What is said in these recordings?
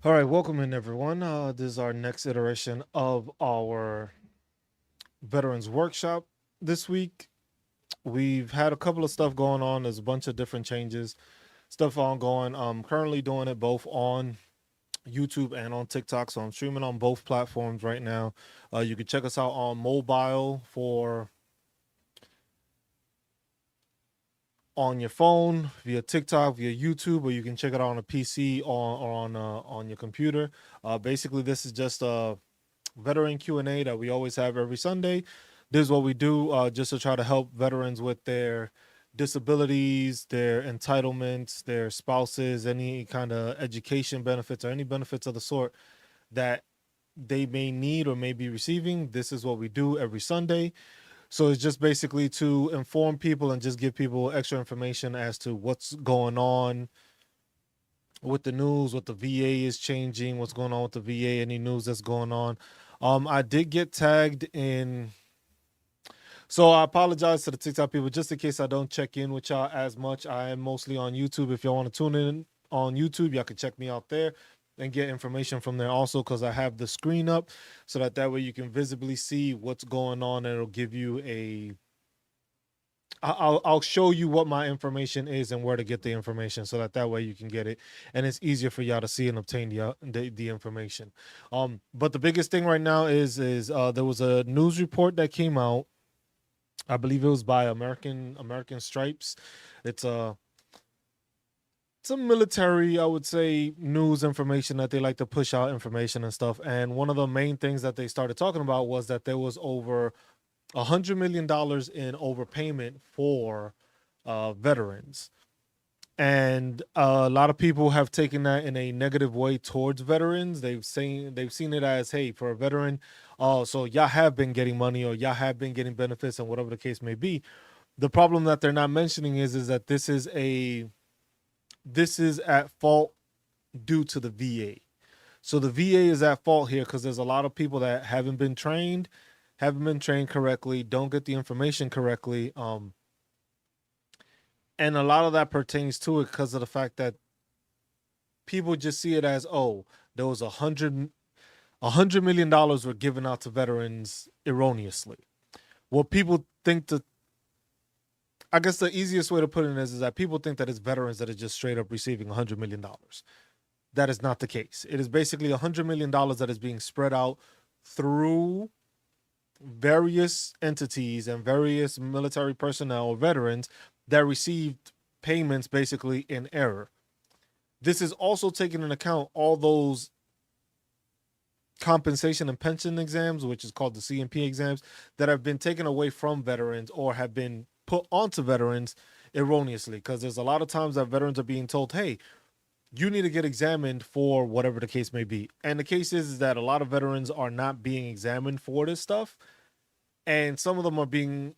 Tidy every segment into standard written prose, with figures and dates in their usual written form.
All right, welcome in everyone. This is our next iteration of our Veterans Workshop this week. We've had a couple of stuff going on. There's a bunch of different changes, stuff ongoing. I'm currently doing it both on YouTube and on TikTok, so I'm streaming on both platforms right now. You can check us out on mobile for on your phone via TikTok, via YouTube, or you can check it out on a PC or on your computer. Basically, this is just a veteran Q&A that we always have every Sunday. This is what we do just to try to help veterans with their disabilities, their entitlements, their spouses, any kind of education benefits or any benefits of the sort that they may need or may be receiving. This is what we do every Sunday. So it's just basically to inform people and just give people extra information as to what's going on with the news, what the VA is changing, what's going on with the VA, any news that's going on. I did get tagged in. So I apologize to the TikTok people, just in case I don't check in with y'all as much. I am mostly on YouTube. If y'all want to tune in on YouTube, y'all can check me out there and get information from there also, because I have the screen up so that way you can visibly see what's going on, and it'll give you a I'll show you what my information is and where to get the information, so that way you can get it, and it's easier for y'all to see and obtain the information. But the biggest thing right now is there was a news report that came out. I believe it was by American Stripes. It's a military, I would say, news information that they like to push out information and stuff. And one of the main things that they started talking about was that there was over $100 million in overpayment for veterans. And a lot of people have taken that in a negative way towards veterans. They've seen it as, hey, for a veteran, so y'all have been getting money or y'all have been getting benefits and whatever the case may be. The problem that they're not mentioning is that this is at fault due to the VA. So the VA is at fault here because there's a lot of people that haven't been trained correctly, don't get the information correctly. And a lot of that pertains to it because of the fact that people just see it as, oh, there was $100 million were given out to veterans erroneously. What people think that I guess the easiest way to put it is that people think that it's veterans that are just straight up receiving $100 million. That is not the case. It is basically $100 million that is being spread out through various entities and various military personnel or veterans that received payments basically in error. This is also taking into account all those compensation and pension exams, which is called the CMP exams, that have been taken away from veterans or have been put onto veterans erroneously. Because there's a lot of times that veterans are being told, hey, you need to get examined for whatever the case may be. And the case is that a lot of veterans are not being examined for this stuff. And some of them are being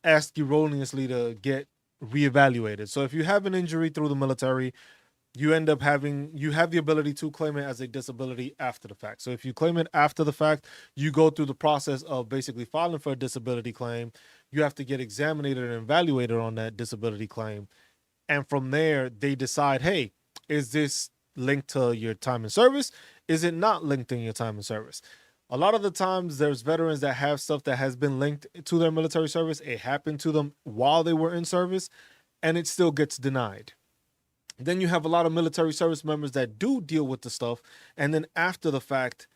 asked erroneously to get reevaluated. So if you have an injury through the military, you have the ability to claim it as a disability after the fact. So if you claim it after the fact, you go through the process of basically filing for a disability claim. You have to get examined and evaluated on that disability claim. And from there, they decide, hey, is this linked to your time in service? Is it not linked to your time in service? A lot of the times there's veterans that have stuff that has been linked to their military service. It happened to them while they were in service, and it still gets denied. Then you have a lot of military service members that do deal with the stuff, and then after the fact,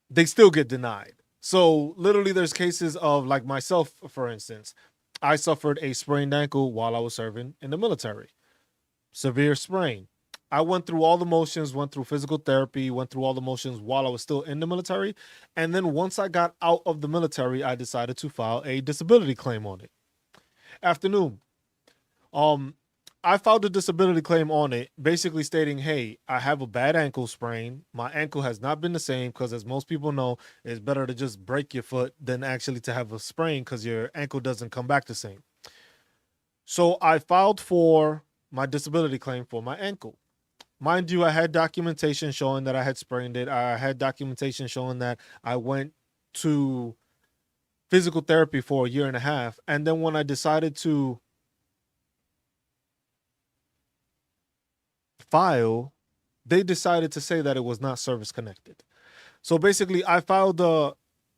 they still get denied. So literally there's cases of, like myself, for instance, I suffered a sprained ankle while I was serving in the military. Severe sprain. I went through all the motions, went through physical therapy, went through all the motions while I was still in the military. And then once I got out of the military, I decided to file a disability claim on it. Afternoon. Um, I filed a disability claim on it, basically stating, hey, I have a bad ankle sprain. My ankle has not been the same because, as most people know, it's better to just break your foot than actually to have a sprain because your ankle doesn't come back the same. So I filed for my disability claim for my ankle. Mind you, I had documentation showing that I had sprained it. I had documentation showing that I went to physical therapy for a year and a half. And then when I decided to file, they decided to say that it was not service connected. So basically, I filed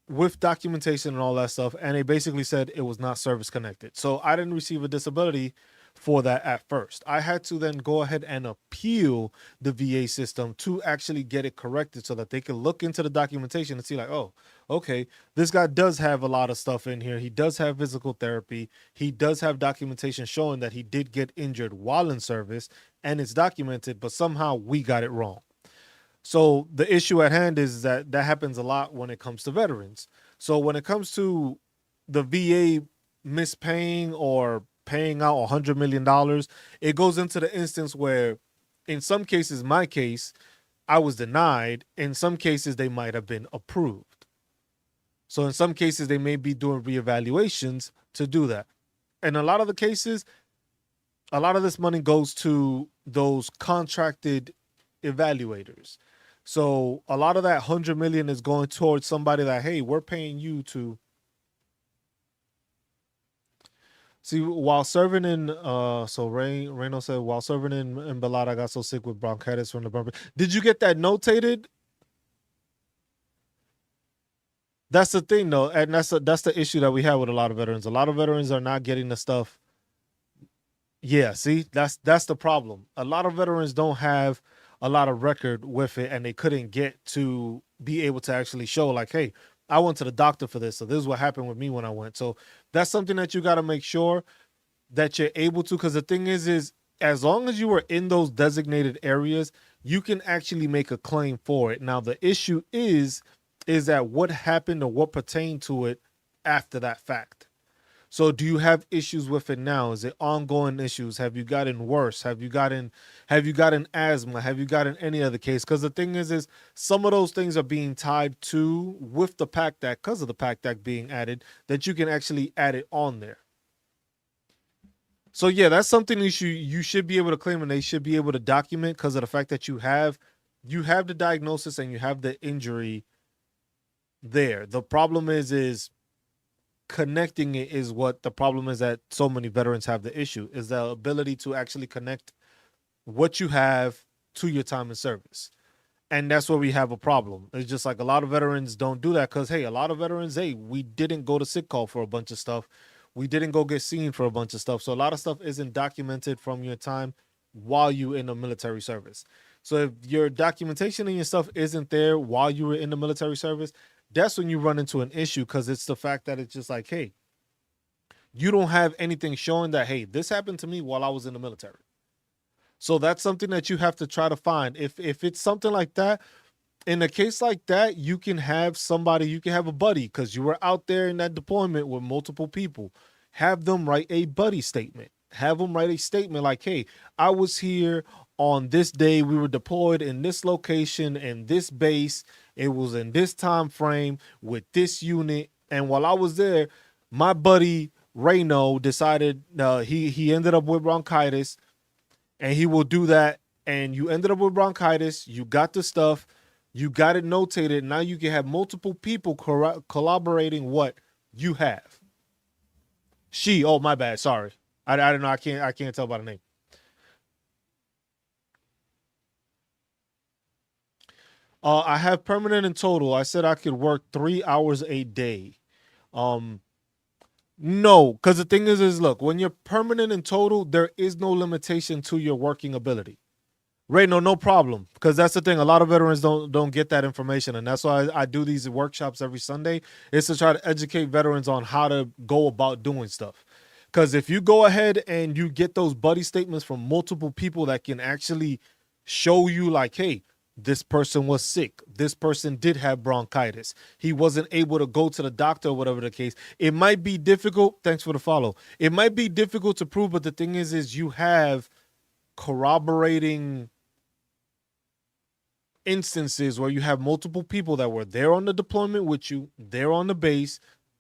with documentation and all that stuff, and they basically said it was not service connected. So I didn't receive a disability for that at first. I had to then go ahead and appeal the VA system to actually get it corrected so that they could look into the documentation and see like, oh, okay, this guy does have a lot of stuff in here. He does have physical therapy. He does have documentation showing that he did get injured while in service, and it's documented, but somehow we got it wrong. So the issue at hand is that happens a lot when it comes to veterans. So when it comes to the VA mispaying or paying out $100 million, it goes into the instance where in some cases, my case, I was denied. In some cases, they might have been approved. So in some cases, they may be doing reevaluations to do that. In a lot of the cases, a lot of this money goes to those contracted evaluators. So a lot of that 100 million is going towards somebody that, hey, we're paying you to see while serving in. So Reno said while serving in Balad, I got so sick with bronchitis from the bumper. Did you get that notated? That's the thing, though, and that's the issue that we have with a lot of veterans. A lot of veterans are not getting the stuff. Yeah, see, that's the problem. A lot of veterans don't have a lot of record with it, and they couldn't get to be able to actually show like, hey, I went to the doctor for this, so this is what happened with me when I went. So that's something that you got to make sure that you're able to, because the thing is as long as you were in those designated areas, you can actually make a claim for it. Now the issue is that what happened or what pertained to it after that fact. So do you have issues with it now? Is it ongoing issues? Have you gotten worse? Have you gotten asthma? Have you gotten any other case? Because the thing is some of those things are being tied to with the PACT Act, because of the PACT Act being added, that you can actually add it on there. So yeah, that's something you should be able to claim, and they should be able to document, because of the fact that you have the diagnosis and you have the injury there. The problem is connecting it is what the problem is, that so many veterans have the issue, is the ability to actually connect what you have to your time in service. And that's where we have a problem. It's just like a lot of veterans don't do that because, hey, a lot of veterans, hey, we didn't go to sick call for a bunch of stuff. We didn't go get seen for a bunch of stuff. So a lot of stuff isn't documented from your time while you in the military service. So if your documentation and your stuff isn't there while you were in the military service, that's when you run into an issue, because it's the fact that it's just like, hey, you don't have anything showing that, hey, this happened to me while I was in the military. So that's something that you have to try to find. If it's something like that, in a case like that, you can have somebody, you can have a buddy, because you were out there in that deployment with multiple people. Have them write a buddy statement. Have them write a statement like, hey, I was here on this day, we were deployed in this location and this base. It was in this time frame with this unit. And while I was there, my buddy Reno decided he ended up with bronchitis, and he will do that. And you ended up with bronchitis. You got the stuff. You got it notated. Now you can have multiple people collaborating what you have. Oh, my bad. Sorry. I don't know. I can't tell by the name. I have permanent and total. I said I could work 3 hours a day. No, because the thing is look, when you're permanent and total, there is no limitation to your working ability. Right? No problem. Because that's the thing. A lot of veterans don't get that information. And that's why I do these workshops every Sunday, is to try to educate veterans on how to go about doing stuff. Because if you go ahead and you get those buddy statements from multiple people that can actually show you like, hey, this person was sick, this person did have bronchitis, he wasn't able to go to the doctor or whatever the case, it might be difficult. Thanks for the follow. It might be difficult to prove, but the thing is you have corroborating instances where you have multiple people that were there on the deployment with you, there on the base,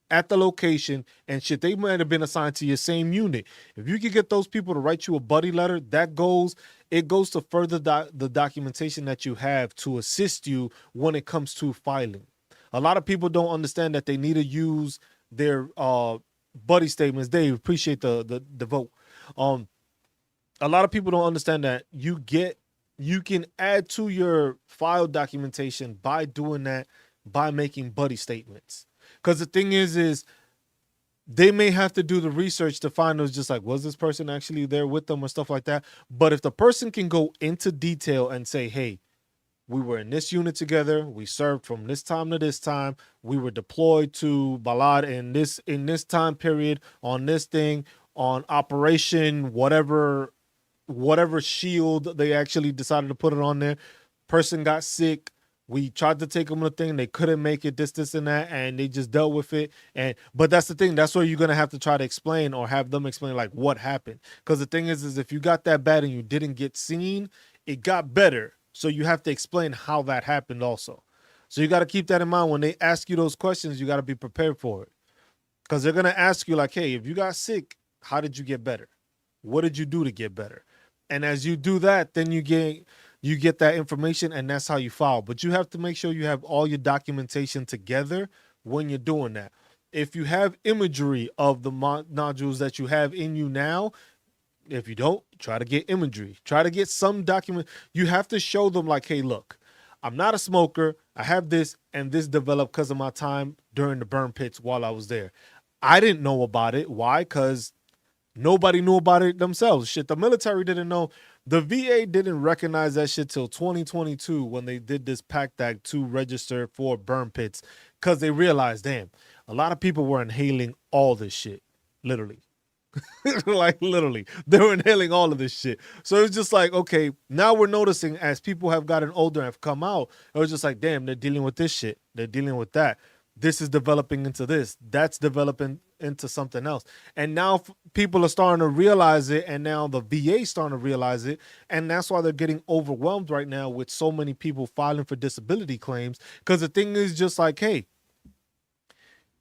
at the location, and shit, they might have been assigned to your same unit. If you could get those people to write you a buddy letter, it goes to further the documentation that you have to assist you when it comes to filing. A lot of people don't understand that they need to use their buddy statements. They appreciate the vote. A lot of people don't understand that you get you can add to your file documentation by doing that, by making buddy statements. Because the thing is they may have to do the research to find those, just like, was this person actually there with them or stuff like that. But if the person can go into detail and say, hey, we were in this unit together, we served from this time to this time, we were deployed to Balad in this time period on this thing, on operation whatever shield they actually decided to put it on there. Person got sick. We tried to take them to the thing. They couldn't make it, this, and that, and they just dealt with it. But that's the thing. That's where you're gonna have to try to explain or have them explain like what happened. Because the thing is if you got that bad and you didn't get seen, it got better. So you have to explain how that happened also. So you got to keep that in mind when they ask you those questions. You got to be prepared for it. Because they're gonna ask you like, hey, if you got sick, how did you get better? What did you do to get better? And as you do that, then you get that information, and that's how you file. But you have to make sure you have all your documentation together when you're doing that. If you have imagery of the nodules that you have in you now, if you don't, try to get imagery. Try to get some document. You have to show them like, hey, look, I'm not a smoker. I have this, and this developed because of my time during the burn pits while I was there. I didn't know about it. Why? Because nobody knew about it themselves. Shit, the military didn't know. The VA didn't recognize that shit till 2022 when they did this PACT Act to register for burn pits, because they realized, damn, a lot of people were inhaling all this shit, literally. Like literally, they were inhaling all of this shit. So it's just like, okay, now we're noticing as people have gotten older and have come out, it was just like, damn, they're dealing with this shit. They're dealing with that. This is developing into this. That's developing into something else. And now people are starting to realize it, and now the VA is starting to realize it, and that's why they're getting overwhelmed right now with so many people filing for disability claims. Because the thing is just like, hey,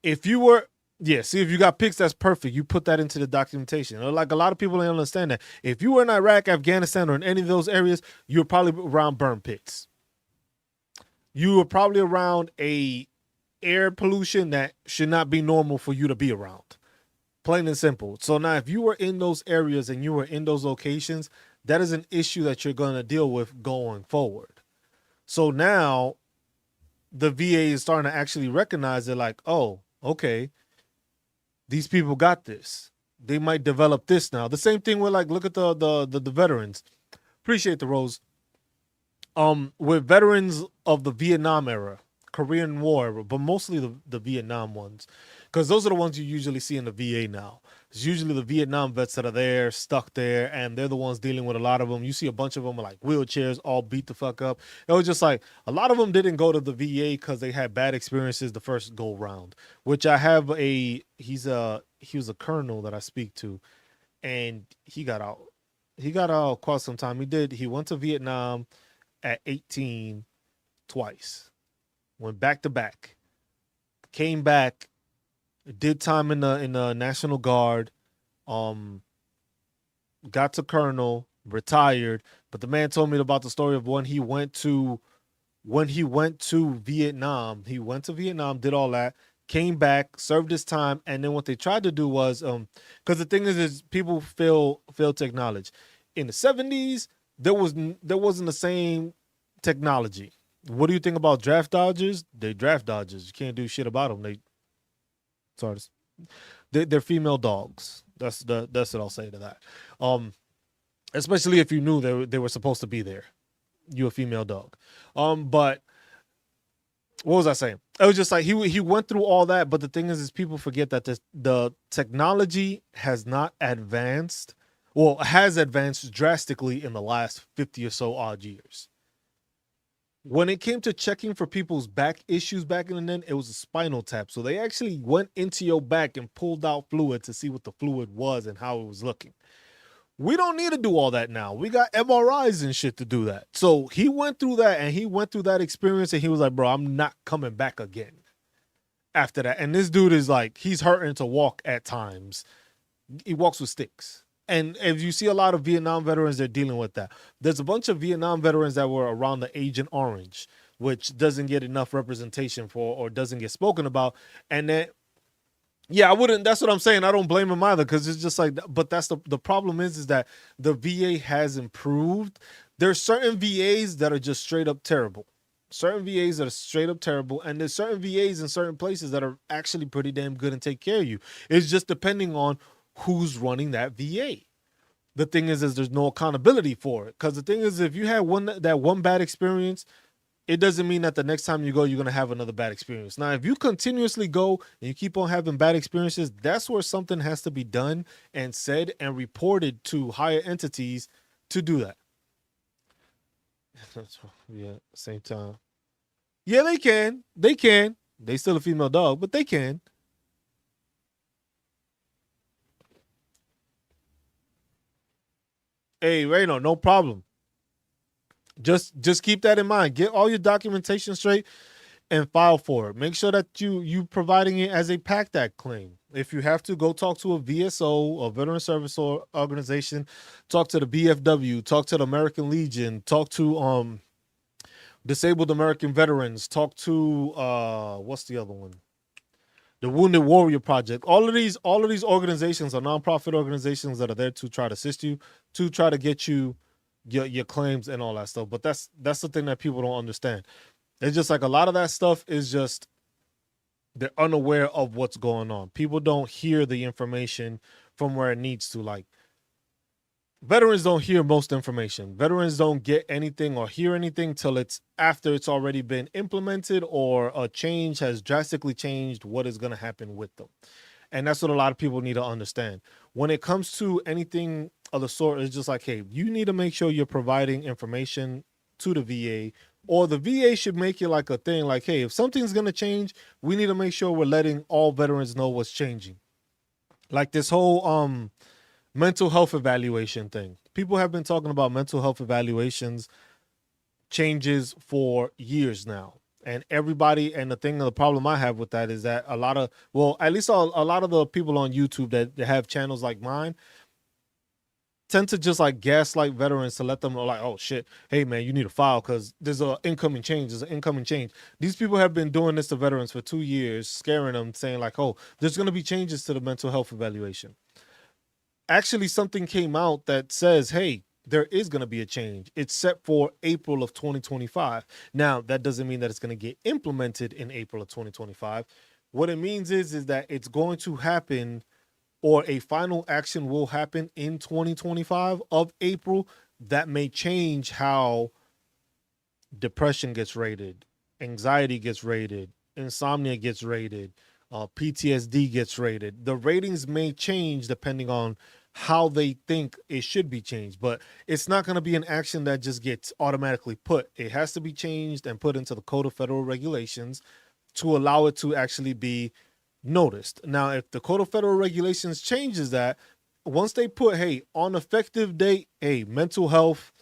if you were, see, if you got pics, that's perfect. You put that into the documentation. Like a lot of people don't understand that. If you were in Iraq, Afghanistan, or in any of those areas, you're probably around burn pits. You were probably around a air pollution that should not be normal for you to be around. Plain and simple. So now if you were in those areas and you were in those locations, that is an issue that you're going to deal with going forward. So now the VA is starting to actually recognize it, like, oh, okay, these people got this. They might develop this now. The same thing with, like, look at the veterans. Appreciate the Rose. With veterans of the Vietnam era, Korean War era, but mostly the Vietnam ones, because those are the ones you usually see in the VA now. It's usually the Vietnam vets that are there, stuck there, and they're the ones dealing with a lot of them. You see a bunch of them with like wheelchairs, all beat the fuck up. It was just like a lot of them didn't go to the VA because they had bad experiences the first go round. Which I have he was a colonel that I speak to, and he got out. He got out quite some time. He went to Vietnam at 18 twice. Went back to back. Came back, did time in the National Guard, got to colonel, retired. But the man told me about the story of when he went to Vietnam. He went to Vietnam, did all that, came back, served his time, and then what they tried to do was, because the thing is people fail to acknowledge, in the 70s there wasn't the same technology. What do you think about draft dodgers? They draft dodgers. You can't do shit about them. They're female dogs. That's what I'll say to that. Especially if you knew they were supposed to be there. You're a female dog. But what was I saying? It was just like he went through all that, but the thing is people forget that the technology has not advanced. Well, has advanced drastically in the last 50 or so odd years. When it came to checking for people's back issues back in the day, it was a spinal tap. So they actually went into your back and pulled out fluid to see what the fluid was and how it was looking. We don't need to do all that now. We got MRIs and shit to do that. So he went through that, and he went through that experience, and he was like, bro, I'm not coming back again after that. And this dude is like, he's hurting to walk at times. He walks with sticks. And if you see a lot of Vietnam veterans, they're dealing with that. There's a bunch of Vietnam veterans that were around the Agent Orange, which doesn't get enough representation for, or doesn't get spoken about. And then, I wouldn't, that's what I'm saying. I don't blame him either, because it's just like, but that's the problem is that the VA has improved. There's certain VAs that are just straight up terrible. Certain VAs that are straight up terrible, and there's certain VAs in certain places that are actually pretty damn good and take care of you. It's just depending on who's running that VA. The thing is there's no accountability for it. Because the thing is, if you had one bad experience, it doesn't mean that the next time you go, you're going to have another bad experience. Now, if you continuously go and you keep on having bad experiences, that's where something has to be done and said and reported to higher entities to do that. Yeah, same time. Yeah, they can. They can. They still a female dog, but they can. Hey, Reno, no problem. Just keep that in mind. Get all your documentation straight and file for it. Make sure that you providing it as a PACT Act claim. If you have to, go talk to a VSO, a Veteran Service Organization, talk to the BFW, talk to the American Legion, talk to Disabled American Veterans, talk to what's the other one? The Wounded Warrior Project. All of these organizations are nonprofit organizations that are there to try to assist you, to try to get you your claims and all that stuff. But that's the thing that people don't understand. It's just like a lot of that stuff is just they're unaware of what's going on. People don't hear the information from where it needs to. Like, veterans don't hear most information. Veterans don't get anything or hear anything till it's after it's already been implemented or a change has drastically changed what is going to happen with them. And that's what a lot of people need to understand. When it comes to anything of the sort, it's just like, hey, you need to make sure you're providing information to the VA, or the VA should make it like a thing like, hey, if something's going to change, we need to make sure we're letting all veterans know what's changing. Like this whole mental health evaluation thing. People have been talking about mental health evaluations changes for years now. And everybody, and the problem I have with that is that a lot of the people on YouTube that have channels like mine tend to just like gaslight veterans to let them know like, oh shit, hey man, you need to file because there's an incoming change. These people have been doing this to veterans for 2 years, scaring them, saying like, oh, there's going to be changes to the mental health evaluation. Actually, something came out that says, hey, there is going to be a change. It's set for April of 2025. Now, that doesn't mean that it's going to get implemented in April of 2025. What it means is that it's going to happen, or a final action will happen in 2025 of April that may change how depression gets rated, anxiety gets rated, insomnia gets rated, PTSD gets rated. The ratings may change depending on how they think it should be changed, but it's not going to be an action that just gets automatically put. It has to be changed and put into the Code of Federal Regulations to allow it to actually be noticed. Now, if the Code of Federal Regulations changes that, once they put, hey, on effective date, hey, mental health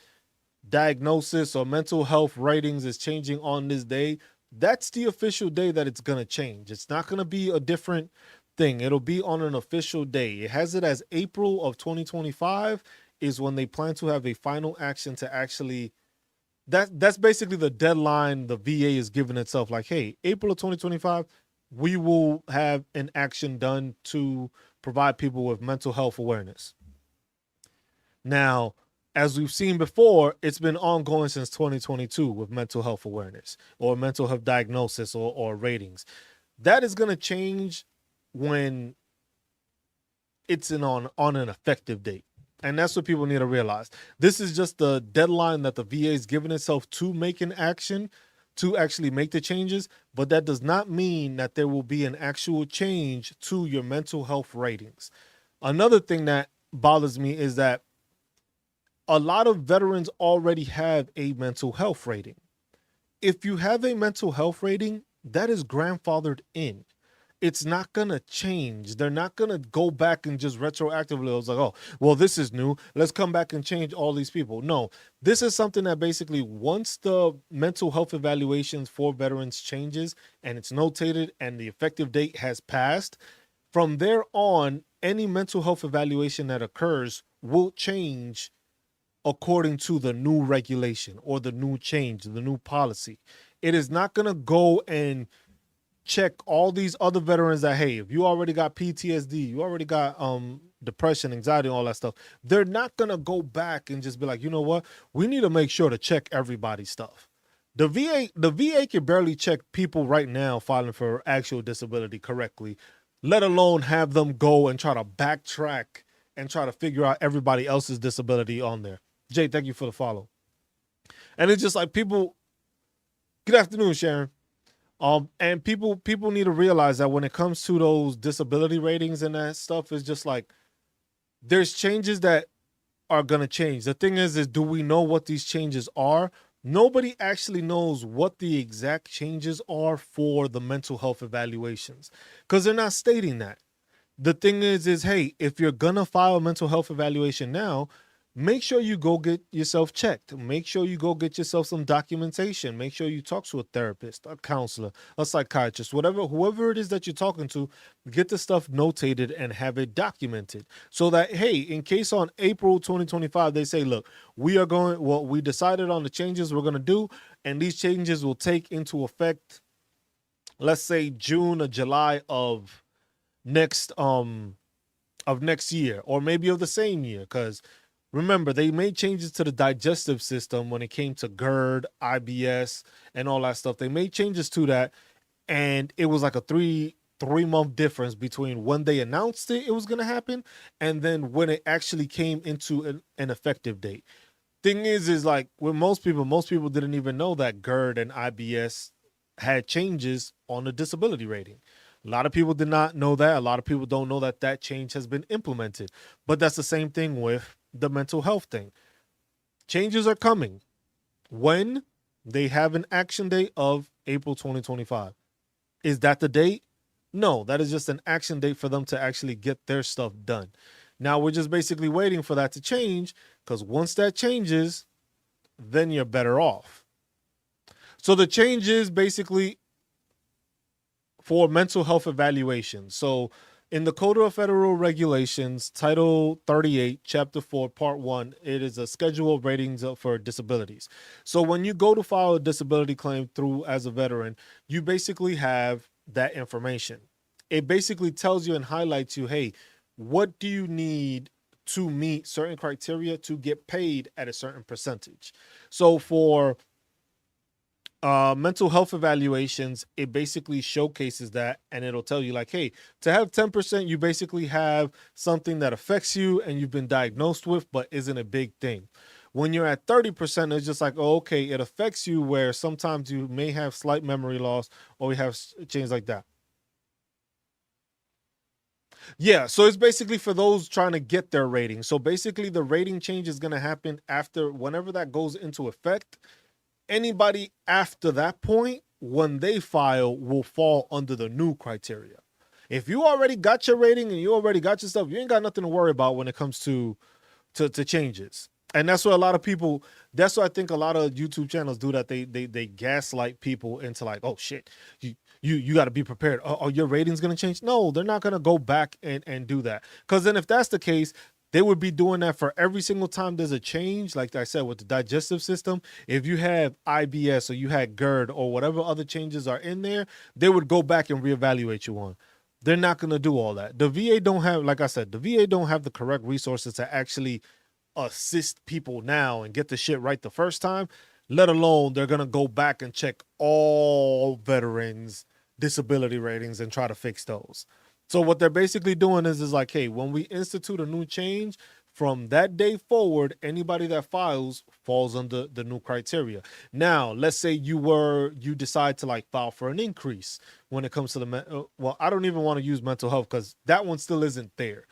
diagnosis or mental health ratings is changing on this day, that's the official day that it's going to change. It's not going to be a different thing. It'll be on an official day. It has it as April of 2025 is when they plan to have a final action to actually, that's basically the deadline the VA is giving itself. Like, hey, April of 2025, we will have an action done to provide people with mental health awareness. Now, as we've seen before, it's been ongoing since 2022 with mental health awareness or mental health diagnosis or ratings. That is going to change when it's on an effective date. And that's what people need to realize. This is just the deadline that the VA is giving itself to make an action, to actually make the changes. But that does not mean that there will be an actual change to your mental health ratings. Another thing that bothers me is that a lot of veterans already have a mental health rating. If you have a mental health rating, that is grandfathered in. It's not going to change. They're not going to go back and just retroactively, it was like, oh, well, this is new. Let's come back and change all these people. No, this is something that basically once the mental health evaluations for veterans changes and it's notated and the effective date has passed, from there on, any mental health evaluation that occurs will change according to the new regulation or the new change, the new policy. It is not going to go and check all these other veterans that, hey, if you already got PTSD, you already got depression, anxiety, all that stuff, they're not going to go back and just be like, you know what? We need to make sure to check everybody's stuff. The VA can barely check people right now filing for actual disability correctly, let alone have them go and try to backtrack and try to figure out everybody else's disability on there. Jay, thank you for the follow. And it's just like people, good afternoon, Sharon. And people need to realize that when it comes to those disability ratings and that stuff, it's just like there's changes that are gonna change. The thing is do we know what these changes are? Nobody actually knows what the exact changes are for the mental health evaluations because they're not stating that. The thing is hey, if you're gonna file a mental health evaluation now, make sure you go get yourself checked. Make sure you go get yourself some documentation. Make sure you talk to a therapist, a counselor, a psychiatrist, whoever it is that you're talking to, get the stuff notated and have it documented so that, hey, in case on April 2025, they say, look, we decided on the changes we're going to do, and these changes will take into effect, let's say June or July of next year, or maybe of the same year, because remember, they made changes to the digestive system when it came to GERD, IBS, and all that stuff. They made changes to that, and it was like a three-month difference between when they announced it was going to happen and then when it actually came into an effective date. Thing is like with most people didn't even know that GERD and IBS had changes on the disability rating. A lot of people did not know that. A lot of people don't know that change has been implemented. But that's the same thing with the mental health thing. Changes are coming when they have an action date of April 2025. Is that the date? No, that is just an action date for them to actually get their stuff done. Now we're just basically waiting for that to change, because once that changes, then you're better off. So the change is basically for mental health evaluation. So in the Code of Federal Regulations, Title 38, Chapter 4, Part 1, it is a schedule of ratings for disabilities. So when you go to file a disability claim through as a veteran, you basically have that information. It basically tells you and highlights you, hey, what do you need to meet certain criteria to get paid at a certain percentage? So for mental health evaluations, it basically showcases that, and it'll tell you like, hey, to have 10%, you basically have something that affects you and you've been diagnosed with, but isn't a big thing. When you're at 30%, it's just like, oh, okay, it affects you where sometimes you may have slight memory loss or you have change like that. Yeah, so it's basically for those trying to get their rating. So basically the rating change is going to happen after whenever that goes into effect. Anybody after that point, when they file, will fall under the new criteria. If you already got your rating and you already got your stuff, you ain't got nothing to worry about when it comes to changes. And that's what a lot of people, that's what I think a lot of YouTube channels do, that they gaslight people into like, oh shit, you got to be prepared. Oh, your rating's going to change? No, they're not going to go back and do that. Because then if that's the case, they would be doing that for every single time there's a change. Like I said, with the digestive system, if you have IBS or you had GERD or whatever other changes are in there, they would go back and reevaluate you on. They're not going to do all that. The VA don't have, like I said, the VA don't have the correct resources to actually assist people now and get the shit right the first time, let alone they're going to go back and check all veterans' disability ratings and try to fix those. So what they're basically doing is like, hey, when we institute a new change, from that day forward, anybody that files falls under the new criteria. Now, let's say you decide to like file for an increase when it comes to well, I don't even want to use mental health because that one still isn't there.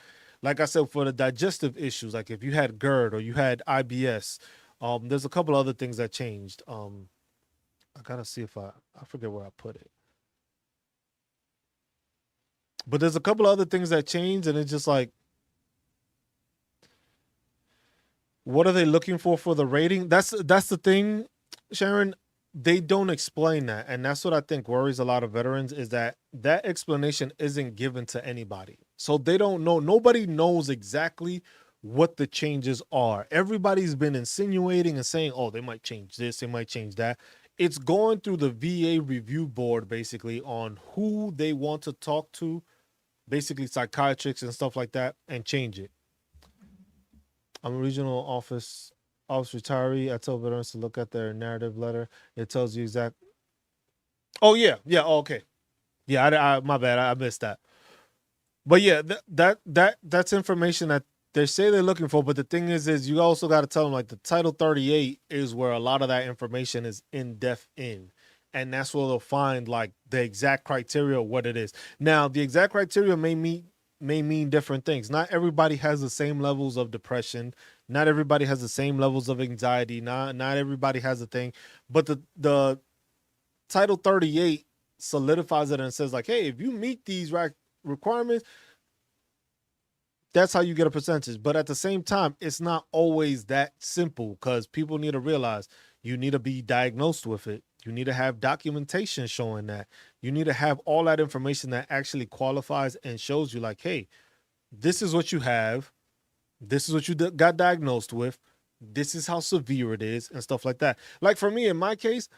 Like I said, for the digestive issues, like if you had GERD or you had IBS, there's a couple other things that changed. I gotta see if I forget where I put it. But there's a couple other things that changed, and it's just like, what are they looking for the rating? That's the thing, Sharon. They don't explain that, and that's what I think worries a lot of veterans, is that explanation isn't given to anybody. So they don't know. Nobody knows exactly what the changes are. Everybody's been insinuating and saying, oh, they might change this, they might change that. It's going through the VA review board basically on who they want to talk to basically psychiatrists and stuff like that, and change it. I'm a regional office retiree. I tell veterans to look at their narrative letter. It tells you exact. Oh yeah, yeah. Oh, okay. Yeah, my bad. I missed that. But yeah, that's information that they say they're looking for. But the thing is you also got to tell them like the Title 38 is where a lot of that information is in depth in, and that's where they'll find like the exact criteria of what it is. Now, the exact criteria may mean different things. Not everybody has the same levels of depression. Not everybody has the same levels of anxiety. Not everybody has a thing. But the Title 38 solidifies it and says like, hey, if you meet these requirements, that's how you get a percentage. But at the same time, it's not always that simple because people need to realize you need to be diagnosed with it. You need to have documentation showing that. You need to have all that information that actually qualifies and shows you like, hey, this is what you have. This is what you got diagnosed with. This is how severe it is and stuff like that. Like for me, in my case,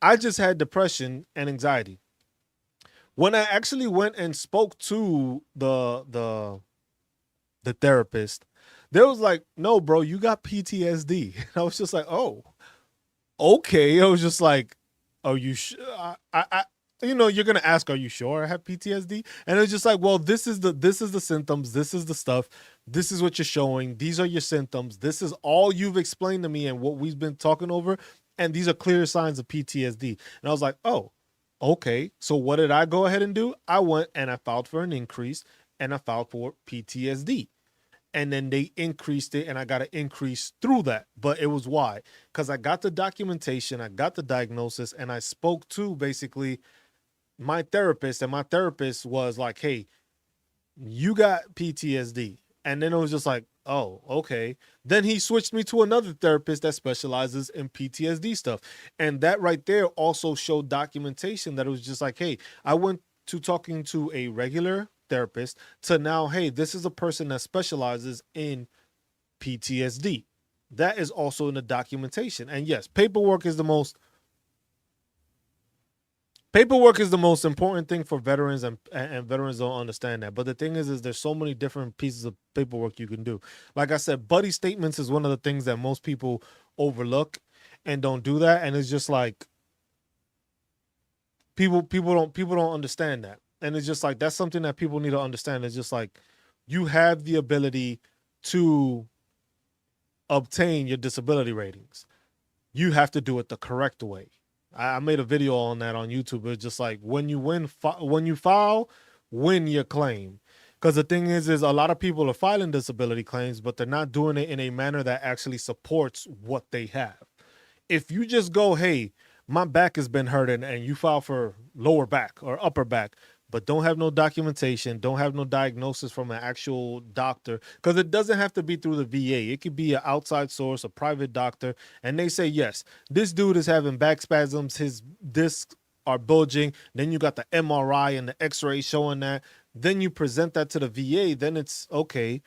I just had depression and anxiety. When I actually went and spoke to the therapist, they was like, no, bro, you got PTSD. And I was just like, oh, okay. I was just like, are you you're gonna ask, are you sure I have PTSD? And it's just like, well, this is the symptoms, this is the stuff, this is what you're showing, these are your symptoms, this is all you've explained to me and what we've been talking over, and these are clear signs of PTSD. And I was like, oh, okay. So what did I go ahead and do? I went and I filed for an increase and I filed for PTSD. And then they increased it and I got an increase through that. But it was why? Because I got the documentation, I got the diagnosis, and I spoke to basically my therapist, and my therapist was like, hey, you got PTSD. And then it was just like, oh, okay. Then he switched me to another therapist that specializes in PTSD stuff. And that right there also showed documentation that it was just like, hey, I went to talking to a regular therapist to now, hey, this is a person that specializes in PTSD. That is also in the documentation. And yes, paperwork is the most important thing for veterans, and veterans don't understand that. But the thing is there's so many different pieces of paperwork you can do. Like I said, buddy statements is one of the things that most people overlook and don't do that. And it's just like people don't understand that. And it's just like, that's something that people need to understand. It's just like, you have the ability to obtain your disability ratings. You have to do it the correct way. I made a video on that on YouTube. It's just like, when you file, win your claim. Because the thing is a lot of people are filing disability claims, but they're not doing it in a manner that actually supports what they have. If you just go, hey, my back has been hurting, and you file for lower back or upper back, but don't have no documentation, don't have no diagnosis from an actual doctor, because it doesn't have to be through the VA. It could be an outside source, a private doctor, and they say, yes, this dude is having back spasms, his discs are bulging, then you got the MRI and the x-ray showing that, then you present that to the VA, then it's okay.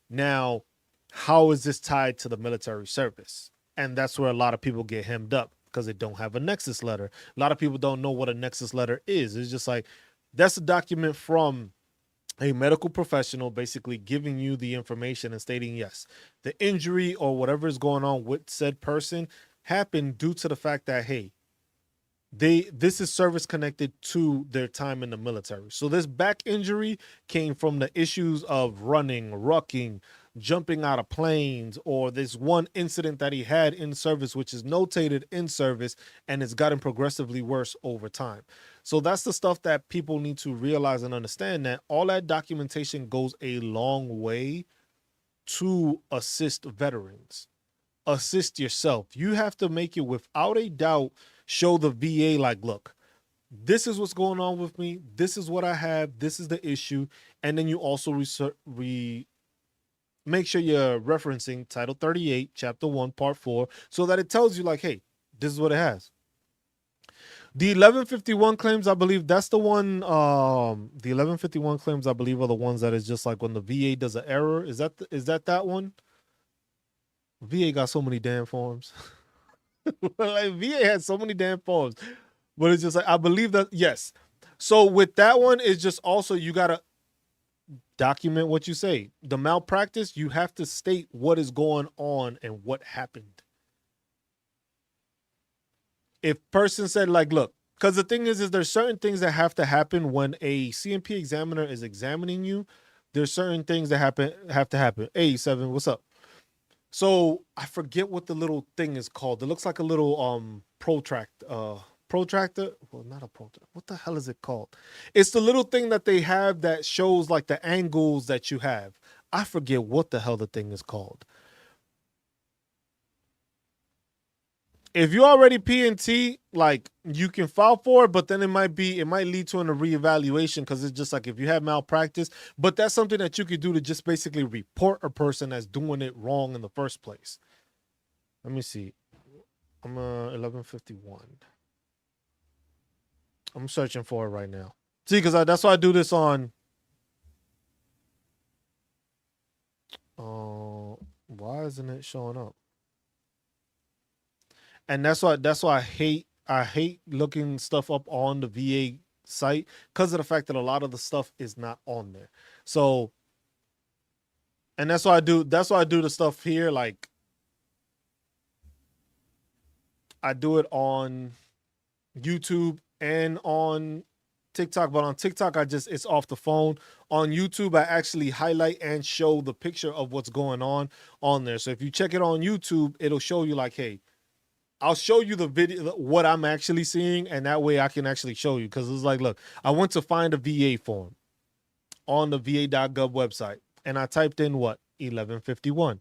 Now, how is this tied to the military service? And that's where a lot of people get hemmed up, because they don't have a nexus letter. A lot of people don't know what a nexus letter is. It's just like, that's a document from a medical professional basically giving you the information and stating, yes, the injury or whatever is going on with said person happened due to the fact that, hey, this is service connected to their time in the military. So this back injury came from the issues of running, rucking, jumping out of planes, or this one incident that he had in service, which is notated in service, and it's gotten progressively worse over time. So that's the stuff that people need to realize and understand, that all that documentation goes a long way to assist veterans. Assist yourself. You have to make it, without a doubt, show the VA like, look, this is what's going on with me. This is what I have. This is the issue. And then you also make sure you're referencing Title 38, Chapter 1, Part 4, so that it tells you like, hey, this is what it has. The 1151 claims, I believe that's the one. The 1151 claims, I believe, are the ones that is just like when the VA does an error. Is that one? VA got so many damn forms. Like, VA has so many damn forms, but it's just like, I believe that, yes. So with that one, it's just also, you gotta document what you say. The malpractice, you have to state what is going on and what happened. If person said like, look, because the thing is there's certain things that have to happen when a CMP examiner is examining you. There's certain things that have to happen. Hey, Seven, what's up? So I forget what the little thing is called. It looks like a little protractor. Well, not a protractor. What the hell is it called? It's the little thing that they have that shows like the angles that you have. I forget what the hell the thing is called. If you already P&T, like you can file for it, but then it might lead to a reevaluation because it's just like if you have malpractice, but that's something that you could do to just basically report a person that's doing it wrong in the first place. Let me see. I'm 1151. I'm searching for it right now. See, because that's why I do this on. Why isn't it showing up? And that's why I hate looking stuff up on the VA site because of the fact that a lot of the stuff is not on there. So, and that's why I do the stuff here. Like I do it on YouTube and on TikTok, but on TikTok it's off the phone. On YouTube, I actually highlight and show the picture of what's going on there. So if you check it on YouTube, it'll show you like, hey, I'll show you the video, what I'm actually seeing, and that way I can actually show you. Because it's like, look, I went to find a VA form on the va.gov website, and I typed in what? 1151.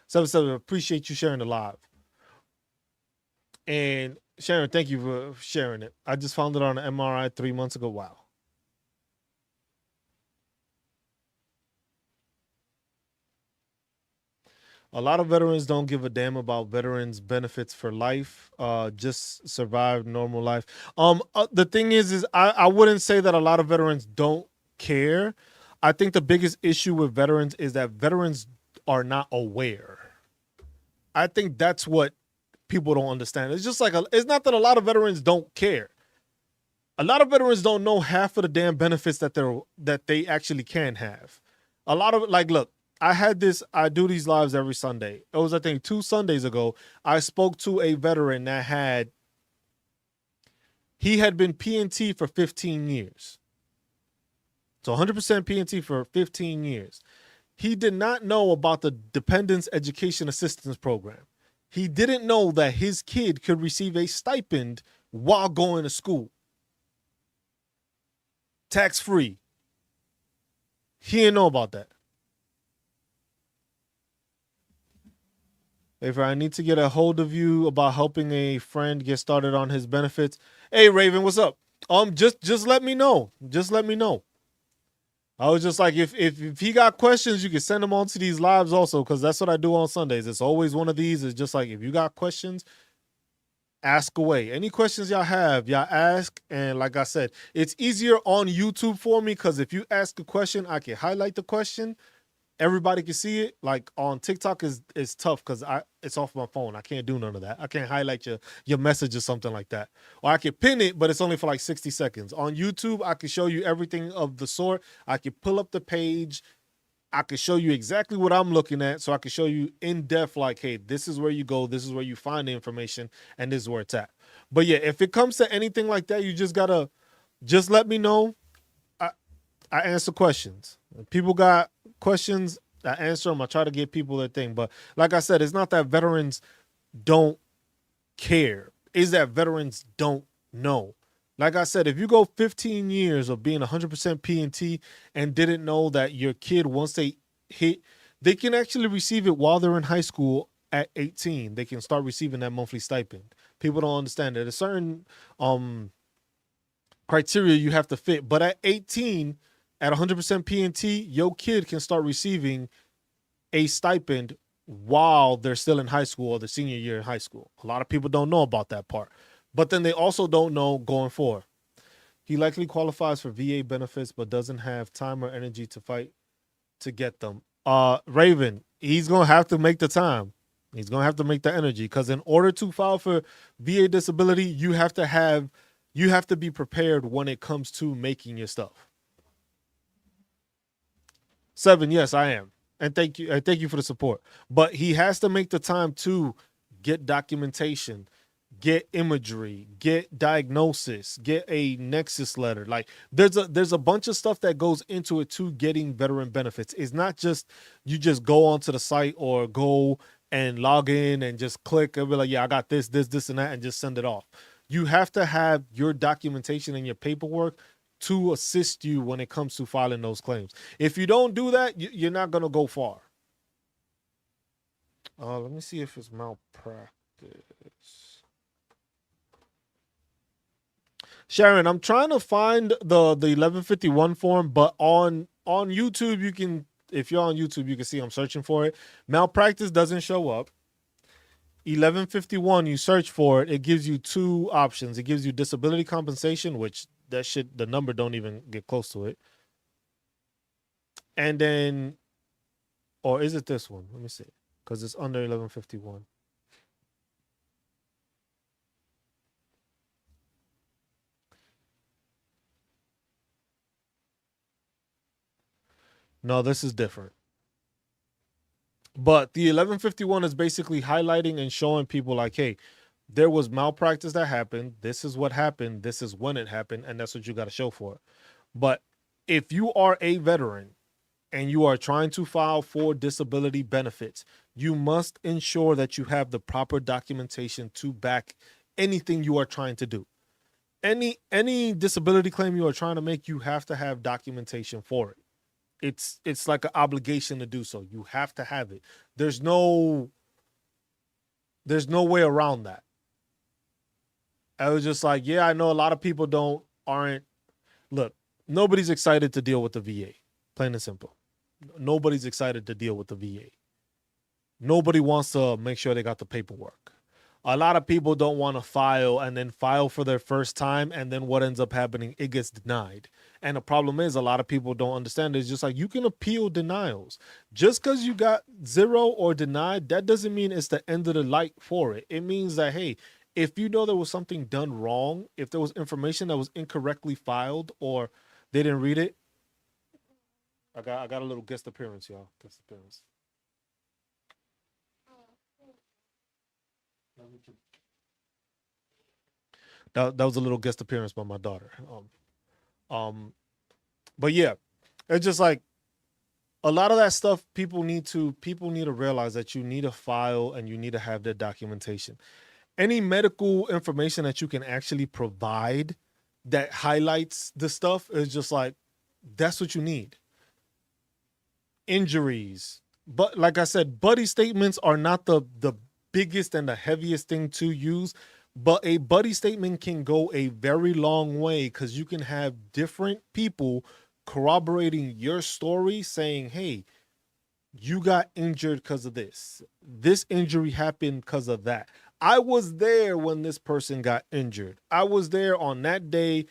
77, appreciate you sharing the live. And Sharon, thank you for sharing it. I just found it on an MRI 3 months ago. Wow. A lot of veterans don't give a damn about veterans benefits for life. Just survive normal life. The thing is I wouldn't say that a lot of veterans don't care. I think the biggest issue with veterans is that veterans are not aware. I think that's what people don't understand. It's just like it's not that a lot of veterans don't care. A lot of veterans don't know half of the damn benefits that they actually can have. A lot of like, look, I do these lives every Sunday. It was, I think, 2 Sundays ago. I spoke to a veteran that he had been P&T for 15 years. So 100% P&T for 15 years. He did not know about the Dependents Education Assistance Program. He didn't know that his kid could receive a stipend while going to school. Tax-free. He didn't know about that. If I need to get a hold of you about helping a friend get started on his benefits. Hey, Raven, what's up? Just let me know. Just let me know. I was just like, if he got questions, you can send them on to these lives also, because that's what I do on Sundays. It's always one of these. It's just like, if you got questions, ask away. Any questions y'all have, y'all ask. And like I said, it's easier on YouTube for me because if you ask a question, I can highlight the question. Everybody can see it. Like on TikTok is tough because it's off my phone. I can't do none of that. I can't highlight your message or something like that. Or I can pin it, but it's only for like 60 seconds. On YouTube, I can show you everything of the sort. I can pull up the page. I can show you exactly what I'm looking at. So I can show you in depth, like, hey, this is where you go. This is where you find the information. And this is where it's at. But yeah, if it comes to anything like that, you just let me know. I answer questions. If people got questions, I answer them. I try to get people their thing. But like I said, it's not that veterans don't care. It's that veterans don't know. Like I said, if you go 15 years of being 100% P&T and didn't know that your kid, once they hit, they can actually receive it while they're in high school at 18. They can start receiving that monthly stipend. People don't understand that. There's certain criteria you have to fit. But at 18, at 100% P&T, your kid can start receiving a stipend while they're still in high school or the senior year in high school. A lot of people don't know about that part. But then they also don't know going forward. He likely qualifies for VA benefits but doesn't have time or energy to fight to get them. Raven, he's going to have to make the time. He's going to have to make the energy because in order to file for VA disability, you have to be prepared when it comes to making your stuff. 7, yes, I am. And thank you. Thank you for the support. But he has to make the time to get documentation, get imagery, get diagnosis, get a nexus letter. Like there's a bunch of stuff that goes into it to getting veteran benefits. It's not just you just go onto the site or go and log in and just click and be like, yeah, I got this, and that, and just send it off. You have to have your documentation and your paperwork to assist you when it comes to filing those claims. If you don't do that, you're not going to go far. Let me see if it's malpractice. Sharon, I'm trying to find the 1151 form, but on YouTube, you can, if you're on YouTube, you can see I'm searching for it. Malpractice doesn't show up. 1151, you search for it, it gives you two options. It gives you disability compensation, which that shit, the number don't even get close to it. And then, or is it this one? Let me see, because it's under 1151. No, this is different. But the 1151 is basically highlighting and showing people like, hey, there was malpractice that happened. This is what happened. This is when it happened. And that's what you got to show for it. But if you are a veteran and you are trying to file for disability benefits, you must ensure that you have the proper documentation to back anything you are trying to do. Any disability claim you are trying to make, you have to have documentation for it. It's like an obligation to do so. You have to have it. There's no way around that. I was just like, yeah, I know a lot of people aren't. Look, nobody's excited to deal with the VA. Plain and simple. Nobody's excited to deal with the VA. Nobody wants to make sure they got the paperwork. A lot of people don't want to file and then file for their first time, and then what ends up happening, it gets denied. And the problem is a lot of people don't understand. It's just like you can appeal denials. Just because you got 0 or denied, that doesn't mean it's the end of the light for it. It means that, hey, if you know there was something done wrong, if there was information that was incorrectly filed or they didn't read it, I got a little guest appearance, y'all. Guest appearance. That was a little guest appearance by my daughter. But yeah, it's just like a lot of that stuff people need to realize that you need to file and you need to have that documentation. Any medical information that you can actually provide that highlights the stuff is just like, that's what you need. Injuries. But like I said, buddy statements are not the biggest and the heaviest thing to use, but a buddy statement can go a very long way because you can have different people corroborating your story saying, hey, you got injured because of this. This injury happened because of that. I was there when this person got injured. I was there on that day.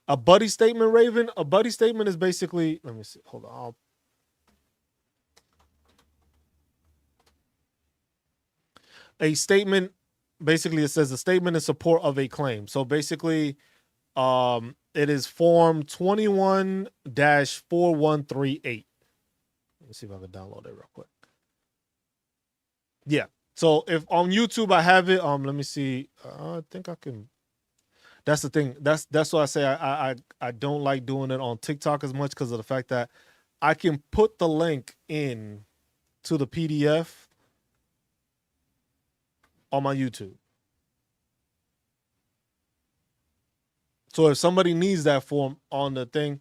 A buddy statement, Raven, a buddy statement is basically, let me see, hold on. A statement, basically it says a statement in support of a claim. So basically, it is form 21-4138. Let me see if I can download it real quick. Yeah. So if on YouTube I have it, let me see. I think I can. That's the thing. That's why I say I don't like doing it on TikTok as much because of the fact that I can put the link in to the PDF on my YouTube. So if somebody needs that form on the thing,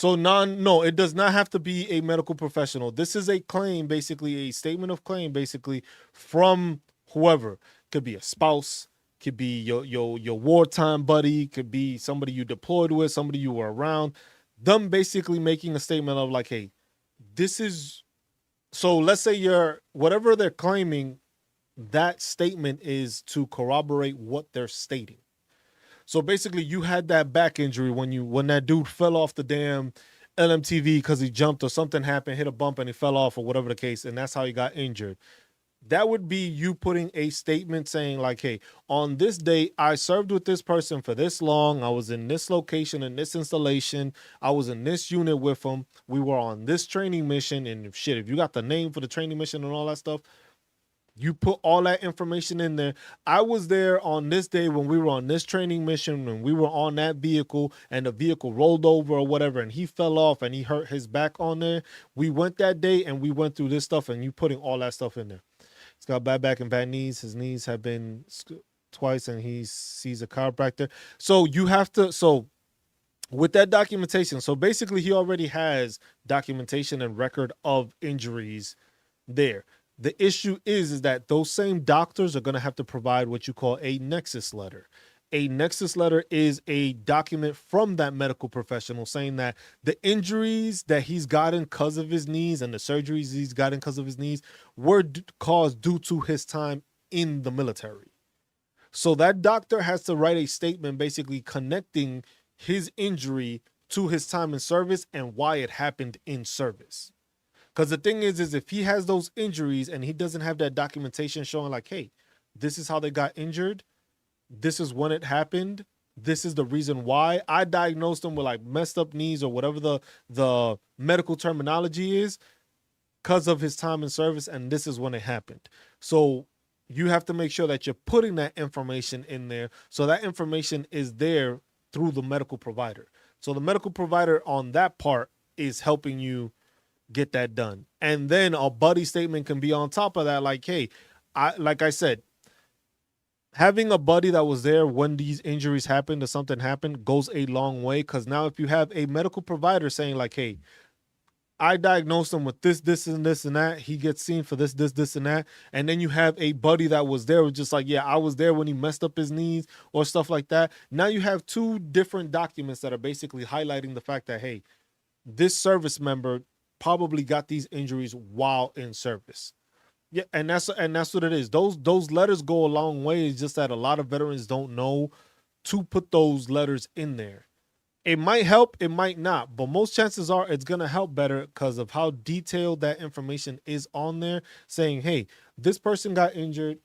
no, it does not have to be a medical professional. This is a claim, basically a statement of claim, basically from whoever. Could be a spouse, could be your wartime buddy, could be somebody you deployed with, somebody you were around. Them basically making a statement of like, hey, this is. So let's say whatever they're claiming, that statement is to corroborate what they're stating. So basically, you had that back injury when that dude fell off the damn LMTV because he jumped or something happened, hit a bump and he fell off or whatever the case, and that's how he got injured. That would be you putting a statement saying like, hey, on this date, I served with this person for this long. I was in this location, in this installation. I was in this unit with them. We were on this training mission. And shit, if you got the name for the training mission and all that stuff, you put all that information in there. I was there on this day when we were on this training mission, when we were on that vehicle and the vehicle rolled over or whatever, and he fell off and he hurt his back on there. We went that day and we went through this stuff, and you putting all that stuff in there. He's got bad back and bad knees. His knees have been twice and he sees a chiropractor. So you have to, so with that documentation, so basically he already has documentation and record of injuries there. The issue is that those same doctors are going to have to provide what you call a nexus letter. A nexus letter is a document from that medical professional saying that the injuries that he's gotten because of his knees and the surgeries he's gotten because of his knees were caused due to his time in the military. So that doctor has to write a statement basically connecting his injury to his time in service and why it happened in service. Because the thing is if he has those injuries and he doesn't have that documentation showing like, hey, this is how they got injured, this is when it happened, this is the reason why I diagnosed them with like messed up knees or whatever the medical terminology is because of his time in service, and this is when it happened. So you have to make sure that you're putting that information in there so that information is there through the medical provider. So the medical provider on that part is helping you get that done. And then a buddy statement can be on top of that, like, hey, like I said, having a buddy that was there when these injuries happened or something happened goes a long way. Because now if you have a medical provider saying like, hey, I diagnosed him with this and this and that, he gets seen for this and that, and then you have a buddy that was there just like, yeah, I was there when he messed up his knees or stuff like that. Now you have two different documents that are basically highlighting the fact that, hey, this service member probably got these injuries while in service. Yeah, and that's what it is. Those letters go a long way. It's just that a lot of veterans don't know to put those letters in there. It might help, it might not, but most chances are it's gonna help better because of how detailed that information is on there, saying, hey, this person got injured.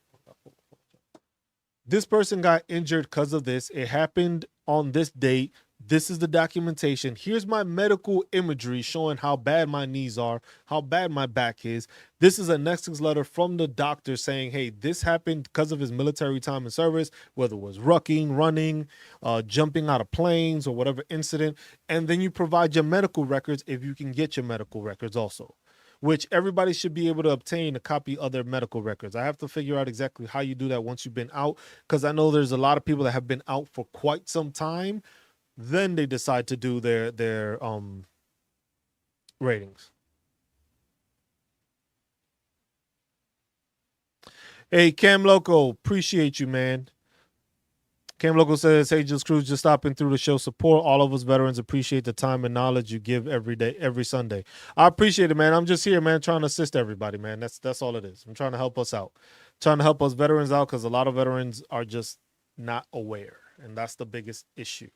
This person got injured because of this. It happened on this date. This is the documentation. Here's my medical imagery showing how bad my knees are, how bad my back is. This is a nexus letter from the doctor saying, hey, this happened because of his military time and service, whether it was rucking, running, jumping out of planes or whatever incident. And then you provide your medical records if you can get your medical records also, which everybody should be able to obtain a copy of their medical records. I have to figure out exactly how you do that once you've been out, because I know there's a lot of people that have been out for quite some time. Then they decide to do their ratings. Hey, Cam Loco, appreciate you, man. Cam Loco says, hey, Just Cruz, just stopping through to show support. All of us veterans appreciate the time and knowledge you give every day, every Sunday. I appreciate it, man. I'm just here, man, trying to assist everybody, man. That's all it is. I'm trying to help us out. Trying to help us veterans out because a lot of veterans are just not aware. And that's the biggest issue.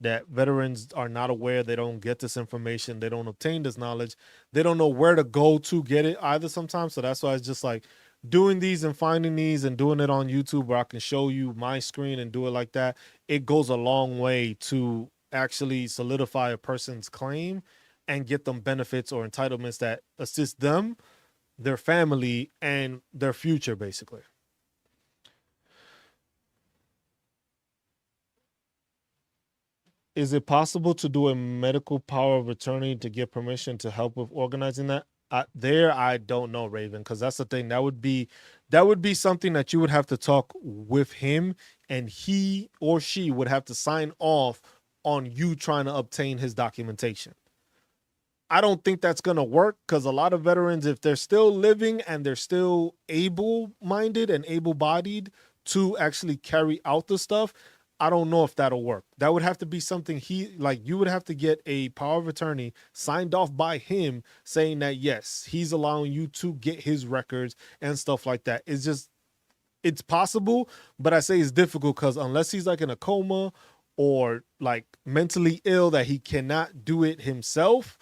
That veterans are not aware. They don't get this information. They don't obtain this knowledge. They don't know where to go to get it either sometimes. So that's why it's just like doing these and finding these and doing it on YouTube where I can show you my screen and do it like that. It goes a long way to actually solidify a person's claim and get them benefits or entitlements that assist them, their family, and their future, basically. Is it possible to do a medical power of attorney to get permission to help with organizing that? I don't know, Raven, because that's the thing. That would be something that you would have to talk with him, and he or she would have to sign off on you trying to obtain his documentation. I don't think that's going to work because a lot of veterans, if they're still living and they're still able-minded and able-bodied to actually carry out the stuff, I don't know if that'll work. That would have to be something you would have to get a power of attorney signed off by him saying that, yes, he's allowing you to get his records and stuff like that. It's possible, but I say it's difficult because unless he's like in a coma or like mentally ill that he cannot do it himself,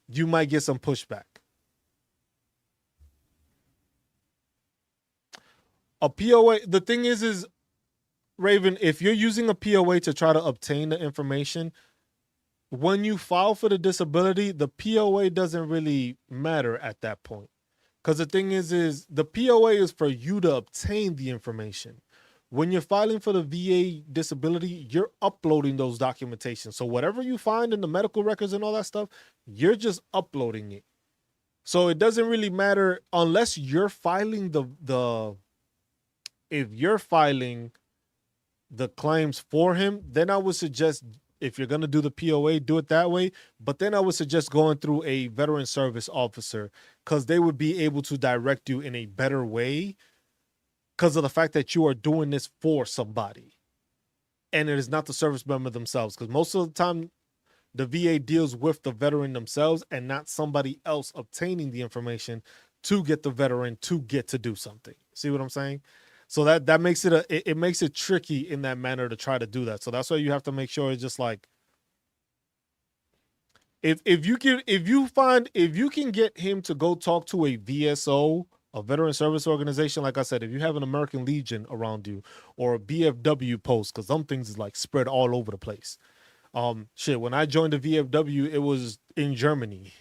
you might get some pushback. A POA, the thing is Raven, if you're using a POA to try to obtain the information, when you file for the disability, the POA doesn't really matter at that point. Because the thing is the POA is for you to obtain the information. When you're filing for the VA disability, you're uploading those documentations. So whatever you find in the medical records and all that stuff, you're just uploading it. So it doesn't really matter unless you're filing if you're filing the claims for him, then I would suggest, if you're going to do the POA, do it that way. But then I would suggest going through a veteran service officer, because they would be able to direct you in a better way because of the fact that you are doing this for somebody and it is not the service member themselves. Because most of the time, the VA deals with the veteran themselves and not somebody else obtaining the information to get the veteran to get to do something. See what I'm saying? So that makes it makes it tricky in that manner to try to do that. So that's why you have to make sure it's just like, if you can get him to go talk to a VSO, a veteran service organization, like I said, if you have an American Legion around you or a BFW post, because some things is like spread all over the place. When I joined the VFW, it was in Germany.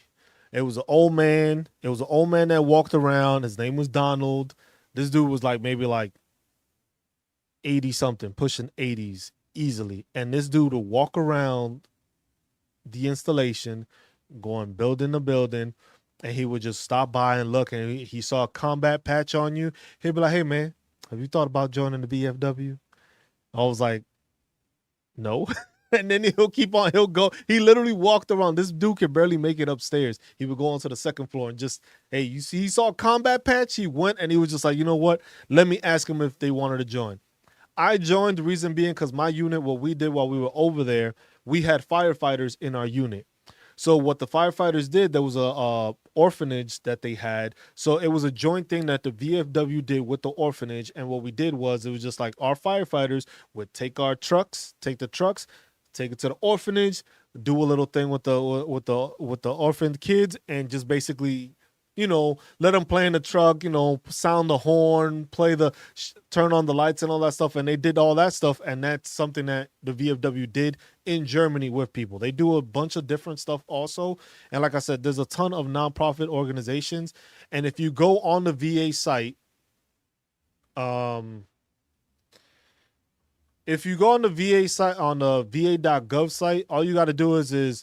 It was an old man. It was an old man that walked around. His name was Donald. This dude was like maybe like 80 something, pushing 80s easily. And this dude would walk around the installation, going building to building, and he would just stop by and look, and he saw a combat patch on you. He'd be like, "Hey man, have you thought about joining the VFW?" I was like, "No." And then he'll keep on, he'll go. He literally walked around. This dude could barely make it upstairs. He would go onto the second floor and just, hey, you see, he saw a combat patch. He went and he was just like, you know what? Let me ask him if they wanted to join. I joined, the reason being because my unit, what we did while we were over there, we had firefighters in our unit. So what the firefighters did, there was a orphanage that they had. So it was a joint thing that the VFW did with the orphanage. And what we did was, it was just like our firefighters would take the trucks, take it to the orphanage, do a little thing with the orphaned kids, and just basically, let them play in the truck, sound the horn, turn on the lights and all that stuff. And they did all that stuff. And that's something that the VFW did in Germany with people. They do a bunch of different stuff also. And like I said, there's a ton of nonprofit organizations. And if you go on the VA site, if you go on the VA site, on the va.gov site, all you got to do is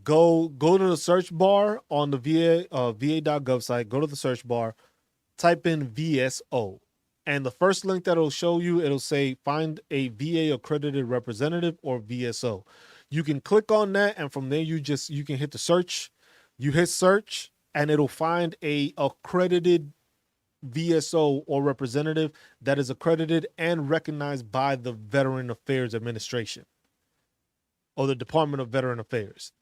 go to the search bar on the va.gov site, go to the search bar, type in VSO. And the first link that it'll show you, it'll say find a VA accredited representative or VSO. You can click on that, and from there you can hit the search. You hit search and it'll find a accredited VSO or representative that is accredited and recognized by the Veteran Affairs Administration or the Department of Veteran Affairs.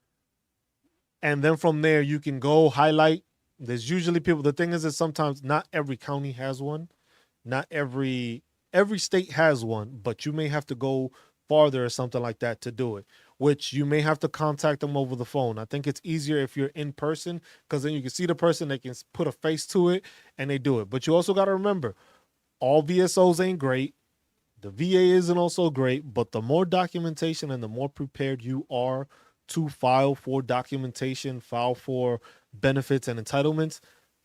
And then from there, you can go highlight. There's usually people. The thing is that sometimes not every county has one. Not every state has one, but you may have to go farther or something like that to do it, which you may have to contact them over the phone. I think it's easier if you're in person, because then you can see the person, they can put a face to it, and they do it. But you also got to remember, all VSOs ain't great. The VA isn't also great, but the more documentation and the more prepared you are to file for documentation, file for benefits and entitlements,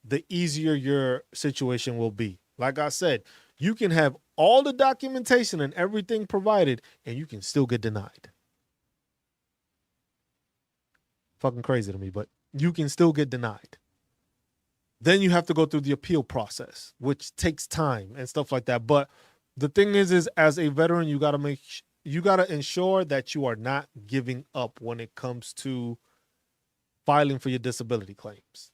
the easier your situation will be. Like I said, you can have all the documentation and everything provided, and you can still get denied. Fucking crazy to me, but you can still get denied. Then you have to go through the appeal process, which takes time and stuff like that. But the thing is as a veteran, you got to ensure that you are not giving up when it comes to filing for your disability claims.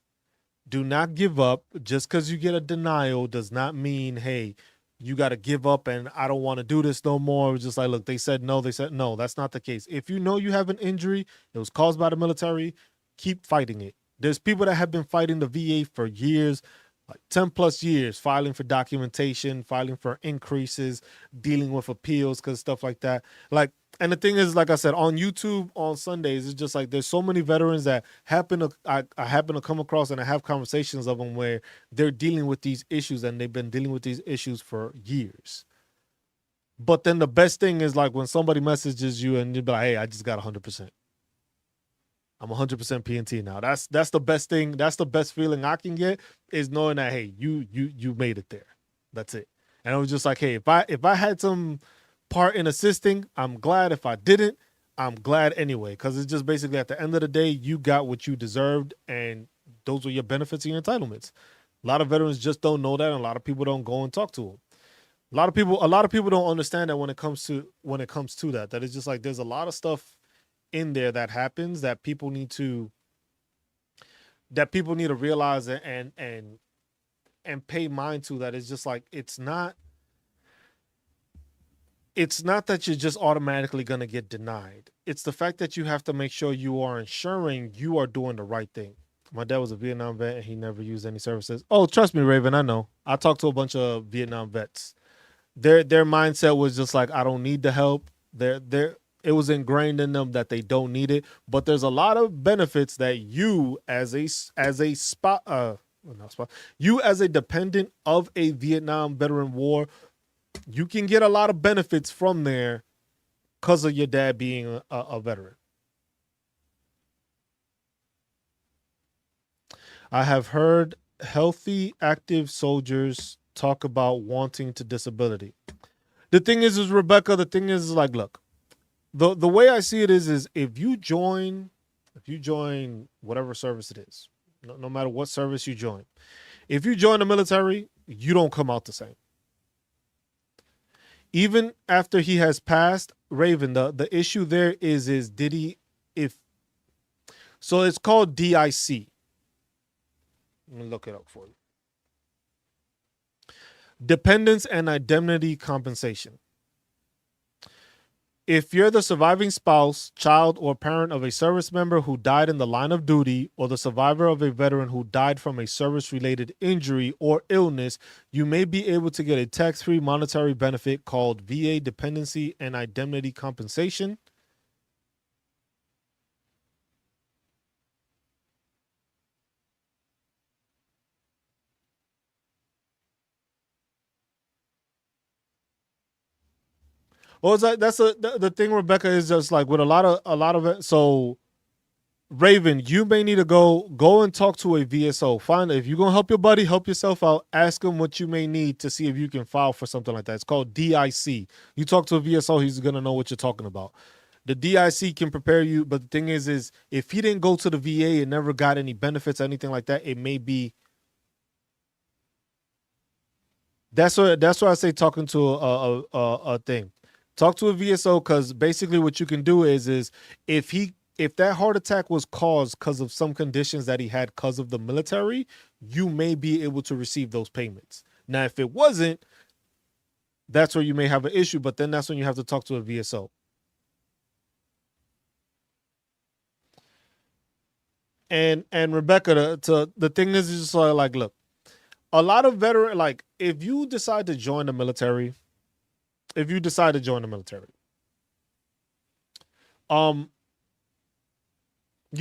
Do not give up. Just because you get a denial does not mean, hey, you got to give up and I don't want to do this no more. It's just like, look, they said no. That's not the case. If you know you have an injury, it was caused by the military, keep fighting it. There's people that have been fighting the VA for years. like 10 plus years filing for documentation, filing for increases, dealing with appeals, because stuff like that. Like, and the thing is, like I said, on YouTube on Sundays, it's just like there's so many veterans that I happen to come across, and I have conversations of them where they're dealing with these issues, and they've been dealing with these issues for years. But then the best thing is like when somebody messages you and you be like, "Hey, I just got 100%. I'm 100% PNT now." That's the best thing. That's the best feeling I can get, is knowing that, hey, you made it there. That's it. And I was just like, hey, if I had some part in assisting, I'm glad. If I didn't, I'm glad anyway, because it's just basically at the end of the day, you got what you deserved, and those were your benefits and your entitlements. A lot of veterans just don't know that, and a lot of people don't go and talk to them. A lot of people don't understand that when it comes to that. That it's just like there's a lot of stuff in there that happens that people need to realize and pay mind to. That it's just like it's not that you're just automatically going to get denied. It's the fact that you have to make sure you are ensuring you are doing the right thing. My dad was a Vietnam vet and he never used any services. Oh, trust me, Raven, I know. I talked to a bunch of Vietnam vets. Their mindset was just like, I don't need the help. It was ingrained in them that they don't need it. But there's a lot of benefits that you as a you as a dependent of a Vietnam veteran war, you can get a lot of benefits from there because of your dad being a veteran. I have heard healthy, active soldiers talk about wanting to disability. The thing is Rebecca, the thing is like, look, the way I see it is if you join whatever service it is, no matter what service you join, if you join the military, you don't come out the same. Even after he has passed, Raven, the issue there is did he, so it's called DIC. Let me look it up for you. Dependence and indemnity compensation. If you're the surviving spouse, child, or parent of a service member who died in the line of duty, or the survivor of a veteran who died from a service-related injury or illness, you may be able to get a tax-free monetary benefit called VA dependency and indemnity compensation. Well, it's like the thing, Rebecca, is just like with a lot of it. So, Raven, you may need to go and talk to a VSO. Find, if you're gonna help your buddy, help yourself out. Ask him what you may need to see if you can file for something like that. It's called DIC. You talk to a VSO, he's gonna know what you're talking about. The DIC can prepare you, but the thing is if he didn't go to the VA and never got any benefits or anything like that, it may be. That's why I say talking to a thing. Talk to a VSO, because basically what you can do is if that heart attack was caused because of some conditions that he had because of the military, you may be able to receive those payments. Now, if it wasn't, that's where you may have an issue, but then that's when you have to talk to a VSO. And Rebecca, the thing is just like, look, a lot of veteran, like if you decide to join the military, you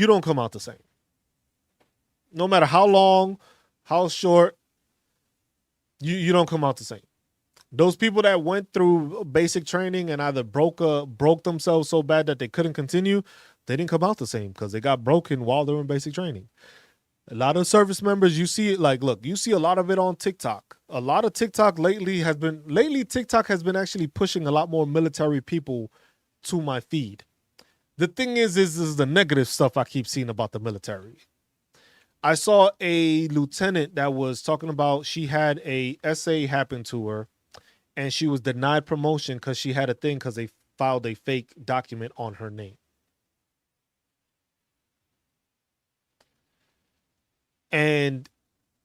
don't come out the same. No matter how long, how short, you don't come out the same. Those people that went through basic training and either broke themselves so bad that they couldn't continue, they didn't come out the same because they got broken while they were in basic training. A lot of service members, you see it, like, look, you see a lot of it on TikTok. A lot of TikTok lately TikTok has been actually pushing a lot more military people to my feed. The thing is the negative stuff I keep seeing about the military. I saw a lieutenant that was talking about she had a SA happen to her and she was denied promotion because she had a thing because they filed a fake document on her name. And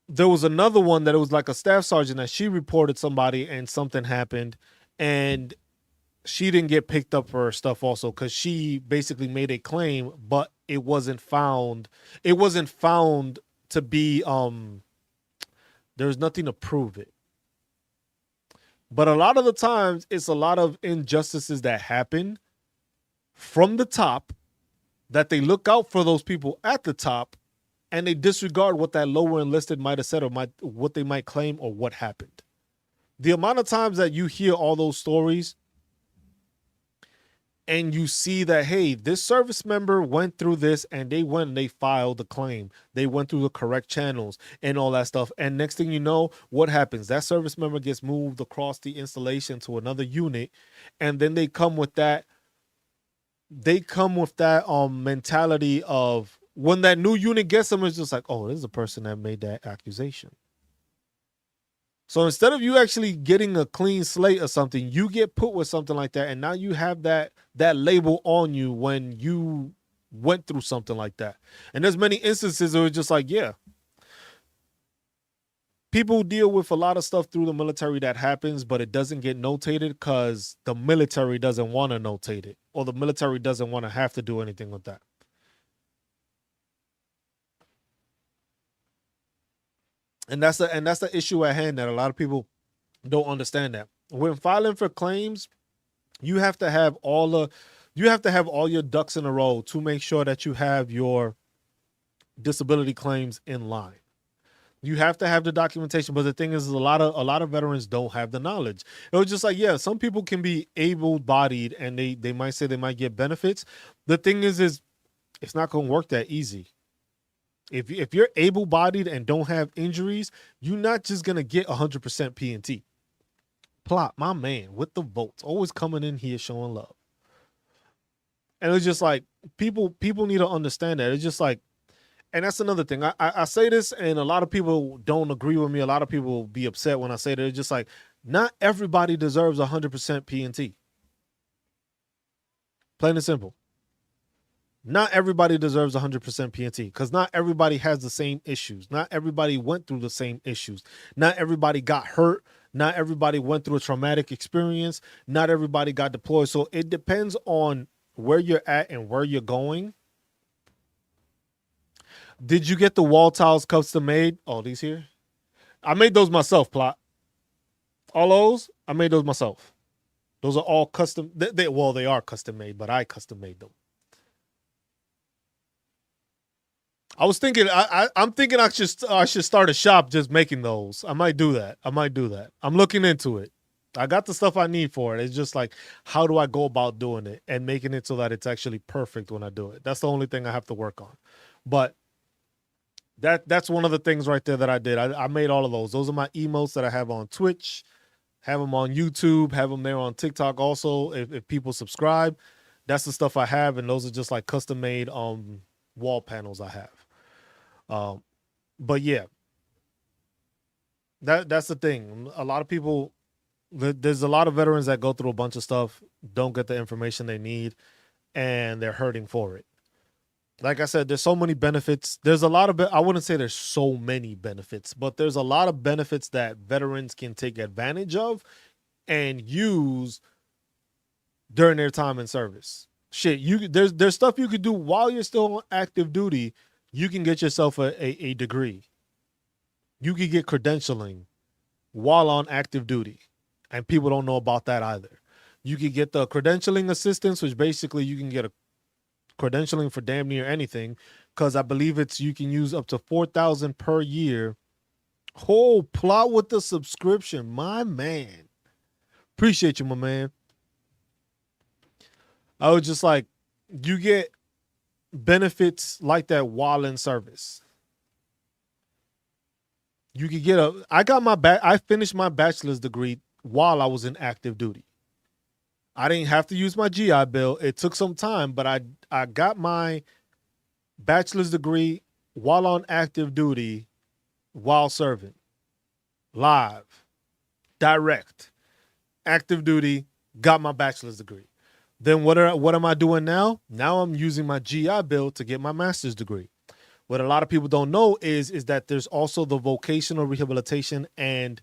there was another one that it was like a staff sergeant that she reported somebody and something happened and she didn't get picked up for her stuff also because she basically made a claim, but it wasn't found to be the There's nothing to prove it. But a lot of the times, it's a lot of injustices that happen from the top that they look out for those people at the top and they disregard what that lower enlisted might have said or what they might claim or what happened. The amount of times that you hear all those stories and you see that, hey, this service member went through this and they went and they filed the claim. They went through the correct channels and all that stuff. And next thing you know, what happens? That service member gets moved across the installation to another unit. And then they come with that. Mentality of when that new unit gets them, it's just like, oh, this is the person that made that accusation. So instead of you actually getting a clean slate or something, you get put with something like that. And now you have that label on you when you went through something like that. And there's many instances where it's just like, yeah, people deal with a lot of stuff through the military that happens, but it doesn't get notated because the military doesn't want to notate it, or the military doesn't want to have to do anything with that. And that's the issue at hand that a lot of people don't understand. That when filing for claims, you have to have all your ducks in a row to make sure that you have your disability claims in line. You have to have the documentation, but the thing is a lot of veterans don't have the knowledge. It was just like, yeah, some people can be able-bodied and they might say they might get benefits. The thing is it's not going to work that easy. If you're able-bodied and don't have injuries, you're not just going to get 100% P&T. Plot, my man, with the votes, always coming in here showing love. And it's just like, people need to understand that. It's just like, and that's another thing. I say this, and a lot of people don't agree with me. A lot of people will be upset when I say that. It's just like, not everybody deserves 100% P&T. Plain and simple. Not everybody deserves 100% P&T because not everybody has the same issues. Not everybody went through the same issues. Not everybody got hurt. Not everybody went through a traumatic experience. Not everybody got deployed. So it depends on where you're at and where you're going. Did you get the wall tiles custom made? Oh, these here? I made those myself, Plot. All those, I made those myself. Those are all custom. They are custom made, but I custom made them. I was thinking, I'm thinking I should start a shop just making those. I might do that. I'm looking into it. I got the stuff I need for it. It's just like, how do I go about doing it and making it so that it's actually perfect when I do it? That's the only thing I have to work on. But that's one of the things right there that I did. I made all of those. Those are my emotes that I have on Twitch, have them on YouTube, have them there on TikTok also. If people subscribe, that's the stuff I have. And those are just like custom made wall panels I have. But yeah, that's the thing. A lot of people, there's a lot of veterans that go through a bunch of stuff, don't get the information they need, and they're hurting for it. Like I said, there's so many benefits. There's a lot of, I wouldn't say there's so many benefits, but there's a lot of benefits that veterans can take advantage of and use during their time in service. Shit, there's stuff you could do while you're still on active duty. You can get yourself a degree. You can get credentialing while on active duty. And people don't know about that either. You can get the credentialing assistance, which basically you can get a credentialing for damn near anything. Because I believe you can use up to $4,000 per year. Oh, Plot with the subscription. My man. Appreciate you, my man. I was just like, you get benefits like that while in service. You could get I finished my bachelor's degree while I was in active duty. I didn't have to use my GI Bill. It took some time, but I got my bachelor's degree while on active duty, while serving. Live, direct, active duty, got my bachelor's degree. Then what am I doing now? Now I'm using my GI Bill to get my master's degree. What a lot of people don't know is that there's also the vocational rehabilitation and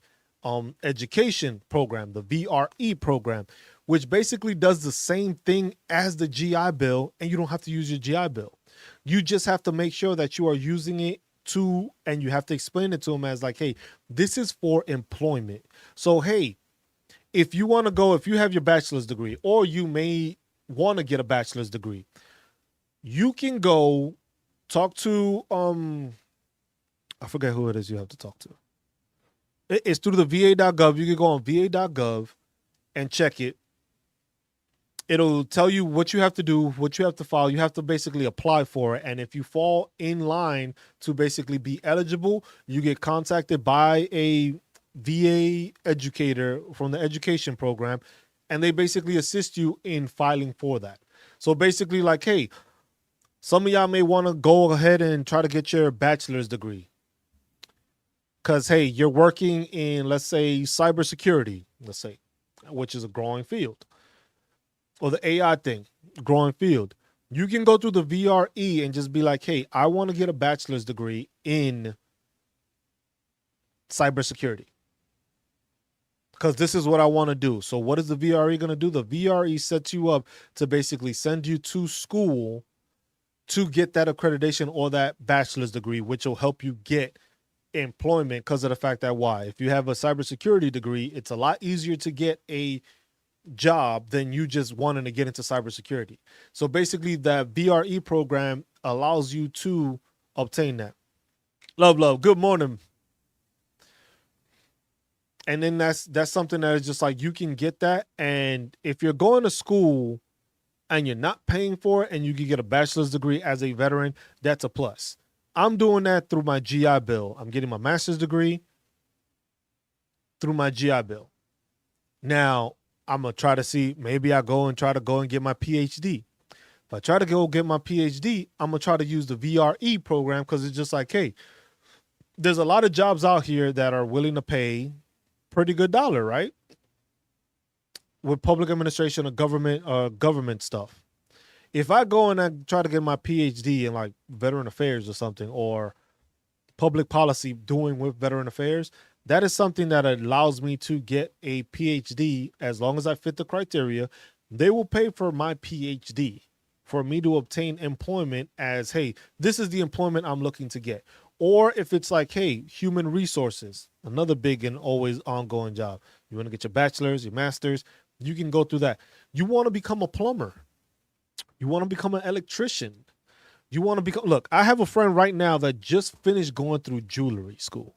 education program, the VRE program, which basically does the same thing as the GI Bill, and you don't have to use your GI Bill. You just have to make sure that you are using it to, and you have to explain it to them as like, hey, this is for employment. So, hey, if you want to go, if you have your bachelor's degree, or you may want to get a bachelor's degree, you can go talk to, I forget who it is you have to talk to. It's through the va.gov. You can go on va.gov and check it. It'll tell you what you have to do, what you have to file. You have to basically apply for it. And if you fall in line to basically be eligible, you get contacted by a VA educator from the education program, and they basically assist you in filing for that. So basically, like, hey, some of y'all may want to go ahead and try to get your bachelor's degree. Because, hey, you're working in, let's say, cybersecurity, let's say, which is a growing field. Or the AI thing, growing field. You can go through the VRE and just be like, hey, I want to get a bachelor's degree in cybersecurity because this is what I want to do. So what is the VRE going to do? The VRE sets you up to basically send you to school to get that accreditation or that bachelor's degree, which will help you get employment because of the fact that why? If you have a cybersecurity degree, it's a lot easier to get a job than you just wanting to get into cybersecurity. So basically that VRE program allows you to obtain that. Love, good morning. And then that's something that is just like you can get that. And if you're going to school and you're not paying for it and you can get a bachelor's degree as a veteran, that's a plus. I'm doing that through my GI Bill. I'm getting my master's degree through my GI Bill. Now, I'm going to try to see, maybe I go and get my PhD. If I try to go get my PhD, I'm going to try to use the VRE program because it's just like, hey, there's a lot of jobs out here that are willing to pay pretty good dollar, right? With public administration or government stuff. If I go and I try to get my PhD in like veteran affairs or something, or public policy doing with veteran affairs, that is something that allows me to get a PhD as long as I fit the criteria. They will pay for my PhD for me to obtain employment as, hey, this is the employment I'm looking to get. Or if it's like, hey, human resources, another big and always ongoing job. You want to get your bachelor's, your master's, you can go through that. You want to become a plumber. You want to become an electrician. You want to become, look, I have a friend right now that just finished going through jewelry school.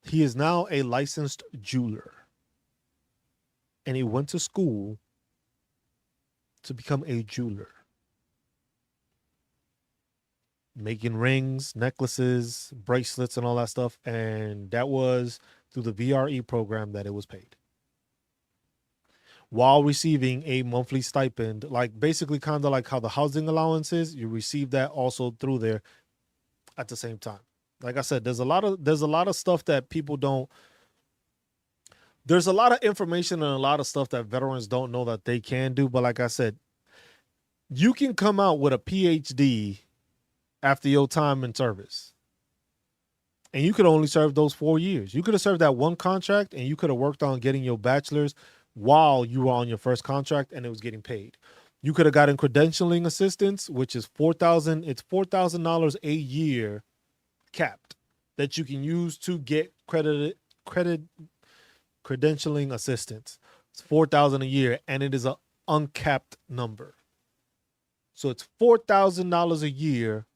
He is now a licensed jeweler. And he went to school to become a jeweler. Making rings, necklaces, bracelets, and all that stuff. And that was through the VRE program that it was paid. While receiving a monthly stipend, like basically kind of like how the housing allowance is, you receive that also through there at the same time. Like I said, there's a lot of stuff that people don't. There's a lot of information and a lot of stuff that veterans don't know that they can do. But like I said, you can come out with a PhD after your time in service. And you could only serve those 4 years. You could have served that one contract and you could have worked on getting your bachelor's while you were on your first contract and it was getting paid. You could have gotten credentialing assistance, which is $4,000 a year capped that you can use to get credentialing assistance. It's $4,000 a year and it is an uncapped number. So it's $4,000 a year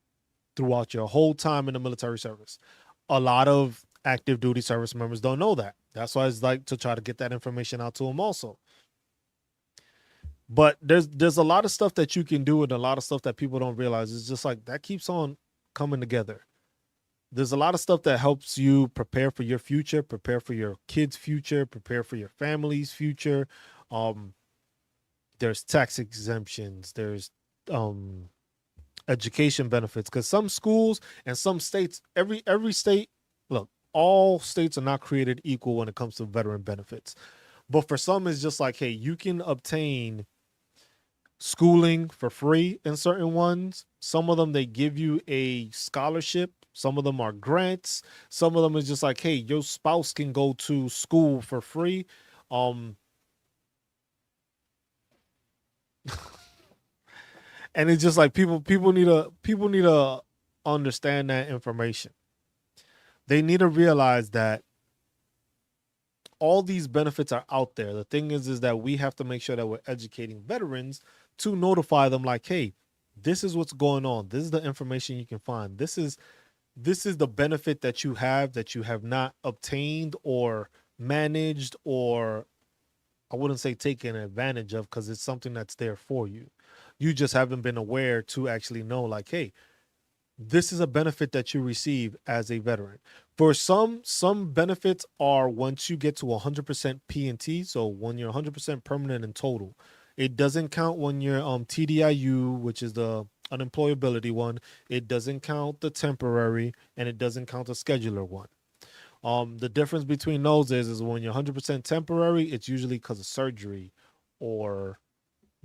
throughout your whole time in the military service. A lot of active duty service members don't know that. That's why it's like to try to get that information out to them also. But there's a lot of stuff that you can do and a lot of stuff that people don't realize. It's just like that keeps on coming together. There's a lot of stuff that helps you prepare for your future, prepare for your kids' future, prepare for your family's future. There's tax exemptions. There's education benefits because some schools and some states, every state, look, all states are not created equal when it comes to veteran benefits. But for some, it's just like, hey, you can obtain schooling for free in certain ones. Some of them, they give you a scholarship. Some of them are grants. Some of them is just like, hey, your spouse can go to school for free. And it's just like people need a understand that information. They need to realize that all these benefits are out there. The thing is that we have to make sure that we're educating veterans to notify them like, hey, this is what's going on. This is the information you can find. This is the benefit that you have not obtained or managed, or I wouldn't say taken advantage of, because it's something that's there for you. You just haven't been aware to actually know like, hey, this is a benefit that you receive as a veteran. For some benefits are once you get to 100% P&T, so when you're 100% permanent and total. It doesn't count when you're TDIU, which is the unemployability one. It doesn't count the temporary, and it doesn't count the scheduler one. The difference between those is when you're 100% temporary, it's usually because of surgery, or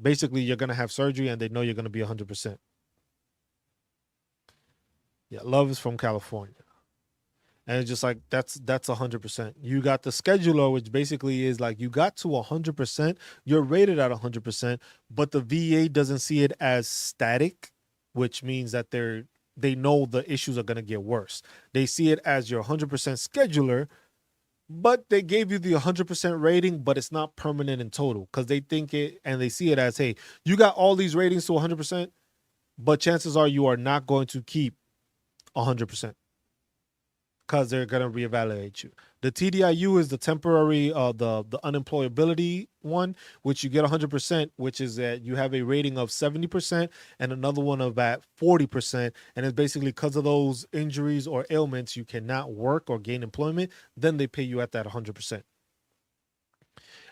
basically you're going to have surgery and they know you're going to be 100%. Yeah, love is from California. And it's just like, that's 100%. You got the scheduler, which basically is like you got to 100%, you're rated at 100%, but the VA doesn't see it as static, which means that they know the issues are going to get worse. They see it as your 100% scheduler, but they gave you the 100% rating, but it's not permanent in total, because they think it and they see it as, hey, you got all these ratings to 100%, but chances are you are not going to keep 100%. Because they're going to reevaluate you. The TDIU is the temporary, the unemployability one, which you get 100%, which is that you have a rating of 70% and another one of at 40%. And it's basically because of those injuries or ailments, you cannot work or gain employment. Then they pay you at that 100%.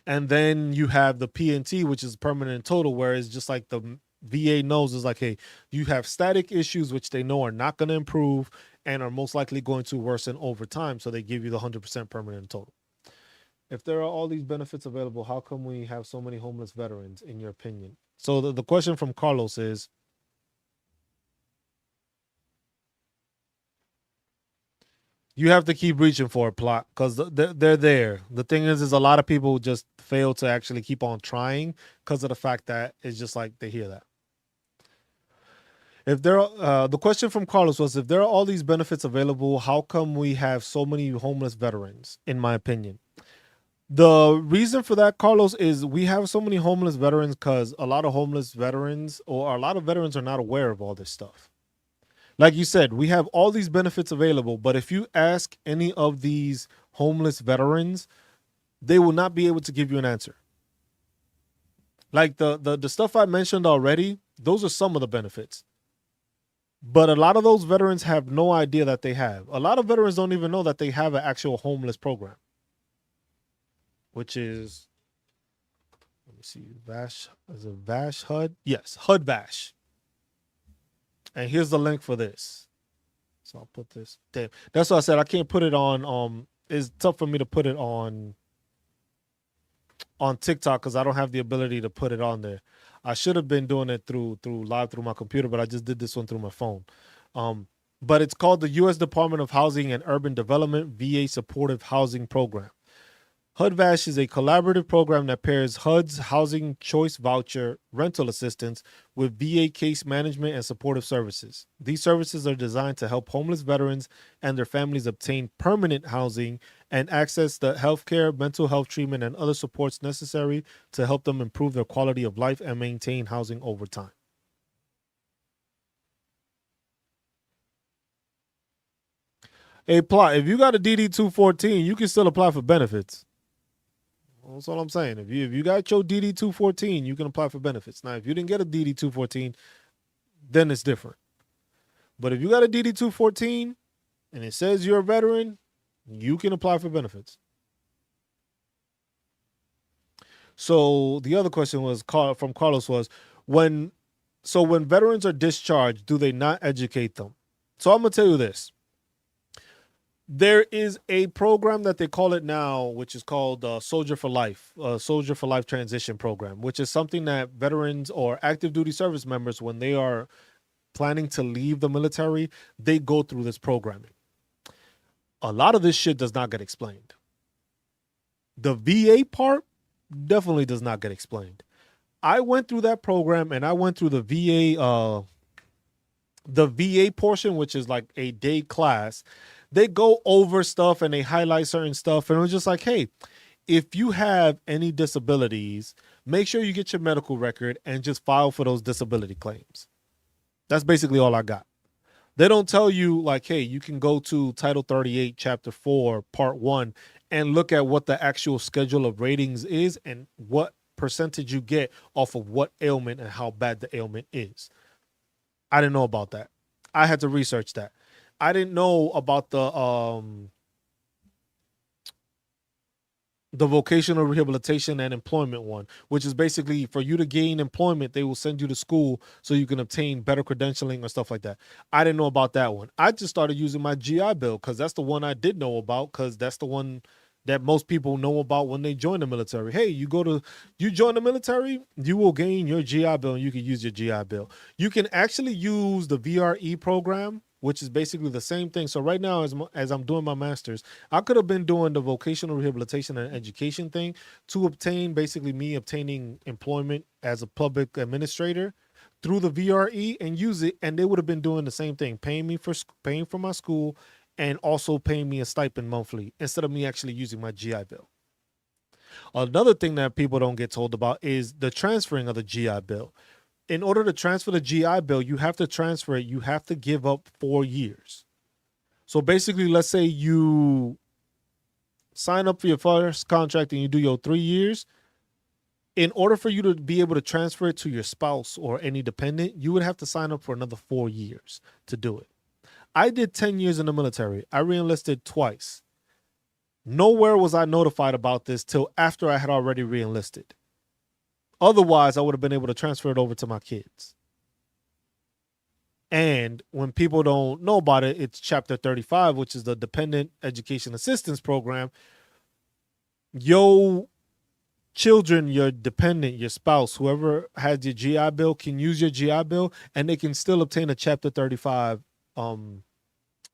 And then you have the P&T, which is permanent and total, where it's just like the VA knows is like, hey, you have static issues, which they know are not going to improve and are most likely going to worsen over time. So they give you the 100% permanent total. If there are all these benefits available, how come we have so many homeless veterans, in your opinion? So the question from Carlos is, you have to keep reaching for a plot, because they're there. The thing is a lot of people just fail to actually keep on trying because of the fact that it's just like they hear that. If there are, the question from Carlos was, if there are all these benefits available, how come we have so many homeless veterans, in my opinion? The reason for that, Carlos, is we have so many homeless veterans because a lot of homeless veterans, or a lot of veterans, are not aware of all this stuff. Like you said, we have all these benefits available, but if you ask any of these homeless veterans, they will not be able to give you an answer. Like the stuff I mentioned already, those are some of the benefits. But a lot of those veterans have no idea that they have. A lot of veterans don't even know that they have an actual homeless program, which is, let me see, VASH. Is it VASH HUD? Yes, HUD VASH. And here's the link for this. So I'll put this. Damn. That's what I said. I can't put it on. It's tough for me to put it on TikTok because I don't have the ability to put it on there. I should have been doing it through live through my computer, but I just did this one through my phone. But it's called the U.S. Department of Housing and Urban Development VA Supportive Housing Program. HUD-VASH is a collaborative program that pairs HUD's Housing Choice Voucher rental assistance with VA case management and supportive services. These services are designed to help homeless veterans and their families obtain permanent housing and access the healthcare, mental health treatment, and other supports necessary to help them improve their quality of life and maintain housing over time. Hey, Plot, if you got a DD-214, you can still apply for benefits. That's all I'm saying. If you got your DD-214, you can apply for benefits. Now, if you didn't get a DD-214, then it's different. But if you got a DD-214 and it says you're a veteran, you can apply for benefits. So the other question was from Carlos was, when veterans are discharged, do they not educate them? So I'm going to tell you this. There is a program that they call it now, which is called Soldier for Life Transition Program, which is something that veterans or active duty service members, when they are planning to leave the military, they go through this programming. A lot of this shit does not get explained. The VA part definitely does not get explained. I went through that program and I went through the VA the VA portion, which is like a day class, they go over stuff and they highlight certain stuff. And it was just like, hey, if you have any disabilities, make sure you get your medical record and just file for those disability claims. That's basically all I got. They don't tell you like, hey, you can go to Title 38, Chapter 4, Part 1, and look at what the actual schedule of ratings is and what percentage you get off of what ailment and how bad the ailment is. I didn't know about that. I had to research that. I didn't know about the vocational rehabilitation and employment one, which is basically for you to gain employment, they will send you to school so you can obtain better credentialing or stuff like that. I didn't know about that one. I just started using my GI Bill because that's the one I did know about, because that's the one that most people know about when they join the military. Hey, you join the military, you will gain your GI Bill and you can use your GI Bill. You can actually use the VRE program, which is basically the same thing. So right now, as I'm doing my master's, I could have been doing the vocational rehabilitation and education thing to obtain basically obtaining employment as a public administrator through the VRE and use it. And they would have been doing the same thing, paying for my school and also paying me a stipend monthly instead of me actually using my GI Bill. Another thing that people don't get told about is the transferring of the GI Bill. In order to transfer the GI Bill, you have to transfer it. You have to give up 4 years. So basically, let's say you sign up for your first contract and you do your 3 years. In order for you to be able to transfer it to your spouse or any dependent, you would have to sign up for another 4 years to do it. I did 10 years in the military. I reenlisted twice. Nowhere was I notified about this till after I had already reenlisted. Otherwise, I would have been able to transfer it over to my kids. And when people don't know about it, it's Chapter 35, which is the Dependent Education Assistance Program. Your children, your dependent, your spouse, whoever has your GI Bill can use your GI Bill and they can still obtain a Chapter 35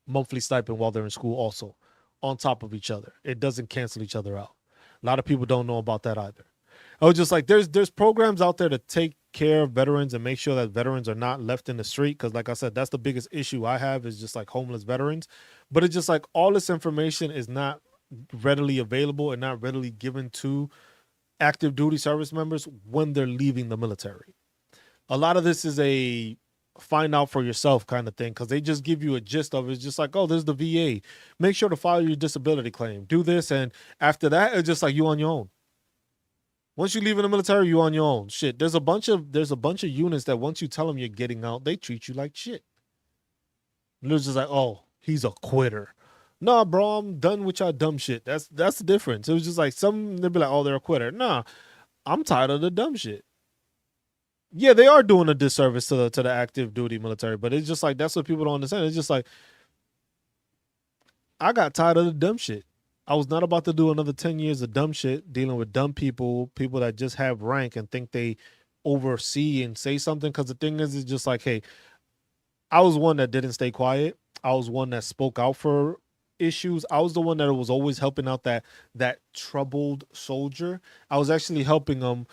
monthly stipend while they're in school also on top of each other. It doesn't cancel each other out. A lot of people don't know about that either. I was just like, there's programs out there to take care of veterans and make sure that veterans are not left in the street. Because like I said, that's the biggest issue I have is just like homeless veterans. But it's just like all this information is not readily available and not readily given to active duty service members when they're leaving the military. A lot of this is a find out for yourself kind of thing because they just give you a gist of it. It's just like, oh, there's the VA. Make sure to file your disability claim. Do this. And after that, it's just like you on your own. Once you leave in the military, you on your own. Shit, there's a bunch of units that once you tell them you're getting out, they treat you like shit. They're just like, oh, he's a quitter. Nah, bro, I'm done with y'all dumb shit. That's the difference. It was just like they'd be like, oh, they're a quitter. Nah, I'm tired of the dumb shit. Yeah, they are doing a disservice to the active duty military, but it's just like that's what people don't understand. It's just like I got tired of the dumb shit. I was not about to do another 10 years of dumb shit, dealing with dumb people that just have rank and think they oversee and say something. Because the thing is, it's just like, hey, I was one that didn't stay quiet. I was one that spoke out for issues. I was the one that was always helping out that troubled soldier. I was actually helping them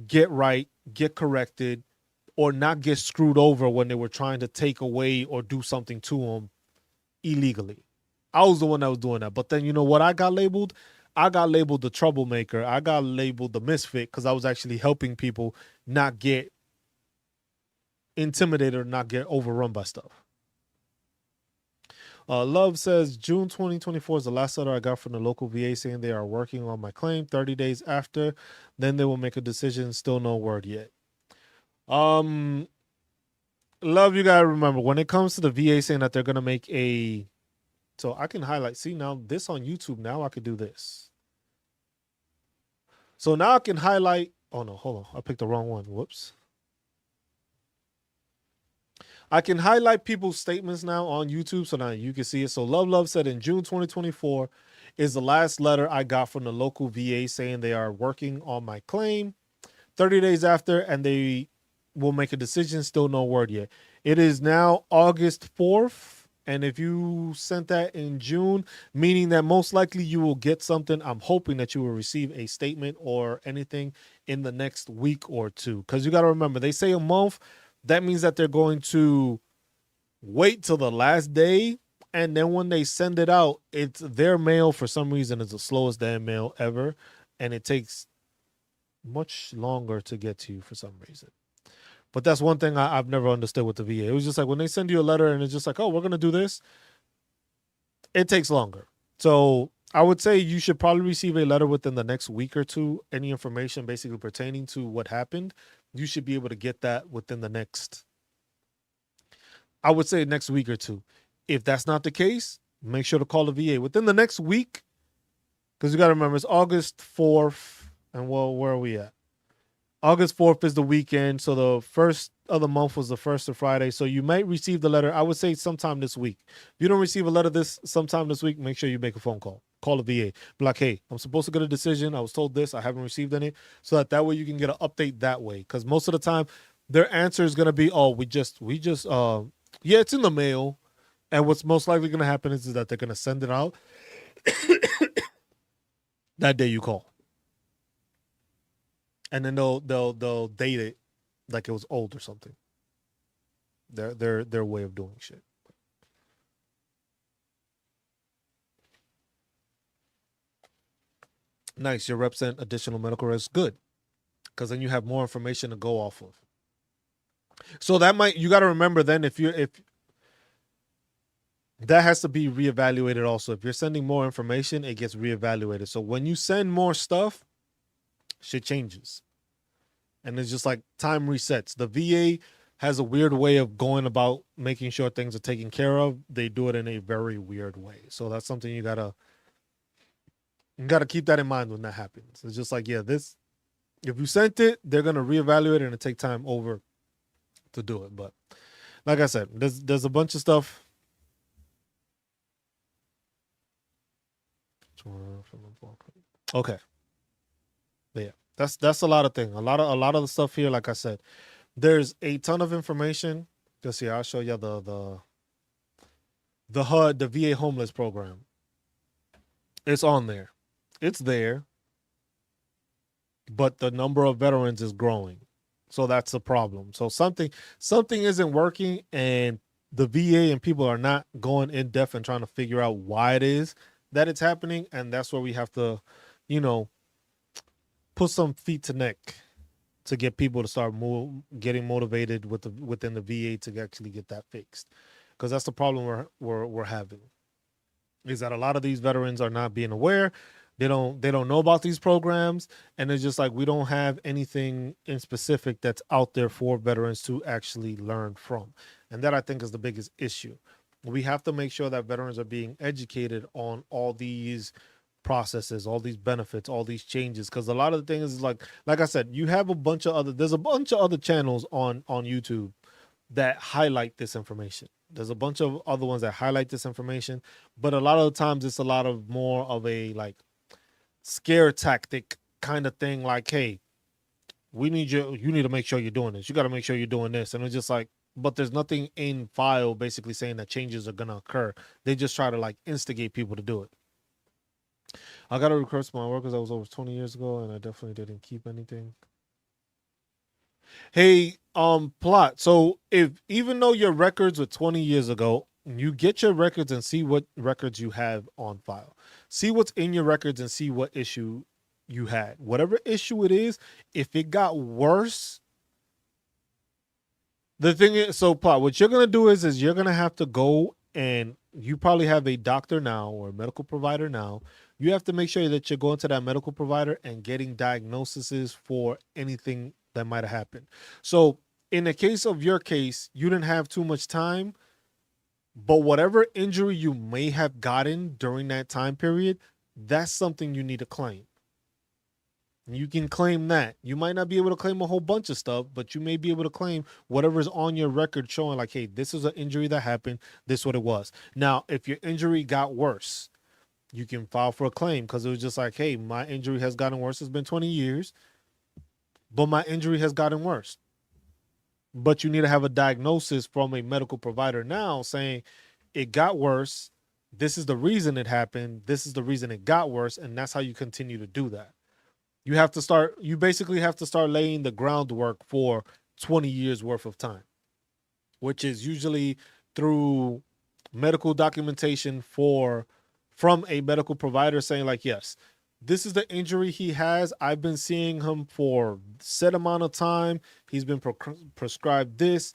get right, get corrected, or not get screwed over when they were trying to take away or do something to them illegally. I was the one that was doing that. But then you know what I got labeled? I got labeled the troublemaker. I got labeled the misfit because I was actually helping people not get intimidated or not get overrun by stuff. Love says, June 2024 is the last letter I got from the local VA saying they are working on my claim. 30 days after, then they will make a decision. Still no word yet. Love, you got to remember, when it comes to the VA saying that they're going to make a... So I can highlight. See, now this on YouTube, now I could do this. So now I can highlight. Oh, no, hold on. I picked the wrong one. Whoops. I can highlight people's statements now on YouTube so now you can see it. So Love said in June 2024 is the last letter I got from the local VA saying they are working on my claim. 30 days after, and they will make a decision. Still no word yet. It is now August 4th. And if you sent that in June, meaning that most likely you will get something, I'm hoping that you will receive a statement or anything in the next week or two. Because you got to remember, they say a month. That means that they're going to wait till the last day, and then when they send it out, it's their mail for some reason is the slowest damn mail ever, and it takes much longer to get to you for some reason. But that's one thing I've never understood with the VA. It was just like when they send you a letter and it's just like, oh, we're gonna do this, it takes longer. So I would say you should probably receive a letter within the next week or two. Any information basically pertaining to what happened, you should be able to get that within the next, I would say, next week or two. If that's not the case, make sure to call the VA within the next week, because you got to remember it's August 4th, and well, where are we at? August 4th is the weekend, so the first of the month was the first of Friday. So you might receive the letter, I would say, sometime this week. If you don't receive a letter sometime this week, make sure you make a phone call. Call the VA. Be like, hey, I'm supposed to get a decision. I was told this. I haven't received any. So that way you can get an update that way. Because most of the time, their answer is going to be, oh, yeah, it's in the mail. And what's most likely going to happen is that they're going to send it out that day you call. And then they'll date it like it was old or something. Their way of doing shit. Nice. Your rep sent additional medical records. Good, because then you have more information to go off of. So you got to remember then if that has to be reevaluated also. If you're sending more information, it gets reevaluated. So when you send more stuff, shit changes. And it's just like time resets. The VA has a weird way of going about making sure things are taken care of. They do it in a very weird way. So that's something you gotta keep that in mind when that happens. It's just like, yeah, if you sent it, they're gonna reevaluate it and take time over to do it. But like I said, there's a bunch of stuff. Okay. But yeah, that's a lot of things. A lot of the stuff here, like I said, there's a ton of information. Just here, I'll show you the HUD, the VA homeless program. It's on there. It's there. But the number of veterans is growing. So that's a problem. So something isn't working, and the VA and people are not going in depth and trying to figure out why it is that it's happening. And that's where we have to, put some feet to neck to get people to start getting motivated within the VA to actually get that fixed. Because that's the problem we're having, is that a lot of these veterans are not being aware. They don't know about these programs, and it's just like we don't have anything in specific that's out there for veterans to actually learn from. And that, I think, is the biggest issue. We have to make sure that veterans are being educated on all these processes, all these benefits, all these changes, because a lot of the things is like I said, there's a bunch of other channels on YouTube that highlight this information. There's a bunch of other ones that highlight this information, but a lot of the times it's a lot of more of a like scare tactic kind of thing, like, hey, you need to make sure you're doing this, you got to make sure you're doing this, and it's just like, but there's nothing in file basically saying that changes are gonna occur. They just try to like instigate people to do it. I got to request my work because I was over 20 years ago, and I definitely didn't keep anything. Hey, Plot. So even though your records were 20 years ago, you get your records and see what records you have on file. See what's in your records and see what issue you had. Whatever issue it is, if it got worse, the thing is, so Plot, what you're gonna do is you're gonna have to go, and you probably have a doctor now or a medical provider now. You have to make sure that you're going to that medical provider and getting diagnoses for anything that might have happened. So in the case of your case, you didn't have too much time, but whatever injury you may have gotten during that time period, that's something you need to claim. You can claim that. You might not be able to claim a whole bunch of stuff, but you may be able to claim whatever's on your record showing like, hey, this is an injury that happened. This is what it was. Now, if your injury got worse, you can file for a claim, because it was just like, hey, my injury has gotten worse. It's been 20 years, but my injury has gotten worse. But you need to have a diagnosis from a medical provider now saying it got worse. This is the reason it happened. This is the reason it got worse. And that's how you continue to do that. You basically have to start laying the groundwork for 20 years worth of time, which is usually through medical documentation from a medical provider saying like, yes, this is the injury he has. I've been seeing him for set amount of time. He's been prescribed this.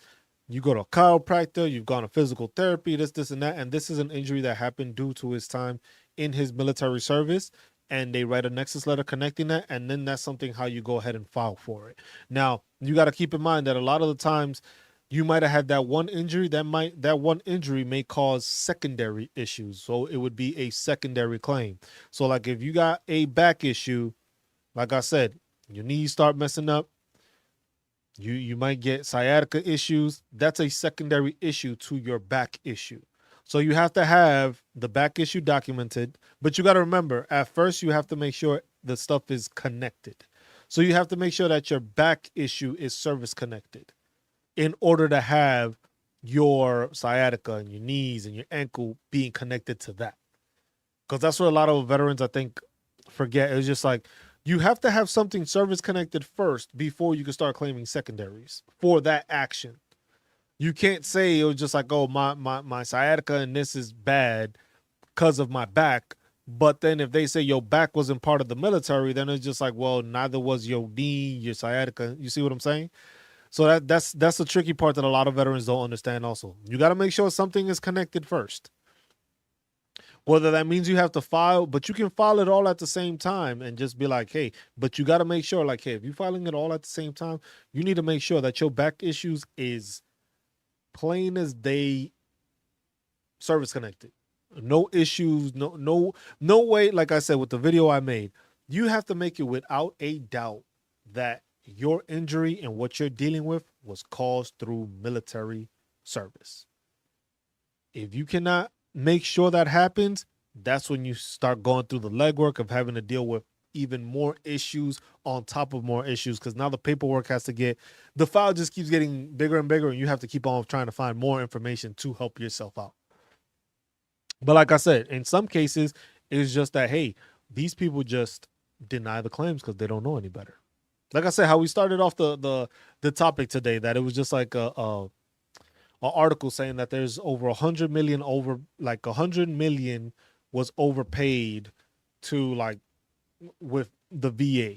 You go to a chiropractor, you've gone to physical therapy, this, and that. And this is an injury that happened due to his time in his military service. And they write a nexus letter connecting that. And then that's something how you go ahead and file for it. Now, you got to keep in mind that a lot of the times you might have had that one injury that one injury may cause secondary issues. So it would be a secondary claim. So like if you got a back issue, like I said, your knees start messing up, you might get sciatica issues. That's a secondary issue to your back issue. So you have to have the back issue documented, but you got to remember at first you have to make sure the stuff is connected. So you have to make sure that your back issue is service connected in order to have your sciatica and your knees and your ankle being connected to that. Because that's what a lot of veterans, I think, forget. It's just like, you have to have something service connected first before you can start claiming secondaries for that action. You can't say it was just like, oh, my sciatica and this is bad because of my back. But then if they say your back wasn't part of the military, then it's just like, well, neither was your knee, your sciatica. You see what I'm saying? So that's the tricky part that a lot of veterans don't understand also. You got to make sure something is connected first. Whether that means you have to file, but you can file it all at the same time and just be like, hey, but you got to make sure, like, hey, if you're filing it all at the same time, you need to make sure that your back issues is plain as day service connected. No issues, no way. Like I said, with the video I made, you have to make it without a doubt that your injury and what you're dealing with was caused through military service. If you cannot make sure that happens, that's when you start going through the legwork of having to deal with even more issues on top of more issues, because now the paperwork has to get, the file just keeps getting bigger and bigger, and you have to keep on trying to find more information to help yourself out. But like I said, in some cases, it's just that, hey, these people just deny the claims because they don't know any better. Like I said, how we started off the topic today, that it was just like a article saying that there's over 100 million like 100 million was overpaid to like with the VA.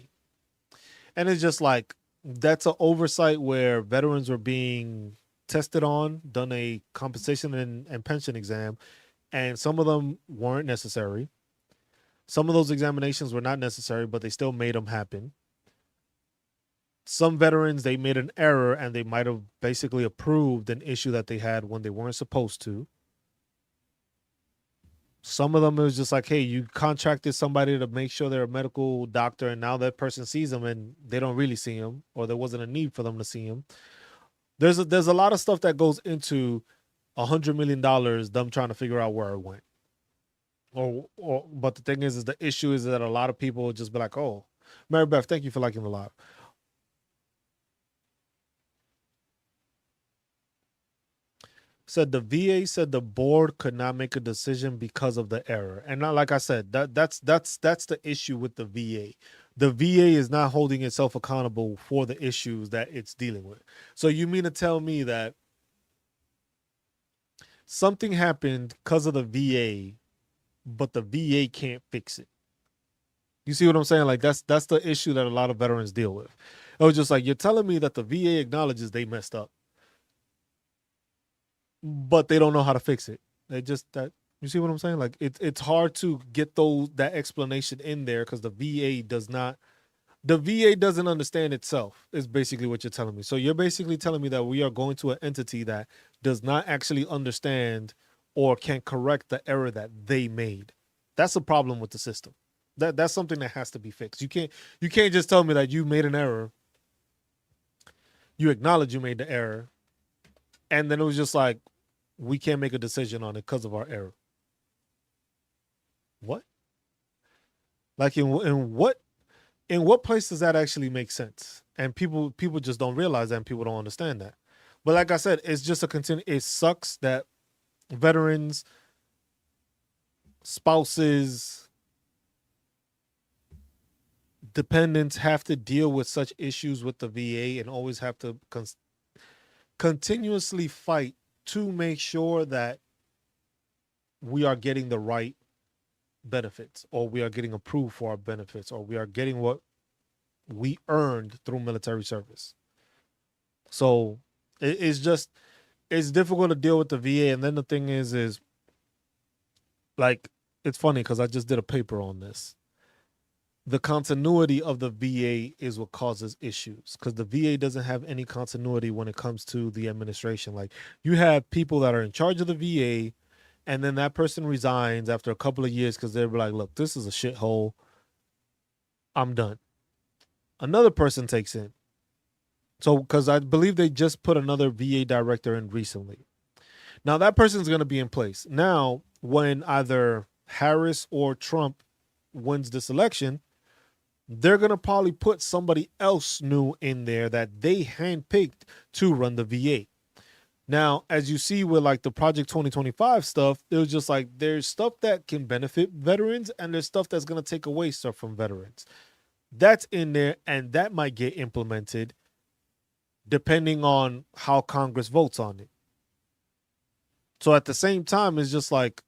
And it's just like, that's an oversight where veterans were being tested on, done a compensation and pension exam, and some of them weren't necessary. Some of those examinations were not necessary, but they still made them happen. Some veterans, they made an error and they might have basically approved an issue that they had when they weren't supposed to. Some of them, it was just like, hey, you contracted somebody to make sure they're a medical doctor, and now that person sees them and they don't really see him, or there wasn't a need for them to see him. There's a lot of stuff that goes into $100 million, them trying to figure out where it went. But the thing is the issue is that a lot of people will just be like, oh, Mary Beth, thank you for liking the live. Said the VA said the board could not make a decision because of the error. And not, like I said, that's the issue with the VA. The VA is not holding itself accountable for the issues that it's dealing with. So you mean to tell me that something happened because of the VA, but the VA can't fix it? You see what I'm saying? Like that's the issue that a lot of veterans deal with. It was just like, you're telling me that the VA acknowledges they messed up, but they don't know how to fix it. They just, that, you see what I'm saying? Like it's hard to get that explanation in there because the VA doesn't understand itself, is basically what you're telling me. So you're basically telling me that we are going to an entity that does not actually understand or can correct the error that they made. That's a problem with the system. That's something that has to be fixed. You can't just tell me that you made an error, you acknowledge you made the error, and then it was just like, we can't make a decision on it because of our error. What? Like in what place does that actually make sense? And people just don't realize that, and people don't understand that. But like I said, it's just it sucks that veterans, spouses, dependents have to deal with such issues with the VA and always have to continuously fight to make sure that we are getting the right benefits, or we are getting approved for our benefits, or we are getting what we earned through military service. So it's just, it's difficult to deal with the VA. And then the thing is like, it's funny because I just did a paper on this. The continuity of the VA is what causes issues, because the VA doesn't have any continuity when it comes to the administration. Like, you have people that are in charge of the VA, and then that person resigns after a couple of years because they're like, look, this is a shithole. I'm done. Another person takes in. So, because I believe they just put another VA director in recently. Now, that person's going to be in place. Now, when either Harris or Trump wins this election, they're going to probably put somebody else new in there that they handpicked to run the VA. Now, as you see with like the Project 2025 stuff, it was just like, there's stuff that can benefit veterans and there's stuff that's going to take away stuff from veterans. That's in there, and that might get implemented depending on how Congress votes on it. So at the same time, it's just like,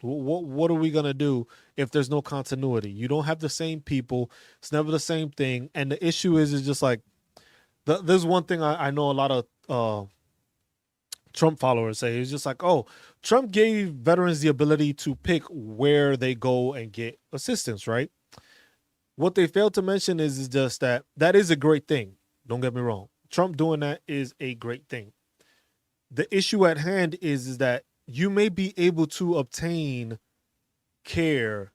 what are we going to do if there's no continuity? You don't have the same people. It's never the same thing. And the issue is just like, there's one thing I know a lot of Trump followers say. It's just like, oh, Trump gave veterans the ability to pick where they go and get assistance, right? What they failed to mention is just that is a great thing. Don't get me wrong. Trump doing that is a great thing. The issue at hand is that you may be able to obtain care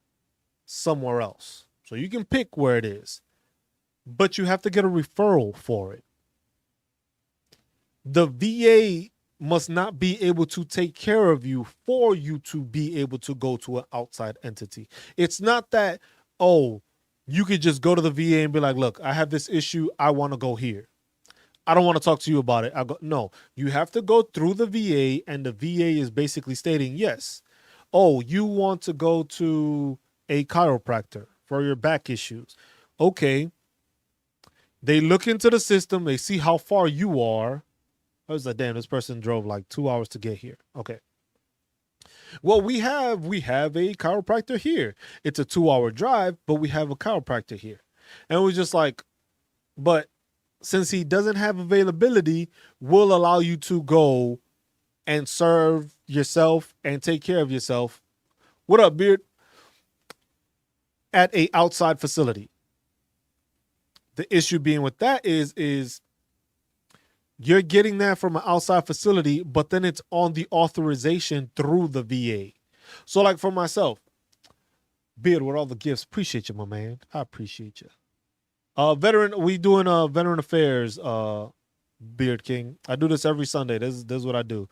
somewhere else. So you can pick where it is, but you have to get a referral for it. The VA must not be able to take care of you for you to be able to go to an outside entity. It's not that, oh, you could just go to the VA and be like, look, I have this issue. I want to go here. I don't want to talk to you about it. No, you have to go through the VA, and the VA is basically stating, yes, oh, you want to go to a chiropractor for your back issues. Okay. They look into the system. They see how far you are. I was like, damn, this person drove like 2 hours to get here. Okay. Well, we have a chiropractor here. It's a 2-hour drive, but we have a chiropractor here. And it was just like, but since he doesn't have availability, we'll allow you to go and serve yourself and take care of yourself. What up, Beard? At a outside facility. The issue being with that is you're getting that from an outside facility, but then it's on the authorization through the VA. So like for myself, Beard, with all the gifts, appreciate you, my man. I appreciate you. Veteran, we doing veteran affairs, Beard King. I do this every Sunday. This is what I do.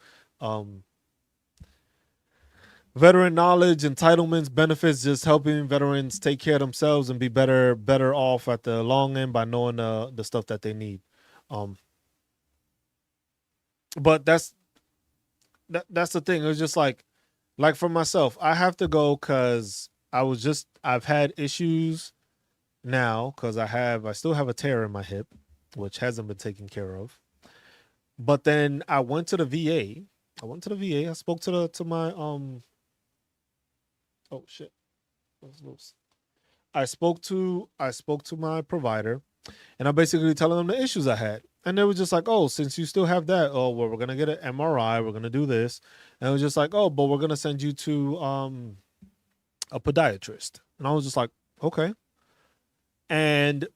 Veteran knowledge, entitlements, benefits, just helping veterans take care of themselves and be better off at the long end by knowing the stuff that they need. But that's the thing. It was just like for myself, I have to go because I've had issues now because I still have a tear in my hip, which hasn't been taken care of. But then I went to the VA. I spoke to my oh shit. I spoke to my provider, and I basically telling them the issues I had. And they were just like, oh, since you still have that, oh, well, we're going to get an MRI. We're going to do this. And it was just like, oh, but we're going to send you to a podiatrist. And I was just like, okay. And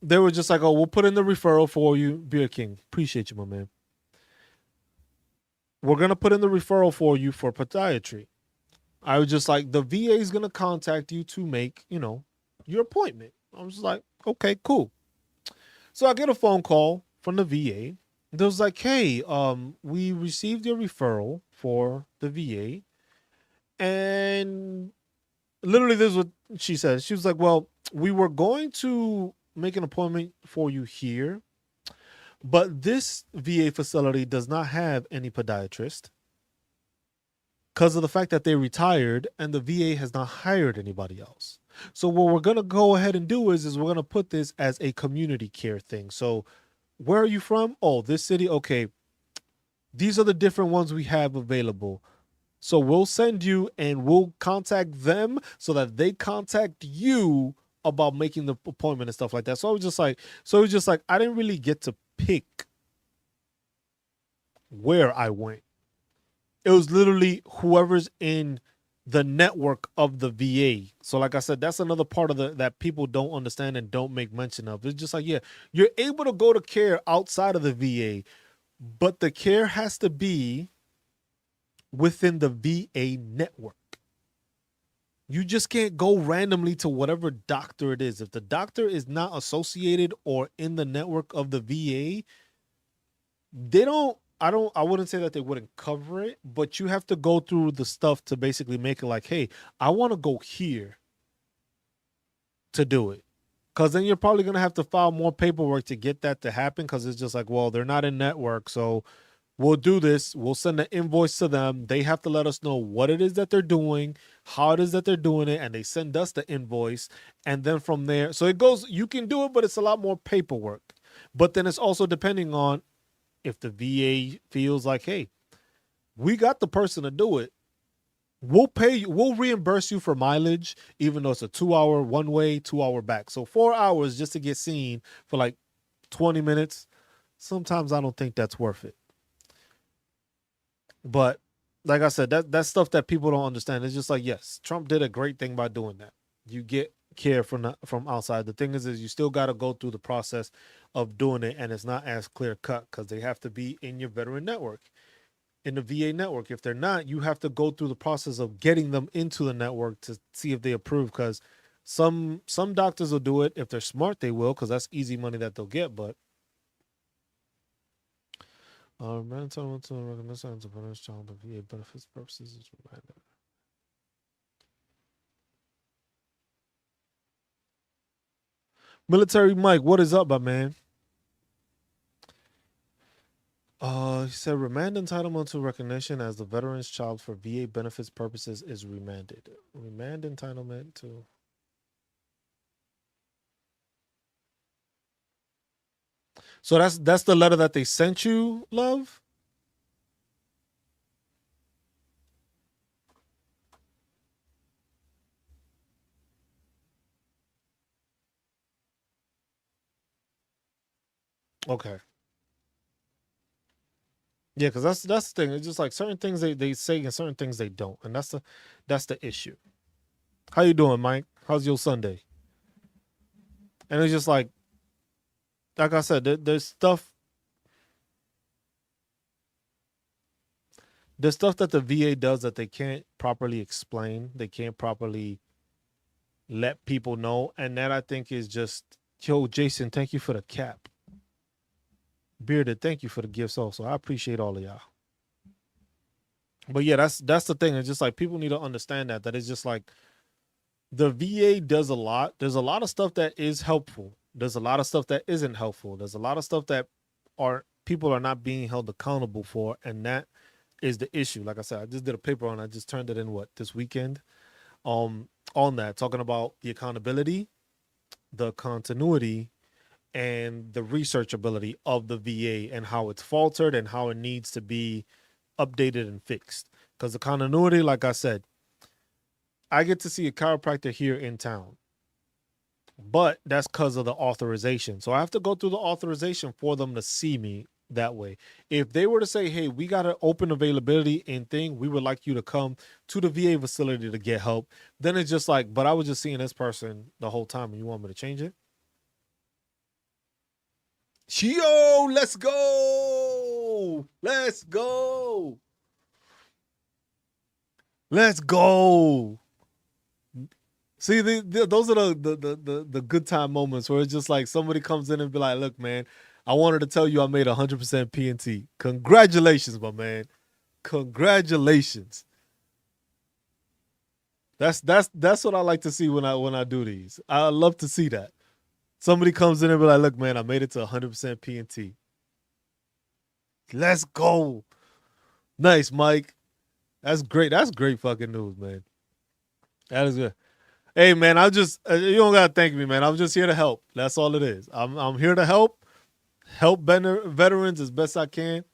they were just like, oh, we'll put in the referral for you. Beer King, appreciate you, my man. We're going to put in the referral for you for podiatry. I was just like, the VA is going to contact you to make, your appointment. I was just like, okay, cool. So I get a phone call from the VA. They was like, hey, we received your referral for the VA. And literally this is what she said. She was like, well, we were going to make an appointment for you here, but this VA facility does not have any podiatrist because of the fact that they retired and the VA has not hired anybody else. So what we're going to go ahead and do is we're going to put this as a community care thing. So where are you from? Oh, this city. Okay. These are the different ones we have available. So we'll send you and we'll contact them so that they contact you about making the appointment and stuff like that. So it was just like I didn't really get to pick where I went. It was literally whoever's in the network of the VA. So like I said, that's another part of that people don't understand and don't make mention of. It's just like, yeah, you're able to go to care outside of the VA, but the care has to be within the VA network. You just can't go randomly to whatever doctor it is. If the doctor is not associated or in the network of the VA, they don't I wouldn't say that they wouldn't cover it, but you have to go through the stuff to basically make it like, hey, I want to go here to do it. Cause then you're probably gonna have to file more paperwork to get that to happen. Cause it's just like, well, they're not in network, so we'll do this. We'll send an invoice to them. They have to let us know what it is that they're doing, how it is that they're doing it, and they send us the invoice. And then from there, so it goes, you can do it, but it's a lot more paperwork. But then it's also depending on if the VA feels like, hey, we got the person to do it. We'll pay you, we'll reimburse you for mileage, even though it's a 2-hour one way, 2-hour back. So 4 hours just to get seen for like 20 minutes. Sometimes I don't think that's worth it. But like I said, that's stuff that people don't understand. It's just like, yes, Trump did a great thing by doing that. You get care from outside. The thing is you still got to go through the process of doing it, and it's not as clear cut because they have to be in your veteran network, in the VA network. If they're not, you have to go through the process of getting them into the network to see if they approve. Because some doctors will do it. If they're smart, they will, because that's easy money that they'll get. But mandatory to recognition of veterans child of VA benefits purposes is reminded. Military Mike, what is up, my man? He said remand entitlement to recognition as the veteran's child for VA benefits purposes is remanded. Remand entitlement to. So that's the letter that they sent you, love? Okay. Yeah, because that's the thing. It's just like certain things they say and certain things they don't. And that's the issue. How you doing, Mike? How's your Sunday? And it's just like I said, there's stuff that the VA does that they can't properly explain. They can't properly let people know. And that I think is just, yo, Jason, thank you for the cap. Bearded, thank you for the gifts also. I appreciate all of y'all. But yeah, that's the thing. It's just like people need to understand that it's just like the VA does a lot. There's a lot of stuff that is helpful. There's a lot of stuff that isn't helpful. There's a lot of stuff that people are not being held accountable for, and that is the issue. Like I said, I just did a paper on. I just turned it in this weekend, on that, talking about the accountability, the continuity, and the researchability of the VA and how it's faltered and how it needs to be updated and fixed. Because the continuity, like I said, I get to see a chiropractor here in town, but that's because of the authorization. So I have to go through the authorization for them to see me that way. If they were to say, hey, we got an open availability and thing, we would like you to come to the VA facility to get help, then it's just like, but I was just seeing this person the whole time and you want me to change it? Yo, let's go. Let's go. Let's go. See, those are the good time moments where it's just like somebody comes in and be like, look, man, I wanted to tell you I made 100% PNT. Congratulations, my man. Congratulations. That's what I like to see when I do these. I love to see that. Somebody comes in and be like, look, man, I made it to 100% PNT. Let's go. Nice, Mike. That's great. That's great fucking news, man. That is good. Hey, man, you don't got to thank me, man. I'm just here to help. That's all it is. I'm here to help veterans as best I can.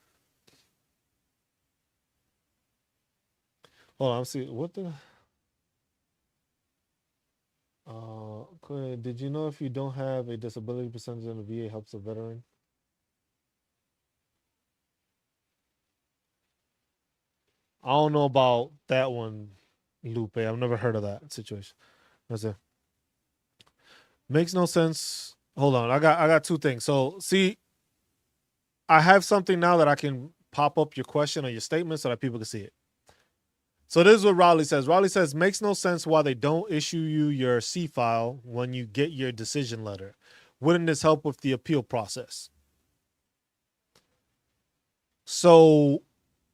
Hold on, I'm see what the. Did you know if you don't have a disability percentage in the VA helps a veteran? I don't know about that one, Lupe. I've never heard of that situation. That's it. Makes no sense. Hold on, I got two things. So see, I have something now that I can pop up your question or your statement so that people can see it. So this is what Raleigh says. Raleigh says makes no sense why they don't issue you your C file when you get your decision letter. Wouldn't this help with the appeal process? So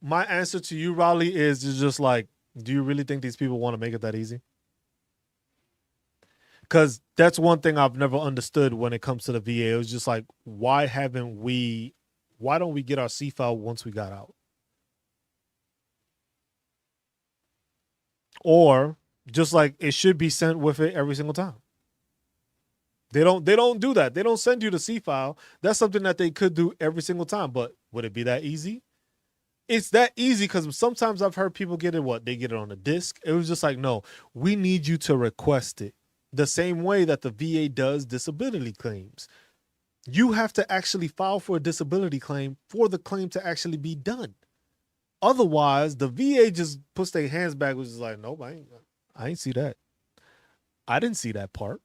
my answer to you, Raleigh, is just like, do you really think these people want to make it that easy? Because that's one thing I've never understood when it comes to the VA. It was just like, why don't we get our C file once we got out? Or just like it should be sent with it every single time. They don't do that. They don't send you the C file. That's something that they could do every single time. But would it be that easy? It's that easy because sometimes I've heard people get it they get it on a disc. It was just like, no, we need you to request it. The same way that the VA does disability claims. You have to actually file for a disability claim for the claim to actually be done. Otherwise, the VA just puts their hands back, which is like, nope, I ain't see that. I didn't see that part.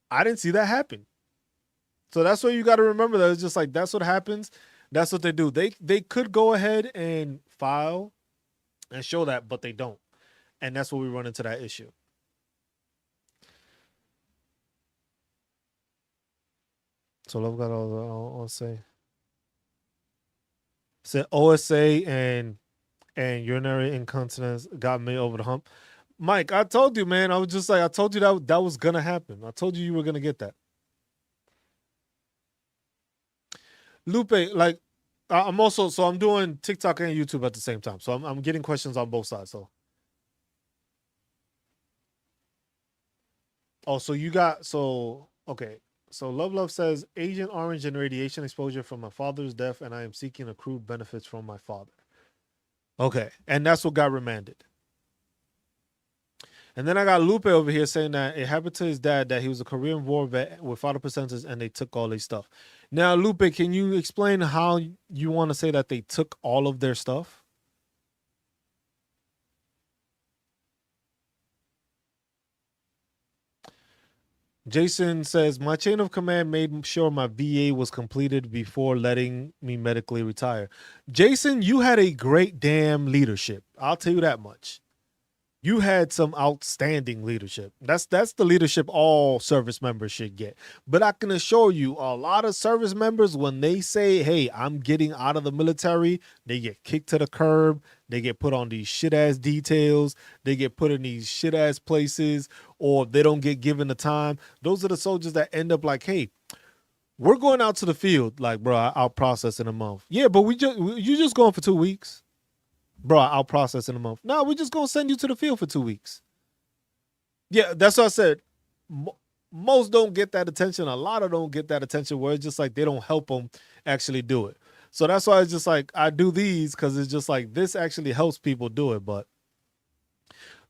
I didn't see that happen. So that's what you got to remember. That it's just like that's what happens. That's what they do. They could go ahead and file and show that, but they don't. And that's where we run into that issue. So Love got all I'll say. Said OSA and urinary incontinence got me over the hump. Mike, I told you, man. I was just like, I told you that was gonna happen. I told you were gonna get that. Lupe, like, I'm also so I'm doing TikTok and YouTube at the same time. So I'm getting questions on both sides. So, so you got okay. So Love says Agent Orange and radiation exposure from my father's death, and I am seeking accrued benefits from my father. Okay, and that's what got remanded. And then I got Lupe over here saying that it happened to his dad that he was a Korean War vet without a percentage and they took all their stuff. Now, Lupe, can you explain how you want to say that they took all of their stuff? Jason says, my chain of command made sure my VA was completed before letting me medically retire. Jason, you had a great damn leadership. I'll tell you that much. You had some outstanding leadership. That's the leadership all service members should get. But I can assure you, a lot of service members, when they say, hey, I'm getting out of the military, they get kicked to the curb. They get put on these shit ass details. They get put in these shit ass places, or they don't get given the time. Those are the soldiers that end up like, hey, we're going out to the field. Like, bro, I'll process in a month. Yeah, but you just going for 2 weeks. Bro, I'll process in a month. No, we're just going to send you to the field for 2 weeks. Yeah, that's what I said. Most don't get that attention. A lot of don't get that attention where it's just like they don't help them actually do it. So that's why it's just like I do these because it's just like this actually helps people do it. But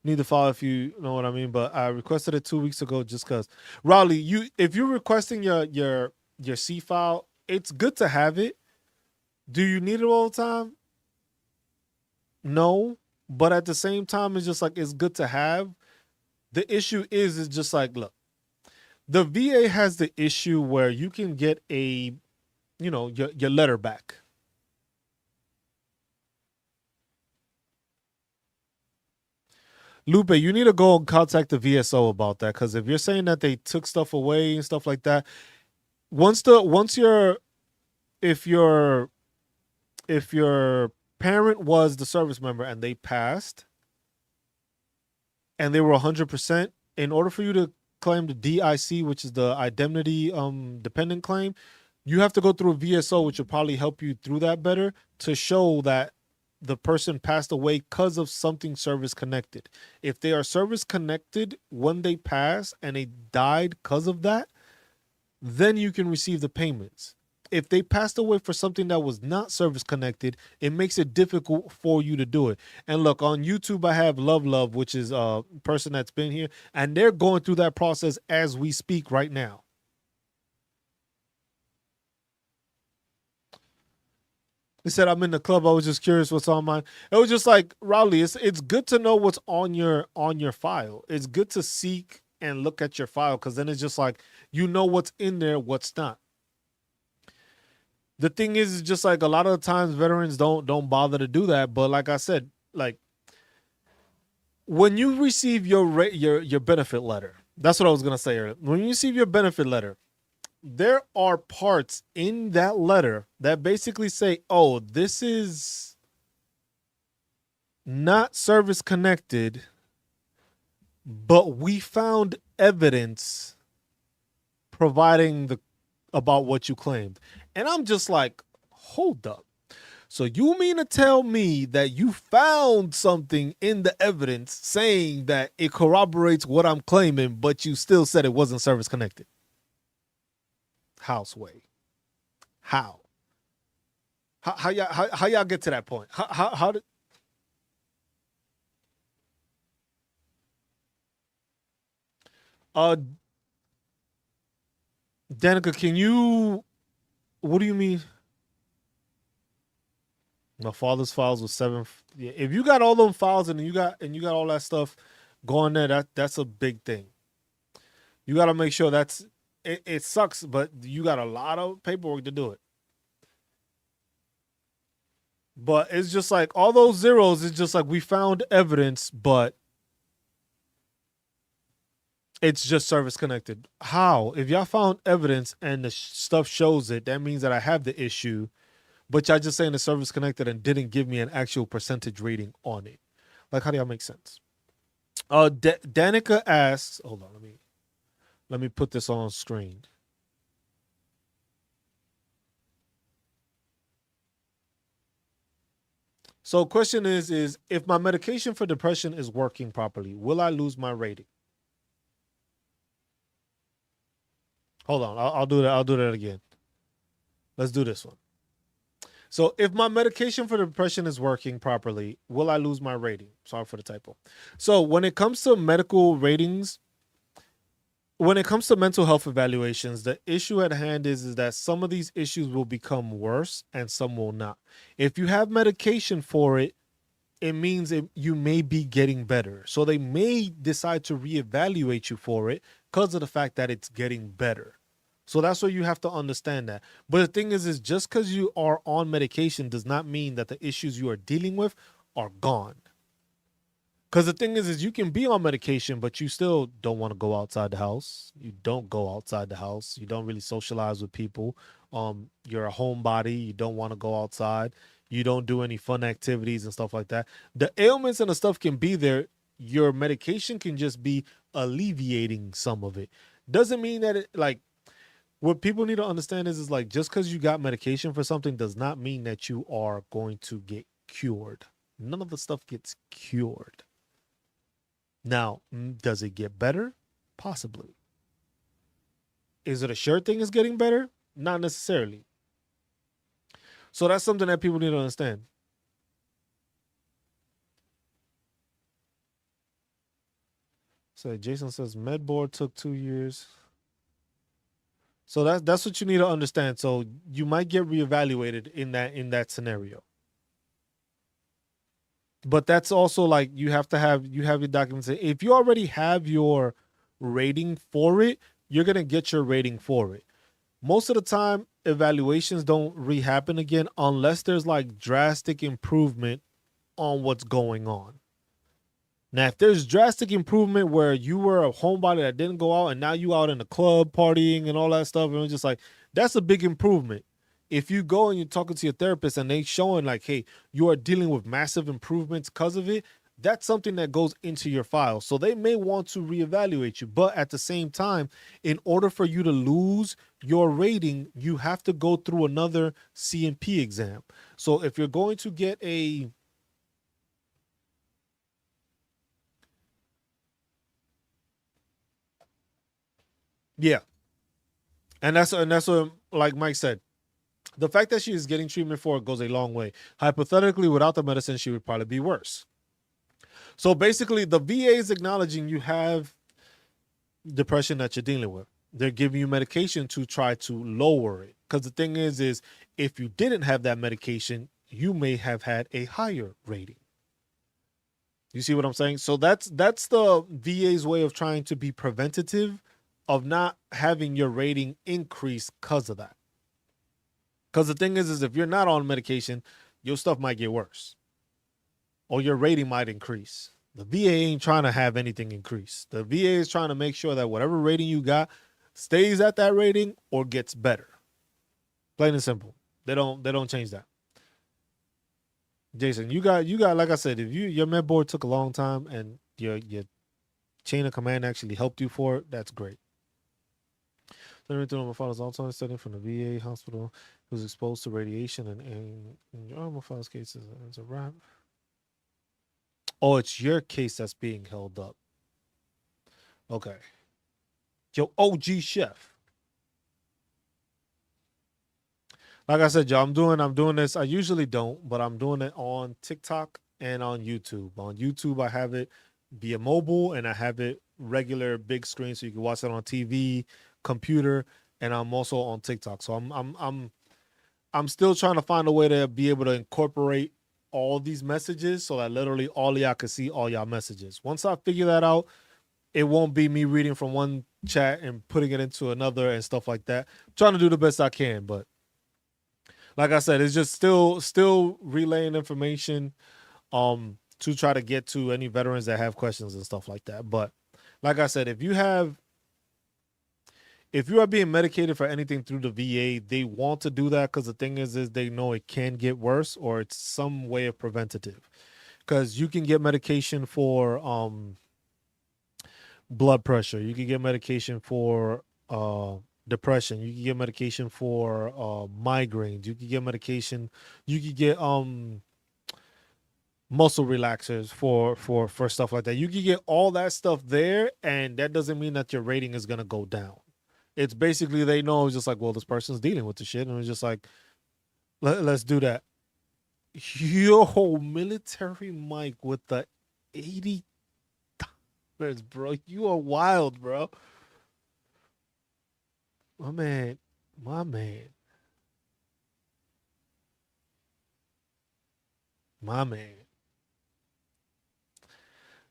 need to follow if you know what I mean. But I requested it 2 weeks ago just because. Raleigh, if you're requesting your C file, it's good to have it. Do you need it all the time? No, but at the same time, it's just like it's good to have. The issue is just like, look, the VA has the issue where you can get your letter back. Lupe, you need to go and contact the VSO about that because if you're saying that they took stuff away and stuff like that, if your parent was the service member and they passed and they were 100%, in order for you to claim the DIC, which is the indemnity dependent claim, you have to go through a VSO, which will probably help you through that better to show that the person passed away because of something service connected. If they are service connected when they pass and they died because of that, then you can receive the payments. if they passed away for something that was not service connected, it makes it difficult for you to do it. And look, on YouTube, I have Love, which is a person that's been here, and they're going through that process as we speak right now. He said, "I'm in the club. I was just curious what's on mine." It was just like, Rowley, it's good to know what's on your file. It's good to seek and look at your file, because then it's just like you know what's in there, what's not. The thing is just like a lot of the times veterans don't bother to do that. But like I said, like when you receive your benefit letter, that's what I was gonna say earlier. When you receive your benefit letter, there are parts in that letter that basically say, oh, this is not service connected, but we found evidence providing the about what you claimed. And I'm just like, hold up. So you mean to tell me that you found something in the evidence saying that it corroborates what I'm claiming, but you still said it wasn't service connected? Houseway. How y'all get to that point? How did Danica, can you, what do you mean? My father's files was 7. Yeah, if you got all them files and you got all that stuff going there, that's a big thing. You got to make sure that's it sucks, but you got a lot of paperwork to do it. But it's just like all those zeros, it's just like we found evidence, but it's just service connected. How? If y'all found evidence and the stuff shows it, that means that I have the issue, but y'all just saying the service connected and didn't give me an actual percentage rating on it. Like, how do y'all make sense? Danica asks, hold on, let me put this on screen. So question is if my medication for depression is working properly, will I lose my rating? Hold on, I'll do that. I'll do that again. Let's do this one. So if my medication for depression is working properly, will I lose my rating? Sorry for the typo. So when it comes to medical ratings, when it comes to mental health evaluations, the issue at hand is that some of these issues will become worse and some will not. If you have medication for it, it means you may be getting better. So they may decide to reevaluate you for it because of the fact that it's getting better. So that's what you have to understand that. But the thing is just because you are on medication does not mean that the issues you are dealing with are gone. Because the thing is you can be on medication, but you still don't want to go outside the house. You don't go outside the house. You don't really socialize with people. You're a homebody. You don't want to go outside. You don't do any fun activities and stuff like that. The ailments and the stuff can be there. Your medication can just be alleviating some of it. Doesn't mean that it, like, what people need to understand is like, just because you got medication for something does not mean that you are going to get cured. None of the stuff gets cured. Now, does it get better? Possibly. Is it a sure thing it's getting better? Not necessarily. So that's something that people need to understand. So Jason says MedBoard took 2 years. So that's what you need to understand. So you might get reevaluated in that scenario. But that's also like you have your documents. If you already have your rating for it, you're gonna get your rating for it. Most of the time, evaluations don't re-happen again unless there's like drastic improvement on what's going on. Now, if there's drastic improvement where you were a homebody that didn't go out and now you out in the club partying and all that stuff, and it's just like, that's a big improvement. If you go and you're talking to your therapist and they showing like, hey, you are dealing with massive improvements because of it, that's something that goes into your file. So they may want to reevaluate you. But at the same time, in order for you to lose your rating, you have to go through another C&P exam. So if you're going to get a... Yeah. And that's what, like Mike said, The fact that she is getting treatment for it goes a long way. Hypothetically, without the medicine, she would probably be worse. So basically, the VA is acknowledging you have depression that you're dealing with. They're giving you medication to try to lower it. Because the thing is if you didn't have that medication, you may have had a higher rating. You see what I'm saying? So that's the VA's way of trying to be preventative of not having your rating increase because of that. Because the thing is if you're not on medication, your stuff might get worse. Or your rating might increase. The VA ain't trying to have anything increase. The VA is trying to make sure that whatever rating you got stays at that rating or gets better. Plain and simple. They don't change that. Jason, you got like I said, if your med board took a long time and your chain of command actually helped you for it, that's great. My father's Alzheimer's study from the VA hospital who was exposed to radiation and in my father's case it's a wrap. Oh, it's your case that's being held up. Okay. Yo, OG chef. Like I said, y'all, I'm doing this. I usually don't, but I'm doing it on TikTok and on YouTube. On YouTube, I have it via mobile and I have it regular big screen so you can watch it on TV, computer, and I'm also on TikTok. So I'm still trying to find a way to be able to incorporate all these messages so that literally all y'all can see all y'all messages. Once I figure that out, it won't be me reading from one chat and putting it into another and stuff like that. I'm trying to do the best I can, but like I said, it's just still relaying information to try to get to any veterans that have questions and stuff like that. But like I said, if you are being medicated for anything through the VA, they want to do that because the thing is they know it can get worse or it's some way of preventative. Because you can get medication for blood pressure. You can get medication for depression. You can get medication for migraines. You can get medication. You can get muscle relaxers for stuff like that. You can get all that stuff there, and that doesn't mean that your rating is gonna go down. It's basically they know it's just like, well, this person's dealing with the shit, and it's just like, let's do that. Yo, military Mike with the $80, bro. You are wild, bro. My man.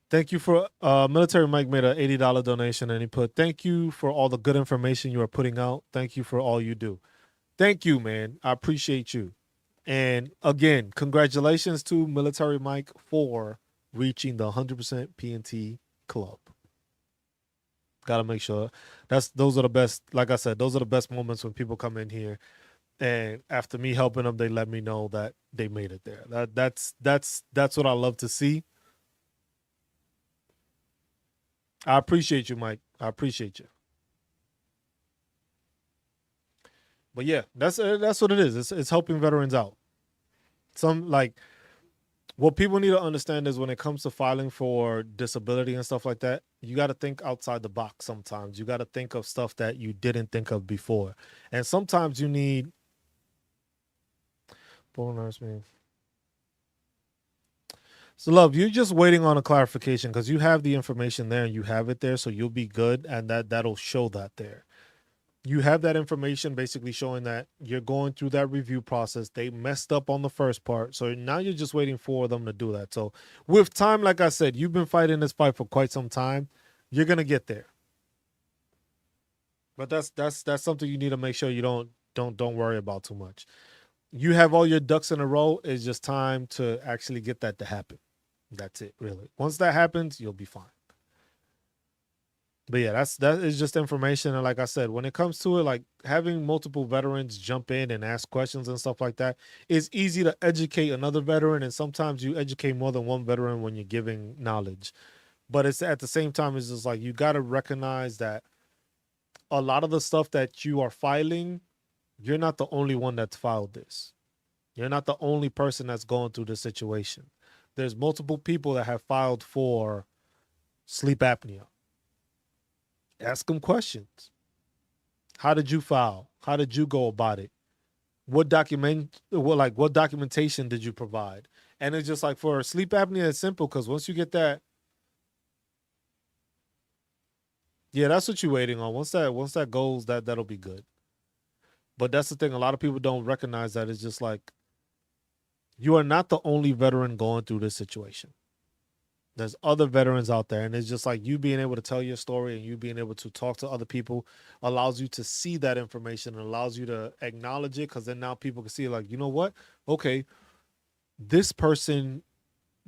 Thank you for military Mike made an $80 donation and he put, thank you for all the good information you are putting out. Thank you for all you do. Thank you, man. I appreciate you. And again, congratulations to military Mike for reaching the 100% PNT club. Gotta make sure those are the best. Like I said, those are the best moments when people come in here, and after me helping them, they let me know that they made it there. That's what I love to see. I appreciate you, Mike. I appreciate you. But yeah, that's what it is. It's helping veterans out. Some like what people need to understand is when it comes to filing for disability and stuff like that, you got to think outside the box sometimes. You got to think of stuff that you didn't think of before. And sometimes you need So love, you're just waiting on a clarification because you have the information there and you have it there, so you'll be good, and that'll show that there. You have that information basically showing that you're going through that review process. They messed up on the first part. So now you're just waiting for them to do that. So with time, like I said, you've been fighting this fight for quite some time. You're going to get there. But that's something you need to make sure you don't worry about too much. You have all your ducks in a row. It's just time to actually get that to happen. That's it, really. Once that happens, you'll be fine. But yeah, that is just information. And like I said, when it comes to it, like having multiple veterans jump in and ask questions and stuff like that, it's easy to educate another veteran. And sometimes you educate more than one veteran when you're giving knowledge. But it's at the same time, it's just like you got to recognize that a lot of the stuff that you are filing, you're not the only one that's filed this. You're not the only person that's going through this situation. There's multiple people that have filed for sleep apnea. Ask them questions. How did you file? How did you go about it? what documentation did you provide? And it's just like for sleep apnea, it's simple because once you get that, yeah, that's what you're waiting on. Once that goes, that'll be good. But that's the thing. A lot of people don't recognize that. It's just like you are not the only veteran going through this situation. There's other veterans out there, and it's just like you being able to tell your story and you being able to talk to other people allows you to see that information and allows you to acknowledge it, because then now people can see, like, you know what? Okay, this person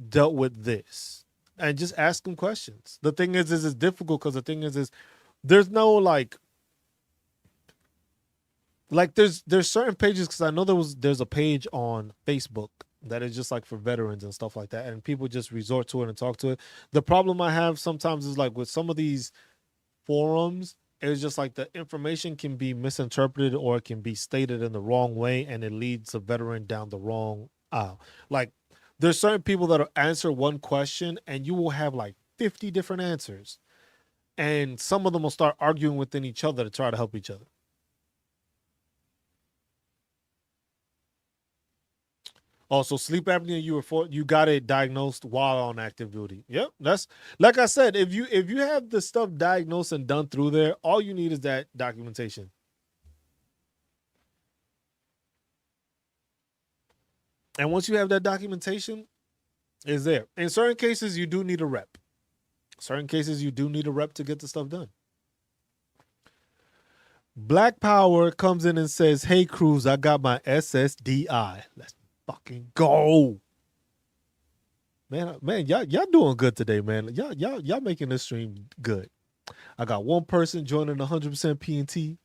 dealt with this, and just ask them questions. The thing is it's difficult because the thing is there's no like there's certain pages, because I know there's a page on Facebook that is just like for veterans and stuff like that, and people just resort to it and talk to it. The problem I have sometimes is like with some of these forums, it's just like the information can be misinterpreted or it can be stated in the wrong way, and it leads a veteran down the wrong aisle. Like there's certain people that'll answer one question and you will have like 50 different answers, and some of them will start arguing within each other to try to help each other. Also, sleep apnea, you got it diagnosed while on active duty. Yep, that's like I said. If you have the stuff diagnosed and done through there, all you need is that documentation. And once you have that documentation, it's there. In certain cases, you do need a rep. Certain cases, you do need a rep to get the stuff done. Black Power comes in and says, "Hey Cruz, I got my SSDI. Let's fucking go." Man, y'all doing good today, man. Y'all making this stream good. I got one person joining 100% PNT.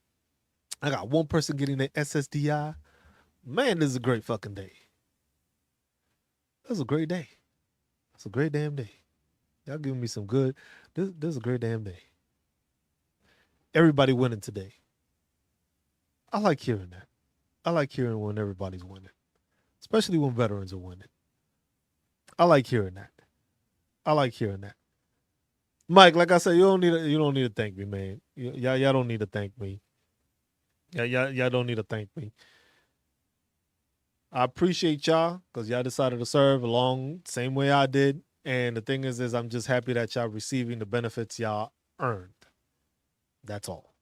I got one person getting the SSDI. Man, this is a great fucking day. That's a great day. That's a great damn day. Y'all giving me some good. This is a great damn day. Everybody winning today. I like hearing that. I like hearing when everybody's winning, especially when veterans are winning. I like hearing that. I like hearing that. Mike, like I said, you don't need to thank me, man. Y'all don't need to thank me. Y'all don't need to thank me. I appreciate y'all because y'all decided to serve along the same way I did. And the thing is I'm just happy that y'all receiving the benefits y'all earned. That's all.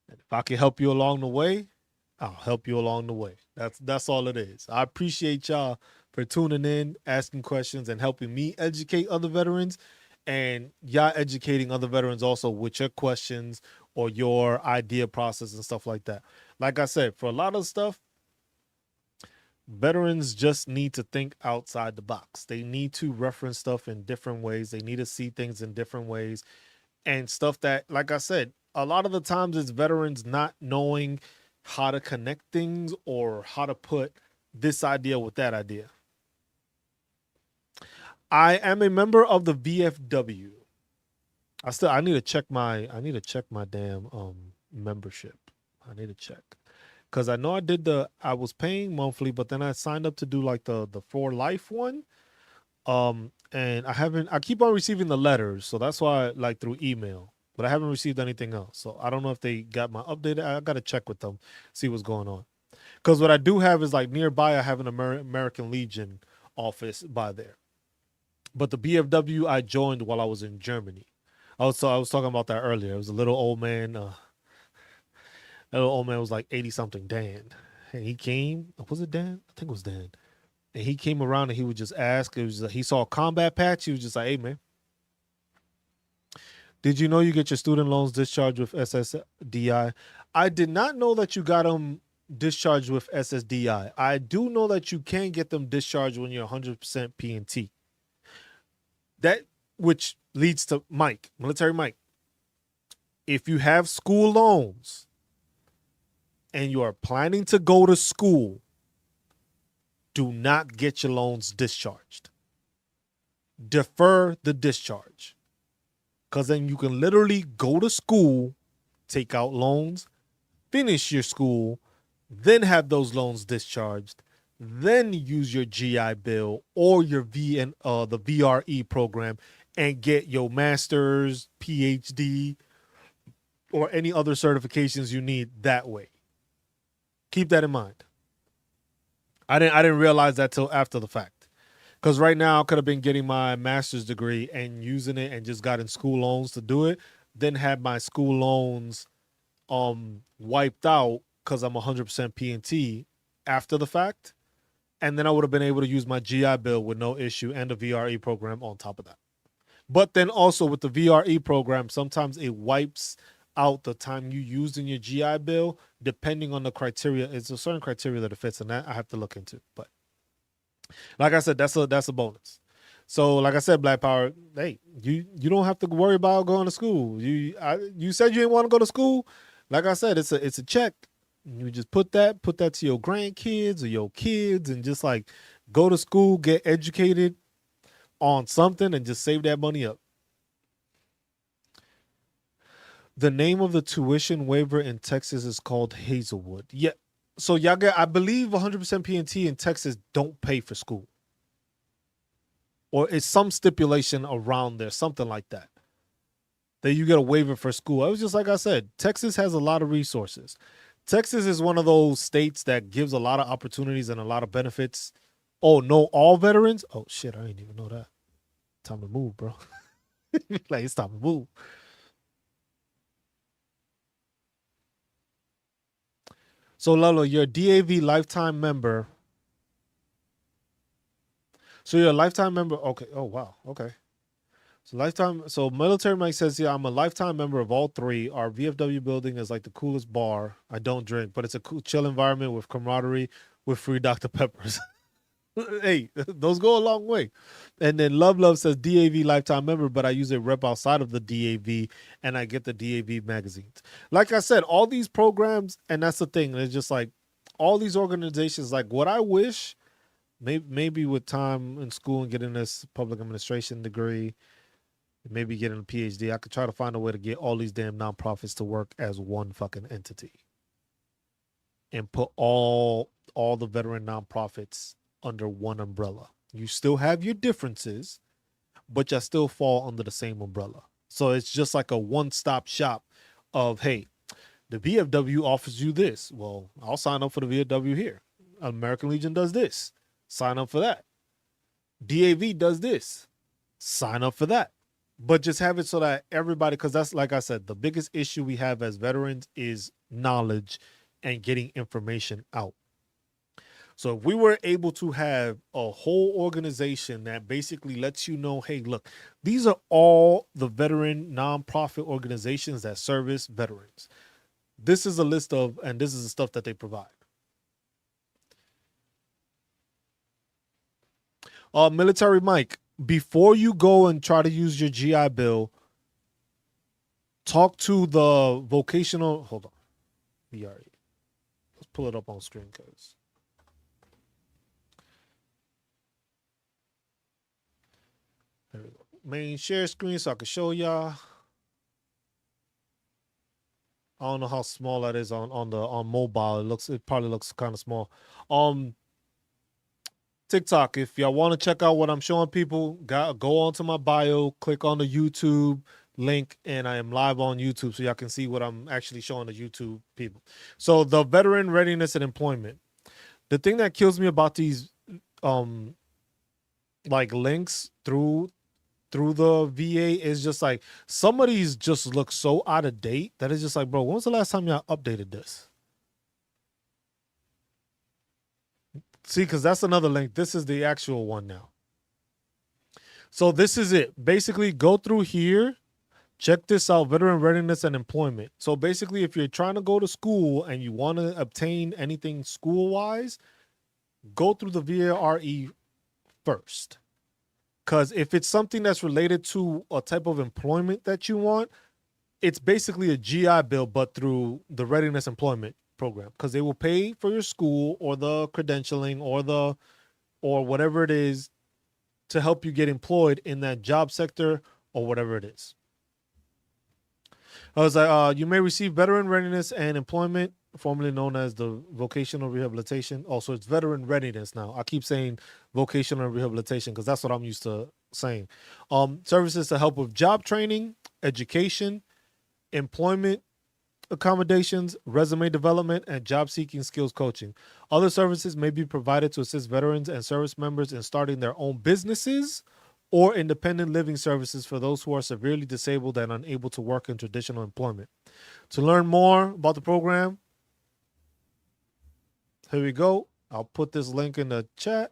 And if I can help you along the way, I'll help you along the way. That's all it is. I appreciate y'all for tuning in, asking questions, and helping me educate other veterans, and y'all educating other veterans also with your questions or your idea process and stuff like that. Like I said, for a lot of stuff, veterans just need to think outside the box. They need to reference stuff in different ways. They need to see things in different ways, and stuff that, like I said, a lot of the times it's veterans not knowing how to connect things or how to put this idea with that idea. I am a member of the VFW. I need to check my damn membership. I need to check. Cause I know I was paying monthly, but then I signed up to do like the for life one. And I keep on receiving the letters, so that's why like through email, but I haven't received anything else. So I don't know if they got my update. I got to check with them, see what's going on. Cause what I do have is like nearby, I have an American Legion office by there. But the BFW I joined while I was in Germany. I was talking about that earlier. It was a little old man. That little old man was like 80 something, Dan. And he came. Was it Dan? I think it was Dan. And he came around and he would just ask. It was he saw a combat patch. He was just like, "Hey man, did you know you get your student loans discharged with SSDI?" I did not know that you got them discharged with SSDI. I do know that you can get them discharged when you're 100% PNT. That, which leads to Mike, military Mike. If you have school loans and you are planning to go to school, do not get your loans discharged. Defer the discharge. Because then you can literally go to school, take out loans, finish your school, then have those loans discharged, then use your GI Bill or your the VRE program and get your master's, PhD, or any other certifications you need that way. Keep that in mind. I didn't realize that till after the fact. Because right now I could have been getting my master's degree and using it and just gotten school loans to do it. Then had my school loans wiped out because I'm 100% PNT after the fact. And then I would have been able to use my GI Bill with no issue and the VRE program on top of that. But then also with the VRE program, sometimes it wipes out the time you used in your GI Bill, depending on the criteria. It's a certain criteria that it fits, and that I have to look into. But like I said, that's a bonus. So like I said, Black Power, hey, you don't have to worry about going to school. You said you didn't want to go to school. Like I said, it's a check. You just put that to your grandkids or your kids, and just like go to school, get educated on something, and just save that money up. The name of the tuition waiver in Texas is called Hazelwood. Yeah. So y'all get, I believe 100% PNT in Texas don't pay for school. Or it's some stipulation around there, something like that. That you get a waiver for school. It was just like I said, Texas has a lot of resources. Texas is one of those states that gives a lot of opportunities and a lot of benefits. Oh, no, all veterans? Oh shit, I didn't even know that. Time to move, bro. Like, it's time to move. So Lolo, you're a DAV lifetime member. So you're a lifetime member. Okay. Oh wow. Okay. So lifetime. So military Mike says, yeah, I'm a lifetime member of all three. Our VFW building is like the coolest bar. I don't drink, but it's a cool, chill environment with camaraderie, with free Dr. Peppers. Hey, those go a long way. And then Love says DAV lifetime member, but I use a rep outside of the DAV and I get the DAV magazines. Like I said, all these programs, and that's the thing. It's just like all these organizations, like what I wish, maybe with time in school and getting this public administration degree, maybe getting a PhD, I could try to find a way to get all these damn nonprofits to work as one fucking entity and put all the veteran nonprofits under one umbrella. You still have your differences, but you still fall under the same umbrella. So it's just like a one-stop shop of, hey, the VFW offers you this. Well, I'll sign up for the VFW here. American Legion does this. Sign up for that. DAV does this. Sign up for that. But just have it so that everybody, because that's, like I said, the biggest issue we have as veterans is knowledge and getting information out. So if we were able to have a whole organization that basically lets you know, hey, look, these are all the veteran nonprofit organizations that service veterans. This is a list of, and this is the stuff that they provide. Military Mike, before you go and try to use your GI Bill, talk to the vocational, hold on, VRE. Let's pull it up on screen, guys. There we go. Main share screen so I can show y'all. I don't know how small that is on mobile. It probably looks kind of small. TikTok, if y'all want to check out what I'm showing people, go onto my bio, click on the YouTube link, and I am live on YouTube so y'all can see what I'm actually showing the YouTube people. So the veteran readiness and employment. The thing that kills me about these like links through the VA is just like some of these just look so out of date that it's just like, bro, when was the last time y'all updated this? See, because that's another link. This is the actual one now. So this is it. Basically, go through here. Check this out, veteran readiness and employment. So basically, if you're trying to go to school and you want to obtain anything school-wise, go through the VRE first. Because if it's something that's related to a type of employment that you want, it's basically a GI Bill, but through the readiness employment program, because they will pay for your school or the credentialing or whatever it is to help you get employed in that job sector or whatever it is. I was like, you may receive veteran readiness and employment, formerly known as the vocational rehabilitation. Also, it's veteran readiness now. I keep saying vocational rehabilitation because that's what I'm used to saying. Services to help with job training, education, employment, accommodations, resume development, and job seeking skills coaching. Other services may be provided to assist veterans and service members in starting their own businesses or independent living services for those who are severely disabled and unable to work in traditional employment. To learn more about the program, here we go. I'll put this link in the chat.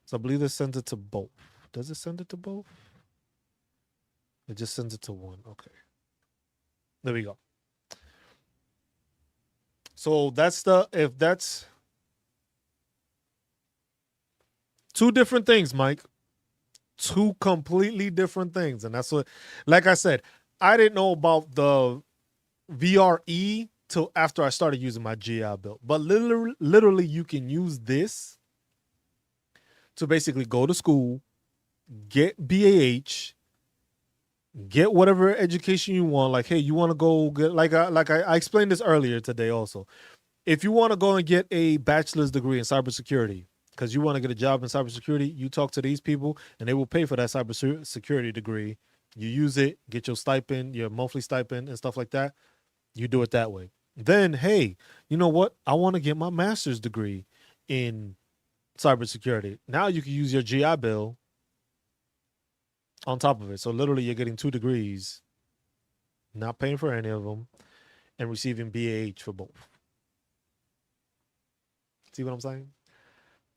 So I believe it sends it to both. Does it send it to both? It just sends it to one. Okay. There we go. So that's if that's two different things, Mike. Two completely different things. And that's what, like I said, I didn't know about the VRE till after I started using my GI Bill. But literally you can use this to basically go to school, get BAH, get whatever education you want. Like, hey, you want to go get, like I explained this earlier today also. If you want to go and get a bachelor's degree in cybersecurity, because you want to get a job in cybersecurity, you talk to these people and they will pay for that cybersecurity degree. You use it, get your stipend, your monthly stipend and stuff like that. You do it that way. Then, hey, you know what? I want to get my master's degree in cybersecurity. Now you can use your GI Bill on top of it. So literally you're getting 2 degrees, not paying for any of them, and receiving BAH for both. See what I'm saying?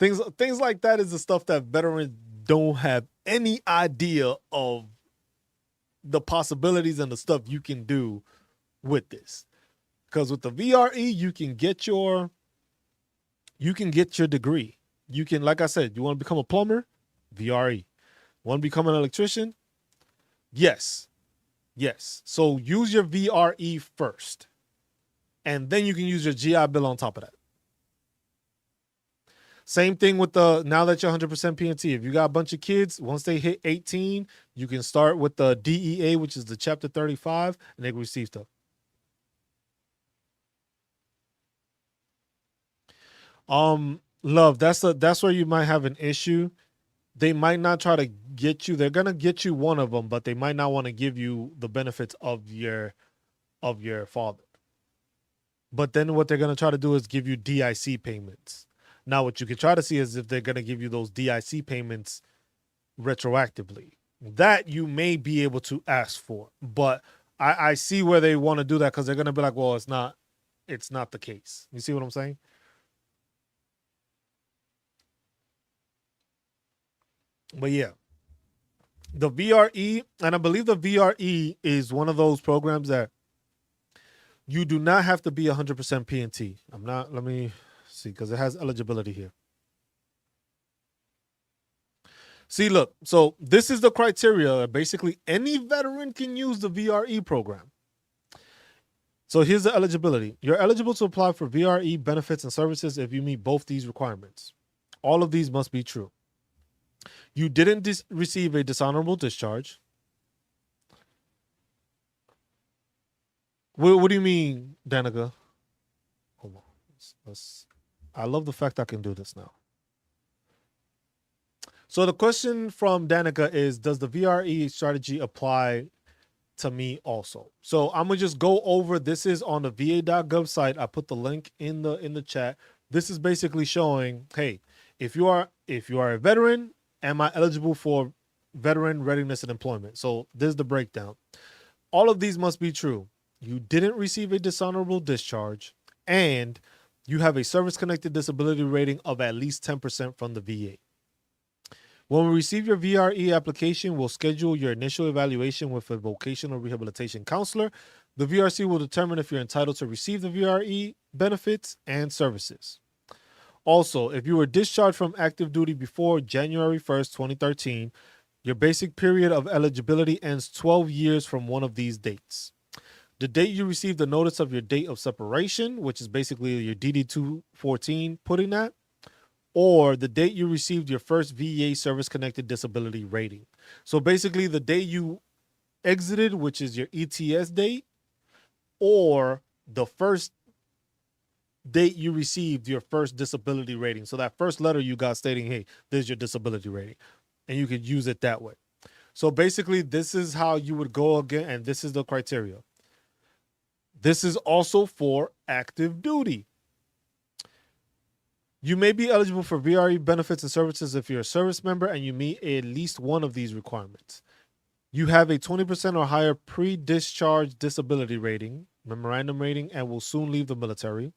Things like that is the stuff that veterans don't have any idea of, the possibilities and the stuff you can do with this. Because with the VRE, you can get your degree. You can, like I said, you want to become a plumber? VRE. Want to become an electrician? Yes. So use your VRE first. And then you can use your GI Bill on top of that. Same thing with now that you're 100% PNT. If you got a bunch of kids, once they hit 18, you can start with the DEA, which is the Chapter 35, and they can receive stuff. Love, that's where you might have an issue. They might not try to get you. They're gonna get you one of them, but they might not want to give you the benefits of your father. But then what they're gonna try to do is give you DIC payments. Now, what you could try to see is if they're going to give you those DIC payments retroactively. That you may be able to ask for. But I see where they want to do that because they're going to be like, well, it's not the case. You see what I'm saying? But yeah, the VRE, and I believe the VRE is one of those programs that you do not have to be 100% PNT. Let me see, because it has eligibility here. See, look, so this is the criteria. Basically, any veteran can use the VRE program. So here's the eligibility. You're eligible to apply for VRE benefits and services if you meet both these requirements. All of these must be true. You didn't receive a dishonorable discharge. What do you mean, Danica? Hold on. I love the fact I can do this now. So the question from Danica is, does the VRE strategy apply to me also? So I'm going to just go over, this is on the va.gov site. I put the link in the chat. This is basically showing, hey, if you are a veteran, am I eligible for veteran readiness and employment? So this is the breakdown. All of these must be true. You didn't receive a dishonorable discharge, and you have a service-connected disability rating of at least 10% from the VA. When we receive your VRE application, we'll schedule your initial evaluation with a vocational rehabilitation counselor. The VRC will determine if you're entitled to receive the VRE benefits and services. Also, if you were discharged from active duty before January 1st, 2013, your basic period of eligibility ends 12 years from one of these dates. The date you received the notice of your date of separation, which is basically your DD-214 putting that, or the date you received your first VA service-connected disability rating. So basically the day you exited, which is your ETS date, or the first date you received your first disability rating. So that first letter you got stating, hey, there's your disability rating. And you could use it that way. So basically, this is how you would go again, and this is the criteria. This is also for active duty. You may be eligible for VRE benefits and services if you're a service member and you meet at least one of these requirements. You have a 20% or higher pre-discharge disability rating, memorandum rating, and will soon leave the military.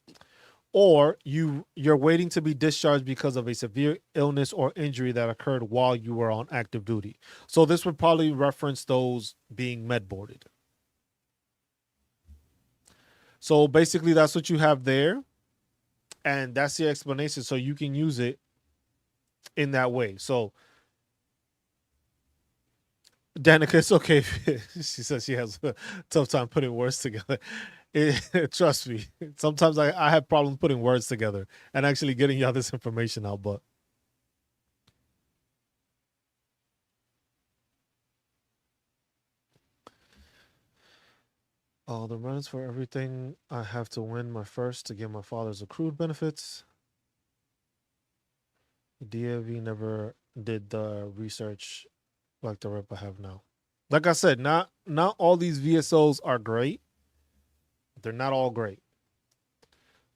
Or you're waiting to be discharged because of a severe illness or injury that occurred while you were on active duty. So this would probably reference those being med boarded. So basically that's what you have there. And that's the explanation. So you can use it in that way. So Danica, it's okay. She says she has a tough time putting words together. Trust me, sometimes I have problems putting words together and actually getting y'all this information out. But the runs for everything, I have to win my first to get my father's accrued benefits. The DAV never did the research like the rep I have now. Like I said, not all these VSOs are great. They're not all great.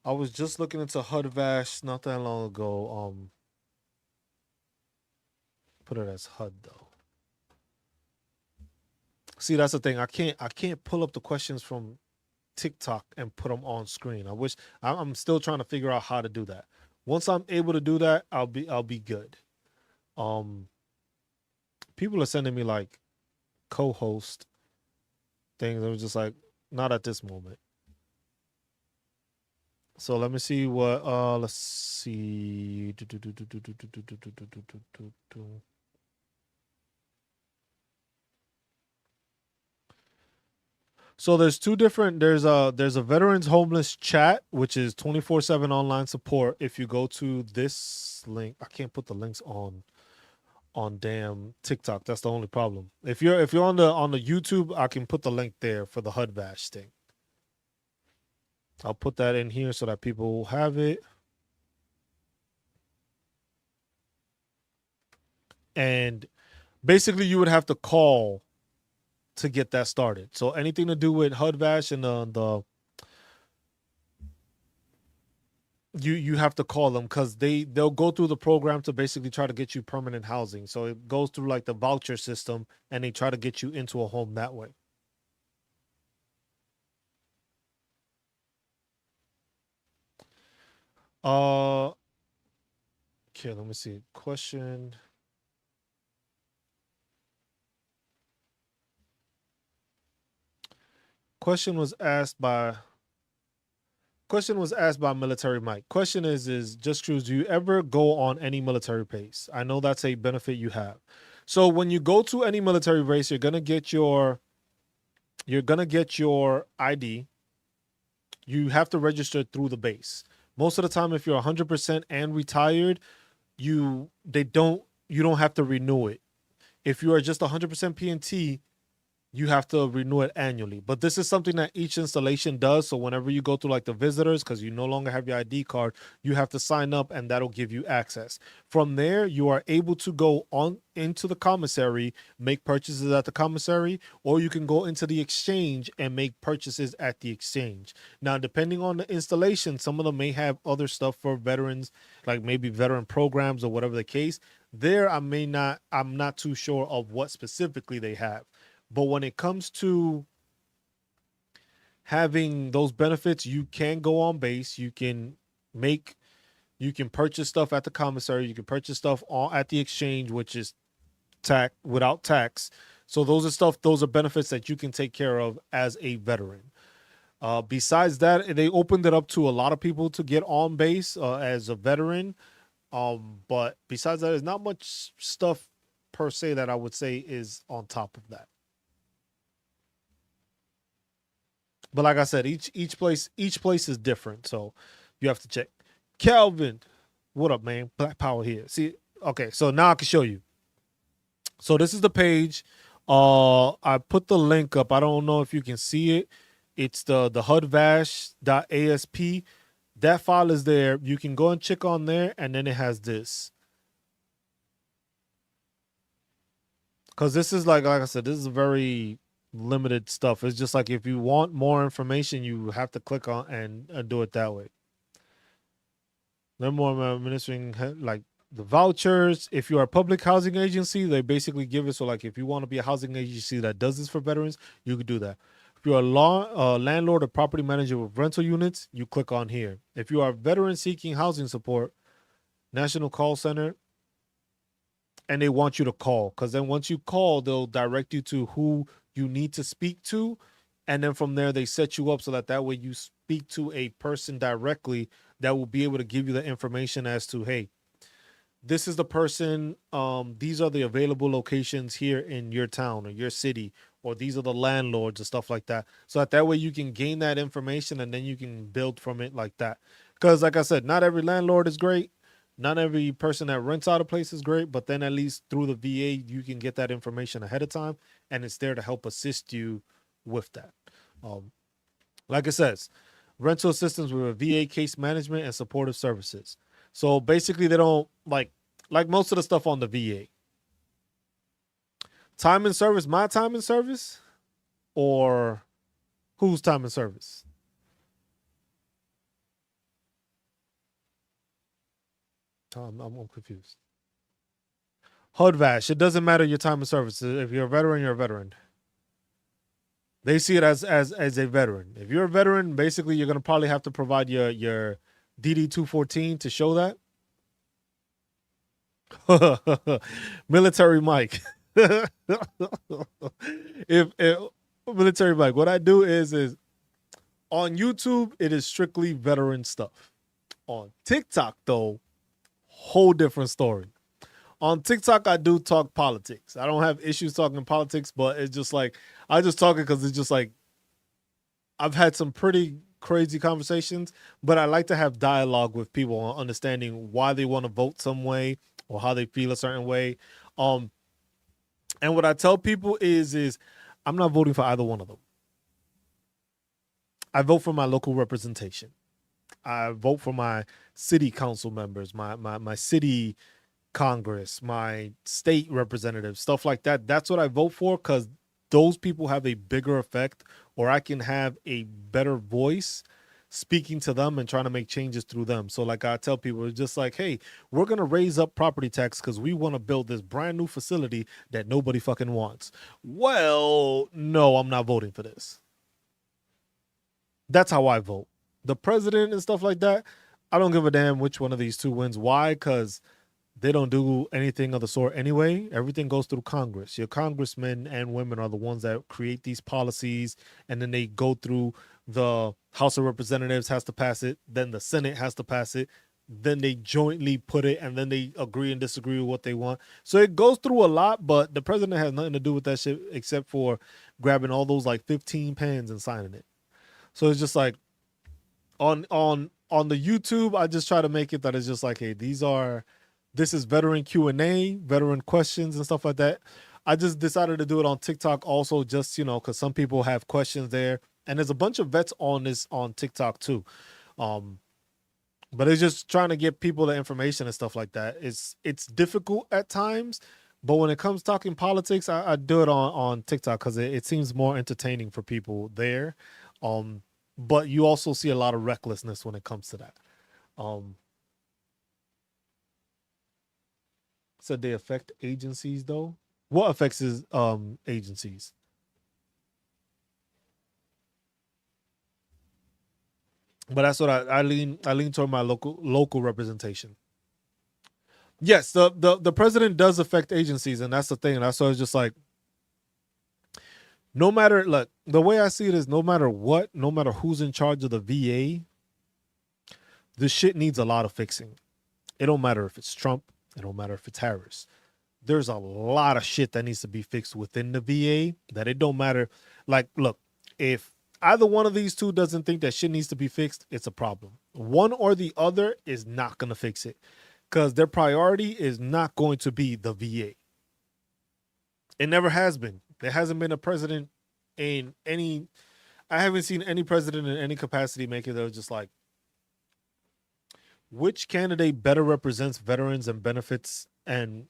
I was just looking into HUD-VASH not that long ago. Put it as HUD though. See, that's the thing. I can't pull up the questions from TikTok and put them on screen. I'm still trying to figure out how to do that. Once I'm able to do that, I'll be good. People are sending me like co-host things. I was just like, not at this moment. So let me see what let's see. So there's two different there's a veterans homeless chat, which is 24/7 online support. If you go to this link, I can't put the links on damn TikTok. That's the only problem. If you're on the YouTube, I can put the link there for the HUD-VASH thing. I'll put that in here so that people will have it. And basically you would have to call to get that started. So anything to do with HUD-VASH and you have to call them because they'll go through the program to basically try to get you permanent housing. So it goes through like the voucher system and they try to get you into a home that way. Okay, let me see. Question was asked by Military Mike. Question is just cruise, do you ever go on any military base? I know that's a benefit you have. So when you go to any military base, you're gonna get your ID. You have to register through the base. Most of the time, if you're 100% and retired, you don't have to renew it. If you are just 100% PNT, you have to renew it annually. But this is something that each installation does. So whenever you go to like the visitors, because you no longer have your ID card, you have to sign up and that'll give you access. From there, you are able to go on into the commissary, make purchases at the commissary, or you can go into the exchange and make purchases at the exchange. Now, depending on the installation, some of them may have other stuff for veterans, like maybe veteran programs or whatever the case. There, I'm not too sure of what specifically they have. But when it comes to having those benefits, you can go on base. You can purchase stuff at the commissary. You can purchase stuff at the exchange, which is without tax. So those are benefits that you can take care of as a veteran. Besides that, they opened it up to a lot of people to get on base as a veteran. But besides that, there's not much stuff per se that I would say is on top of that. But like I said, each place is different, so you have to check. Calvin, what up, man? Black Power here. See, okay, so now I can show you. So this is the page. I put the link up. I don't know if you can see it. It's the HUD-VASH.asp. That file is there. You can go and check on there, and then it has this. Because this is like I said, this is very limited stuff. It's just like if you want more information, you have to click on and do it that way. Learn more about administering like the vouchers. If you are a public housing agency, they basically give it. So like if you want to be a housing agency that does this for veterans, you could do that. If you're a landlord or property manager with rental units, you click on here. If you are a veteran seeking housing support, National Call Center, and they want you to call, because then once you call, they'll direct you to who you need to speak to, and then from there they set you up so that way you speak to a person directly that will be able to give you the information as to, hey, this is the person, these are the available locations here in your town or your city, or these are the landlords and stuff like that, so that way you can gain that information and then you can build from it like that. Because like I said, not every landlord is great, not every person that rents out a place is great, but then at least through the VA you can get that information ahead of time, and it's there to help assist you with that. Like it says, rental assistance with a VA case management and supportive services. So basically, they don't like most of the stuff on the VA. Time and service, my time and service, or whose time and service? I'm confused. HUD-VASH. It doesn't matter your time and service. If you're a veteran, you're a veteran. They see it as a veteran. If you're a veteran, basically you're gonna probably have to provide your DD-214 to show that. Military Mike. if Military Mike, what I do is on YouTube it is strictly veteran stuff. On TikTok though, whole different story. On TikTok, I do talk politics. I don't have issues talking politics, but it's just like I just talk it because it's just like I've had some pretty crazy conversations, but I like to have dialogue with people on understanding why they want to vote some way or how they feel a certain way. And what I tell people is I'm not voting for either one of them. I vote for my local representation. I vote for my city council members, my city Congress, my state representatives, stuff like that. That's what I vote for, because those people have a bigger effect, or I can have a better voice speaking to them and trying to make changes through them. So like I tell people, it's just like, hey, we're going to raise up property tax because we want to build this brand new facility that nobody fucking wants. Well, no, I'm not voting for this. That's how I vote. The president and stuff like that, I don't give a damn which one of these two wins. Why? Because they don't do anything of the sort anyway. Everything goes through Congress. Your congressmen and women are the ones that create these policies, and then they go through the House of Representatives has to pass it, then the Senate has to pass it, then they jointly put it, and then they agree and disagree with what they want. So it goes through a lot, but the president has nothing to do with that shit except for grabbing all those like 15 pens and signing it. So it's just like on the YouTube, I just try to make it that it's just like, hey, this is veteran Q&A, veteran questions and stuff like that. I just decided to do it on TikTok also, just, because some people have questions there. And there's a bunch of vets on TikTok too. But it's just trying to get people the information and stuff like that. It's difficult at times, but when it comes talking politics, I do it on TikTok because it seems more entertaining for people there. But you also see a lot of recklessness when it comes to that. So they affect agencies though. What affects is agencies? But that's what I lean toward my local representation. Yes, the president does affect agencies, and that's the thing. That's why it's just like, no matter, look, the way I see it is no matter what, no matter who's in charge of the VA, this shit needs a lot of fixing. It don't matter if it's Trump, it don't matter if it's Harris. There's a lot of shit that needs to be fixed within the VA that it don't matter. Like, look, if either one of these two doesn't think that shit needs to be fixed, it's a problem. One or the other is not going to fix it because their priority is not going to be the VA. It never has been. There hasn't been a president in any, I haven't seen any president in any capacity make it that was just like, which candidate better represents veterans and benefits and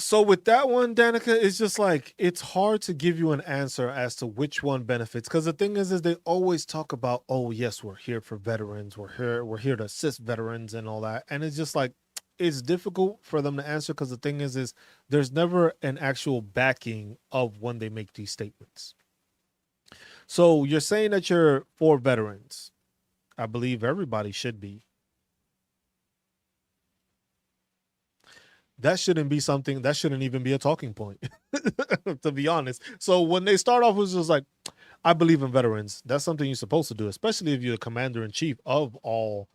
So with that one, Danica, it's just like it's hard to give you an answer as to which one benefits. Because the thing is they always talk about, oh yes, we're here for veterans, we're here to assist veterans and all that. And it's just like it's difficult for them to answer because the thing is there's never an actual backing of when they make these statements. So you're saying that you're for veterans. I believe everybody should be. That shouldn't be something that shouldn't even be a talking point, to be honest. So when they start off with just like, I believe in veterans, that's something you're supposed to do, especially if you're the commander in chief of all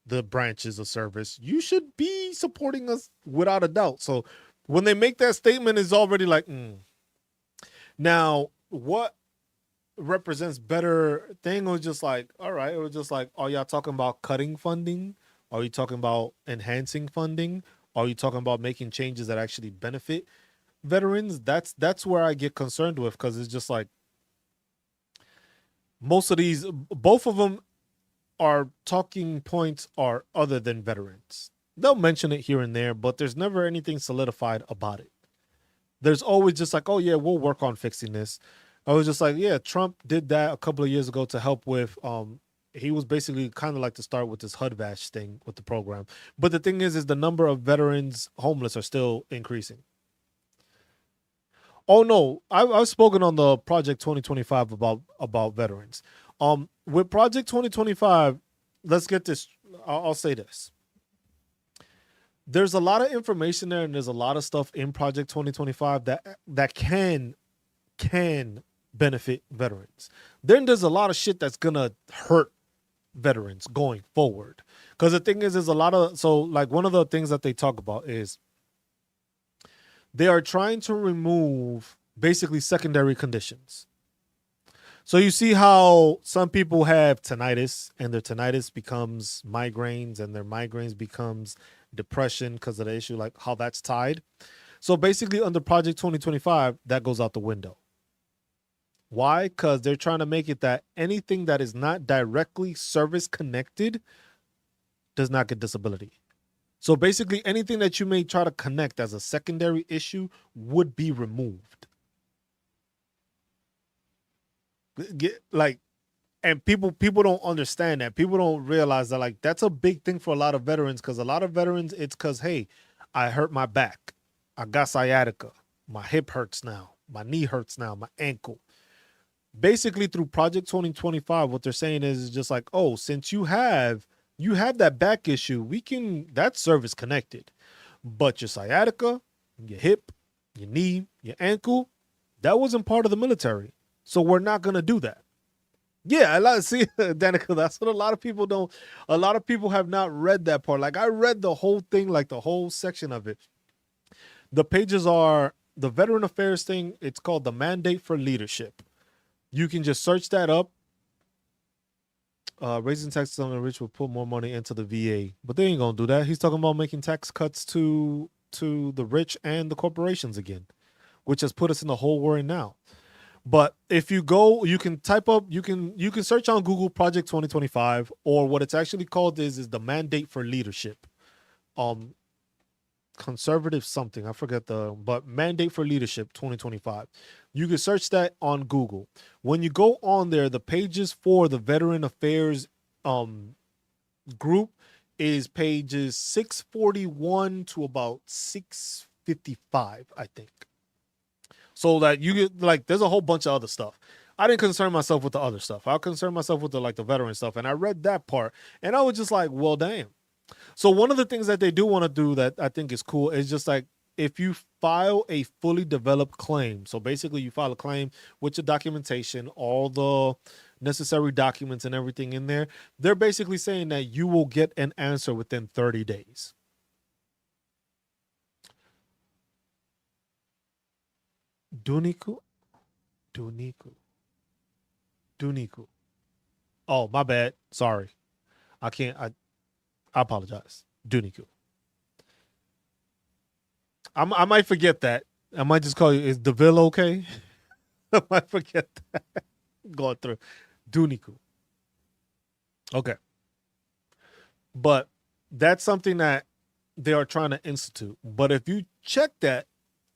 the branches of service. You should be supporting us without a doubt. So when they make that statement, it's already like, Now, what represents better thing was just like, all right, it was just like, are y'all talking about cutting funding? Are you talking about enhancing funding? Are you talking about making changes that actually benefit veterans? That's where I get concerned with, because it's just like most of these, both of them are talking points are other than veterans. They'll mention it here and there, but there's never anything solidified about it. There's always just like, oh yeah, we'll work on fixing this. I was just like, yeah, Trump did that a couple of years ago to help with he was basically kind of like to start with this HUD-VASH thing with the program. But the thing is the number of veterans homeless are still increasing. Oh no, I've spoken on the Project 2025 about veterans. With Project 2025, let's get this. I'll say this. There's a lot of information there, and there's a lot of stuff in Project 2025 that can benefit veterans. Then there's a lot of shit that's gonna hurt veterans going forward. Because the thing is there's a lot of, so like one of the things that they talk about is they are trying to remove basically secondary conditions. So you see how some people have tinnitus, and their tinnitus becomes migraines, and their migraines becomes depression because of the issue, like how that's tied. So basically under Project 2025, that goes out the window. Why? Because they're trying to make it that anything that is not directly service connected does not get disability. So basically anything that you may try to connect as a secondary issue would be removed. And people don't understand that. People don't realize that like that's a big thing for a lot of veterans, because a lot of veterans, it's because, hey, I hurt my back. I got sciatica. My hip hurts now. My knee hurts now. My ankle. Basically through Project 2025, what they're saying is just like, oh, since you have that back issue, that's service connected. But your sciatica, your hip, your knee, your ankle, that wasn't part of the military. So we're not going to do that. Yeah, see, Danica, that's what a lot of people don't. A lot of people have not read that part. Like I read the whole thing, like the whole section of it. The pages are the Veteran Affairs thing. It's called the Mandate for Leadership. You can just search that up. Raising taxes on the rich will put more money into the VA, but they ain't gonna do that. He's talking about making tax cuts to the rich and the corporations again, which has put us in the hole we're in now. But if you go, you can type up, you can search on Google Project 2025, or what it's actually called is the Mandate for Leadership. Conservative something, I forget but Mandate for Leadership 2025. You can search that on Google. When you go on there, the pages for the Veteran Affairs group is pages 641 to about 655, I think. So that you get like, there's a whole bunch of other stuff. I didn't concern myself with the other stuff. I concerned myself with the veteran stuff. And I read that part and I was just like, well, damn. So one of the things that they do want to do that I think is cool is just like, if you file a fully developed claim, so basically you file a claim with your documentation, all the necessary documents and everything in there, they're basically saying that you will get an answer within 30 days. Duniku. Oh, my bad. Sorry. I apologize. Duniku. I might forget that. I might just call you, is Deville okay? I might forget that. Going through. Duniku. Okay. But that's something that they are trying to institute. But if you check that,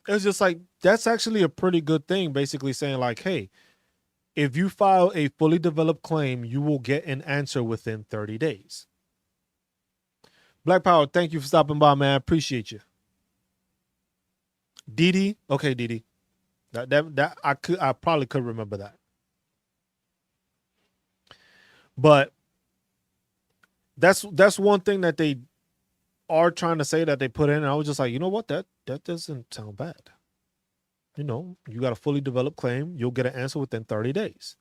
It's just like, that's actually a pretty good thing, basically saying like, hey, if you file a fully developed claim, you will get an answer within 30 days. Black Power, thank you for stopping by, man. I appreciate you. Didi, okay, Didi. That I probably could remember that. But that's one thing that they are trying to say that they put in. And I was just like, you know what? That doesn't sound bad. You know, you got a fully developed claim, you'll get an answer within 30 days.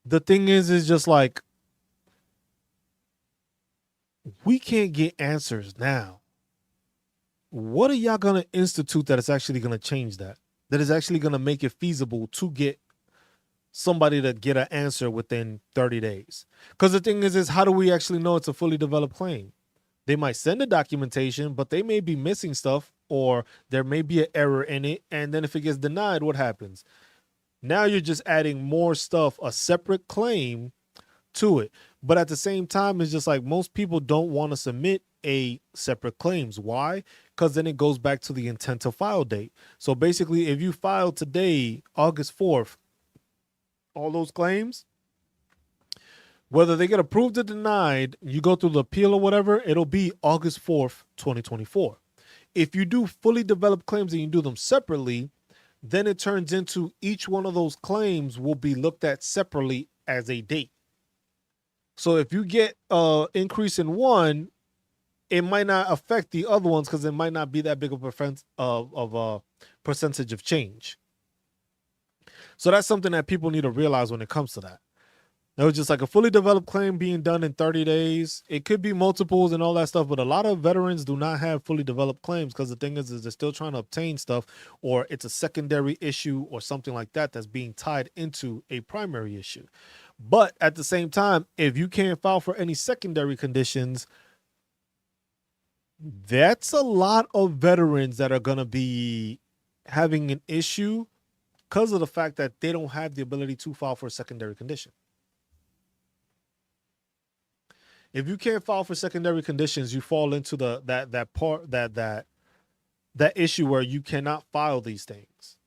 The thing is just like, we can't get answers now. What are y'all going to institute that is actually going to change that? That is actually going to make it feasible to get somebody to get an answer within 30 days? Because the thing is how do we actually know it's a fully developed claim? They might send the documentation, but they may be missing stuff, or there may be an error in it. And then if it gets denied, what happens? Now you're just adding more stuff, a separate claim to it. But at the same time, it's just like, most people don't want to submit a separate claims. Why? Because then it goes back to the intent to file date. So basically, if you file today, August 4th, all those claims, whether they get approved or denied, you go through the appeal or whatever, it'll be August 4th, 2024. If you do fully developed claims and you do them separately, then it turns into each one of those claims will be looked at separately as a date. So if you get an increase in one, it might not affect the other ones because it might not be that big of a percentage of change. So that's something that people need to realize when it comes to that. It was just like a fully developed claim being done in 30 days. It could be multiples and all that stuff, but a lot of veterans do not have fully developed claims because the thing is they're still trying to obtain stuff, or it's a secondary issue or something like that that's being tied into a primary issue. But at the same time, if you can't file for any secondary conditions, that's a lot of veterans that are going to be having an issue because of the fact that they don't have the ability to file for a secondary condition. If you can't file for secondary conditions, you fall into that issue where you cannot file these things.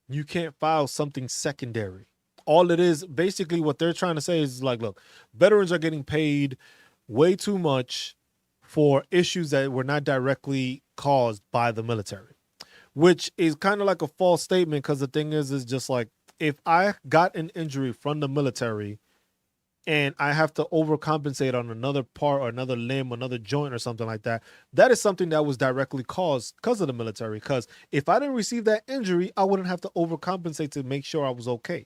You can't file something secondary. All it is, basically what they're trying to say is like, look, veterans are getting paid way too much for issues that were not directly caused by the military, which is kind of like a false statement, because the thing is just like, if I got an injury from the military and I have to overcompensate on another part or another limb, another joint or something like that, that is something that was directly caused because of the military. Because if I didn't receive that injury, I wouldn't have to overcompensate to make sure I was okay.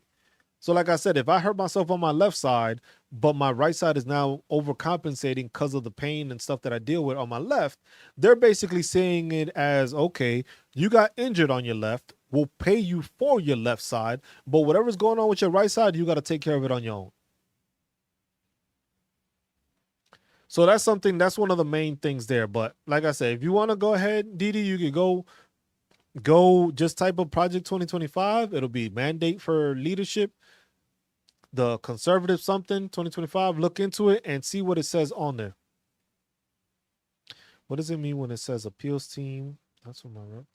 So like I said, if I hurt myself on my left side, but my right side is now overcompensating because of the pain and stuff that I deal with on my left, they're basically saying it as, okay, you got injured on your left, we'll pay you for your left side, but whatever's going on with your right side, you got to take care of it on your own. So that's one of the main things there. But like I said, if you want to go ahead, Didi, you can go just type of Project 2025. It'll be mandate for leadership, the conservative something 2025. Look into it and see what it says on there. What does it mean when it says appeals team? That's what my rep.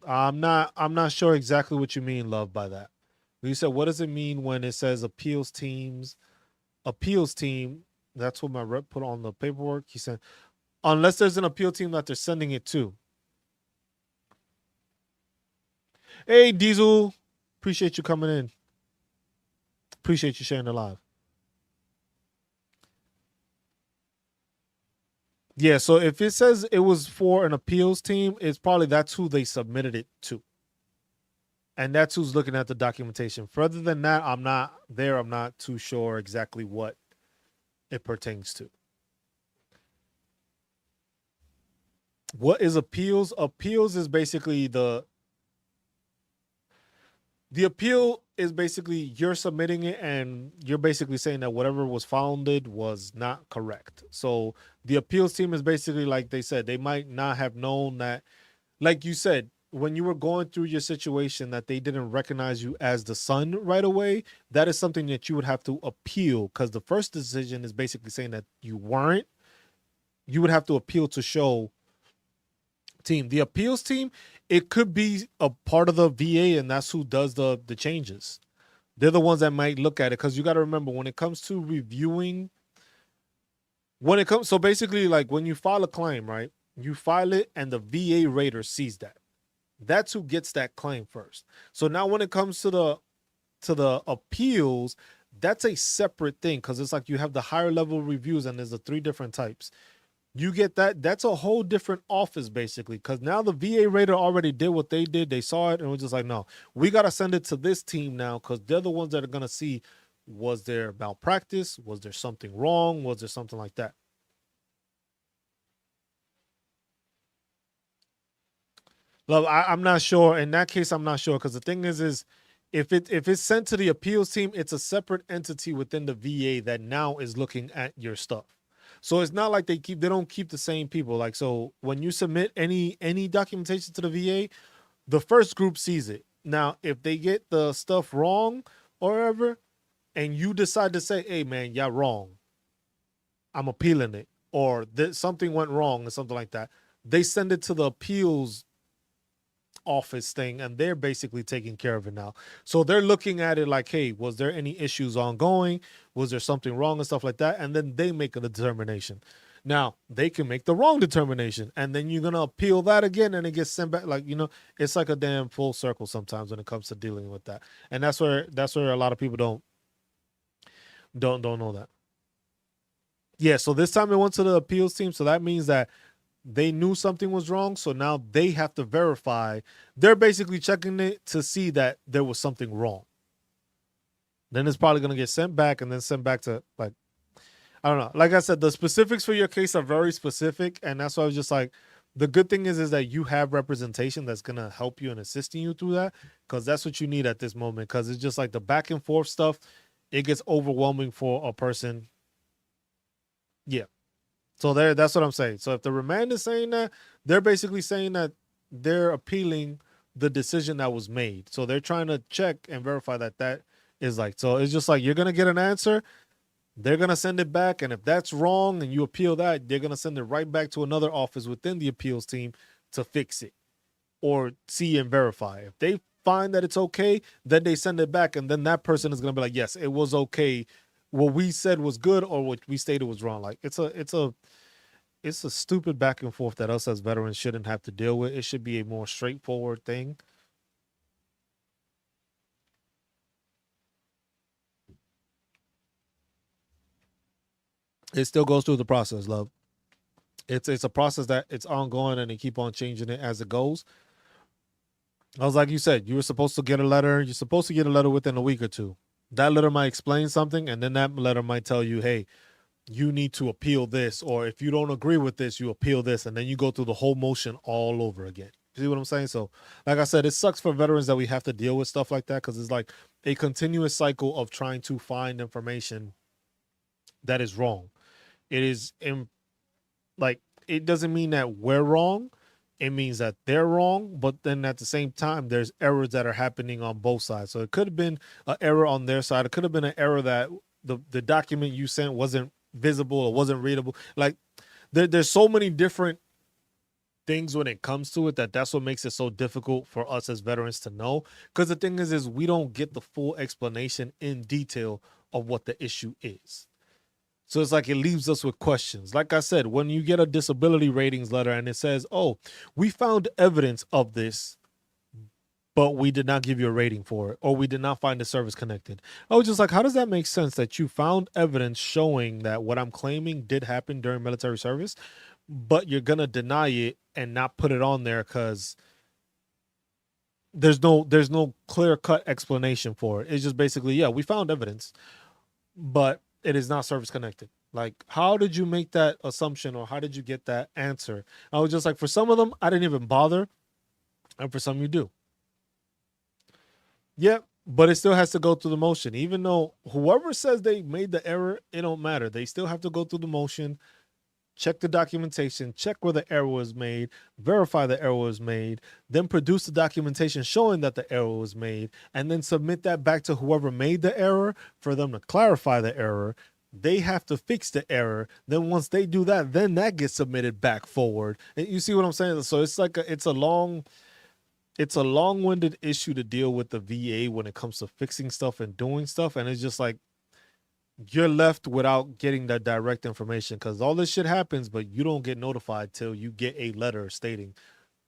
I'm not sure exactly what you mean, love, by that. You said, what does it mean when it says appeals team? That's what my rep put on the paperwork. He said, unless there's an appeal team that they're sending it to. Hey, Diesel. Appreciate you coming in. Appreciate you sharing the live. Yeah, so if it says it was for an appeals team, it's probably that's who they submitted it to. And that's who's looking at the documentation. Further than that, I'm not too sure exactly what it pertains to. What is appeals? Appeals is basically the appeal is basically you're submitting it and you're basically saying that whatever was founded was not correct. So the appeals team is basically, like they said, they might not have known that, like you said, when you were going through your situation, that they didn't recognize you as the son right away. That is something that you would have to appeal, because the first decision is basically saying that you weren't. You would have to appeal to show team. The appeals team, it could be a part of the VA, and that's who does the changes. They're the ones that might look at it, because you got to remember, when it comes to reviewing, so basically, like when you file a claim, right? You file it, and the VA rater sees that. That's who gets that claim first. So now when it comes to the appeals, that's a separate thing, because it's like you have the higher level reviews, and there's the 3 different types. You get that. That's a whole different office, basically, because now the VA rater already did what they did. They saw it and was just like, no, we got to send it to this team now, because they're the ones that are going to see, was there malpractice? Was there something wrong? Was there something like that? Love, I'm not sure. In that case, I'm not sure, because the thing is if it's sent to the appeals team, it's a separate entity within the VA that now is looking at your stuff. So it's not like they don't keep the same people. Like, so when you submit any documentation to the VA, the first group sees it. Now, if they get the stuff wrong or whatever, and you decide to say, hey man, y'all wrong, I'm appealing it, or something went wrong or something like that, they send it to the appeals office thing, and they're basically taking care of it now. So they're looking at it like, hey, was there any issues ongoing? Was there something wrong and stuff like that? And then they make a determination. Now, they can make the wrong determination, and then you're going to appeal that again, and it gets sent back. Like, it's like a damn full circle sometimes when it comes to dealing with that. And that's where a lot of people don't know that. Yeah, so this time it went to the appeals team, so that means that they knew something was wrong, so now they have to verify. They're basically checking it to see that there was something wrong. Then it's probably going to get sent back, and then sent back to, like, I don't know. Like I said, the specifics for your case are very specific, and that's why I was just like, the good thing is that you have representation that's going to help you and assisting you through that, because that's what you need at this moment, because it's just like the back and forth stuff, it gets overwhelming for a person. Yeah. So that's what I'm saying. So if the remand is saying that, they're basically saying that they're appealing the decision that was made. So they're trying to check and verify that is like, so it's just like, you're going to get an answer. They're going to send it back. And if that's wrong and you appeal that, they're going to send it right back to another office within the appeals team to fix it or see and verify. If they find that it's okay, then they send it back. And then that person is going to be like, yes, it was okay. What we said was good, or what we stated was wrong. Like, it's a stupid back and forth that us as veterans shouldn't have to deal with. It should be a more straightforward thing. It still goes through the process, love. It's a process that it's ongoing, and they keep on changing it as it goes. I was like you said, you were supposed to get a letter. You're supposed to get a letter within a week or two. That letter might explain something, and then that letter might tell you, hey, you need to appeal this, or if you don't agree with this, you appeal this, and then you go through the whole motion all over again. You see what I'm saying? So, like I said, it sucks for veterans that we have to deal with stuff like that, because it's like a continuous cycle of trying to find information that is wrong. It is like, it doesn't mean that we're wrong. It means that they're wrong, but then at the same time, there's errors that are happening on both sides. So it could have been an error on their side. It could have been an error that the document you sent wasn't visible or wasn't readable. Like, there's so many different things when it comes to it, that's what makes it so difficult for us as veterans to know. Because the thing is we don't get the full explanation in detail of what the issue is. So it's like, it leaves us with questions. Like I said, when you get a disability ratings letter and it says, oh, we found evidence of this, but we did not give you a rating for it, or we did not find the service connected. I was just like, how does that make sense that you found evidence showing that what I'm claiming did happen during military service, but you're going to deny it and not put it on there because there's no clear-cut explanation for it. It's just basically, yeah, we found evidence, but it is not service connected. Like, how did you make that assumption, or how did you get that answer? I was just like, for some of them, I didn't even bother, and for some, you do. Yep, but it still has to go through the motion. Even though whoever says they made the error, it don't matter. They still have to go through the motion, check the documentation, check where the error was made, verify the error was made, then produce the documentation showing that the error was made, and then submit that back to whoever made the error for them to clarify the error. They have to fix the error. Then once they do that, then that gets submitted back forward. And you see what I'm saying? So it's like it's a long-winded issue to deal with the VA when it comes to fixing stuff and doing stuff. And it's just like you're left without getting that direct information because all this shit happens, but you don't get notified till you get a letter stating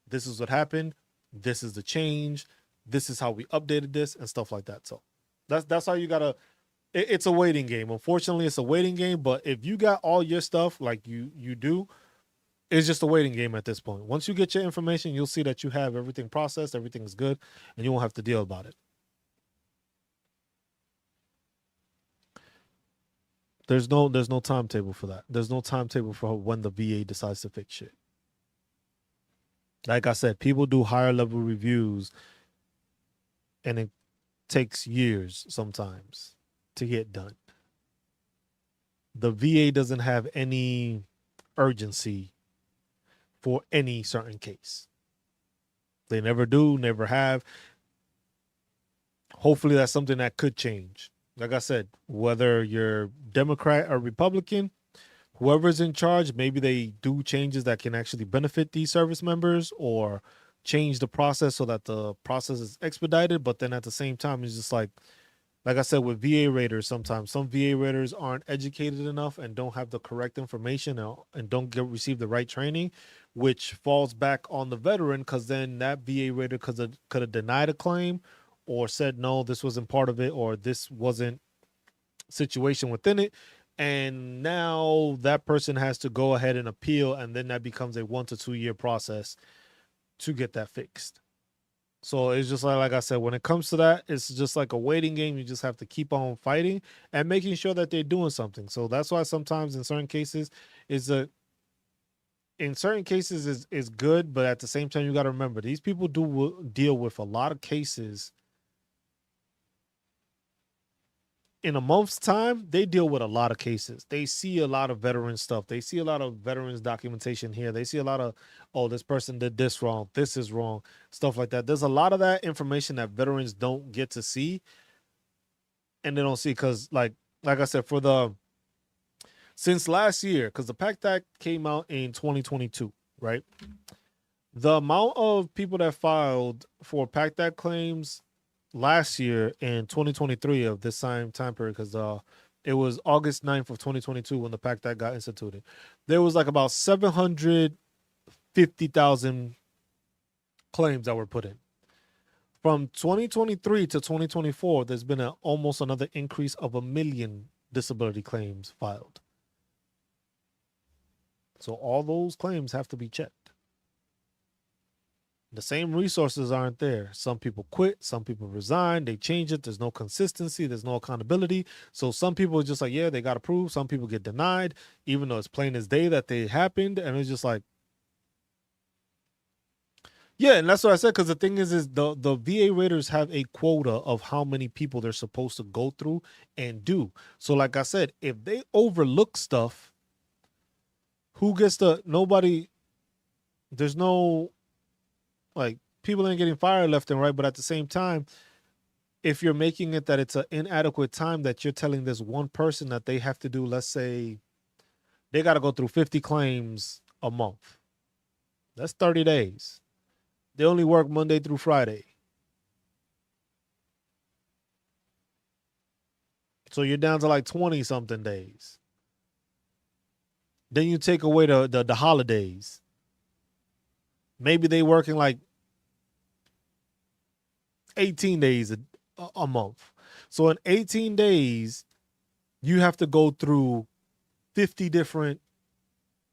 this is what happened, this is the change, this is how we updated this, and stuff like that. So that's how you gotta. It's a waiting game. Unfortunately, it's a waiting game. But if you got all your stuff like you do, it's just a waiting game at this point. Once you get your information, you'll see that you have everything processed, everything's good, and you won't have to deal about it. There's no timetable for that. There's no timetable for when the VA decides to fix shit. Like I said, people do higher level reviews, and it takes years sometimes to get done. The VA doesn't have any urgency for any certain case. They never do, never have. Hopefully that's something that could change. Like I said, whether you're Democrat or Republican, whoever's in charge, maybe they do changes that can actually benefit these service members or change the process so that the process is expedited. But then at the same time, it's just like I said, with VA raters, sometimes some VA raters aren't educated enough and don't have the correct information and don't receive the right training, which falls back on the veteran because then that VA rater could have denied a claim or said, no, this wasn't part of it, or this wasn't situation within it. And now that person has to go ahead and appeal. And then that becomes a 1 to 2 year process to get that fixed. So it's just like I said, when it comes to that, it's just like a waiting game. You just have to keep on fighting and making sure that they're doing something. So that's why sometimes in certain cases is good, but at the same time, you got to remember these people do deal with a lot of cases. In a month's time, they deal with a lot of cases. They see a lot of veteran stuff. They see a lot of veterans documentation here. They see a lot of, oh, this person did this wrong. This is wrong. Stuff like that. There's a lot of that information that veterans don't get to see. And they don't see because like I said, since last year, because the PACT Act came out in 2022, right? The amount of people that filed for PACT Act claims last year in 2023 of this time period, because it was August 9th of 2022 when the PACT Act got instituted. There was like about 750,000 claims that were put in. From 2023 to 2024, there's been almost another increase of 1 million disability claims filed. So all those claims have to be checked. The same resources aren't there. Some people quit, some people resign, they change it. There's no consistency, there's no accountability. So some people are just like, yeah, they got approved. Some people get denied, even though it's plain as day that they happened. And it's just like, yeah, and that's what I said, because the thing is the VA raters have a quota of how many people they're supposed to go through and do. So like I said, if they overlook stuff, who gets nobody, there's no, like, people ain't getting fired left and right, but at the same time, if you're making it that it's an inadequate time that you're telling this one person that they have to do, let's say they got to go through 50 claims a month. That's 30 days. They only work Monday through Friday. So you're down to like 20 something days. Then you take away the holidays. Maybe they working like 18 days a month. So in 18 days, you have to go through 50 different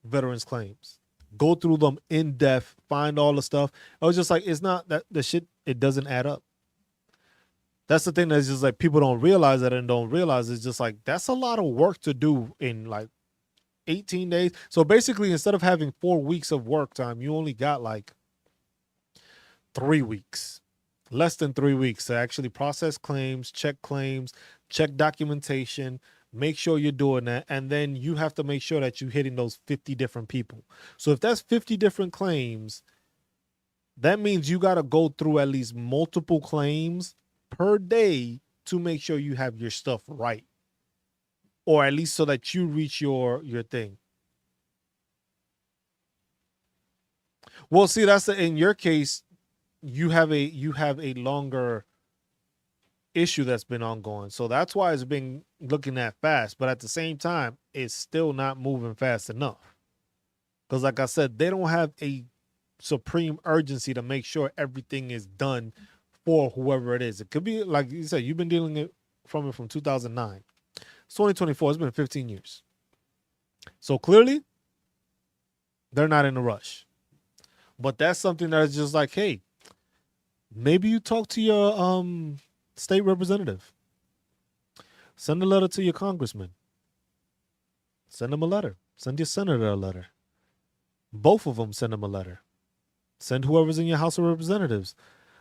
veterans claims. Go through them in depth, find all the stuff. I was just like, it's not that the shit, it doesn't add up. That's the thing that's just like people don't realize that and don't realize it's just like that's a lot of work to do in like 18 days. So basically, instead of having 4 weeks of work time, you only got like 3 weeks, less than 3 weeks to actually process claims, check documentation, make sure you're doing that. And then you have to make sure that you're hitting those 50 different people. So if that's 50 different claims, that means you got to go through at least multiple claims per day to make sure you have your stuff right. or at least so that you reach your thing. Well, see, in your case, you have a longer issue that's been ongoing. So that's why it's been looking at fast. But at the same time, it's still not moving fast enough. Because like I said, they don't have a supreme urgency to make sure everything is done for whoever it is. It could be, like you said, you've been dealing it from 2009. It's 2024. It's been 15 years. So clearly, they're not in a rush. But that's something that is just like, hey, maybe you talk to your state representative. Send a letter to your congressman. Send them a letter. Send your senator a letter. Both of them send them a letter. Send whoever's in your House of Representatives.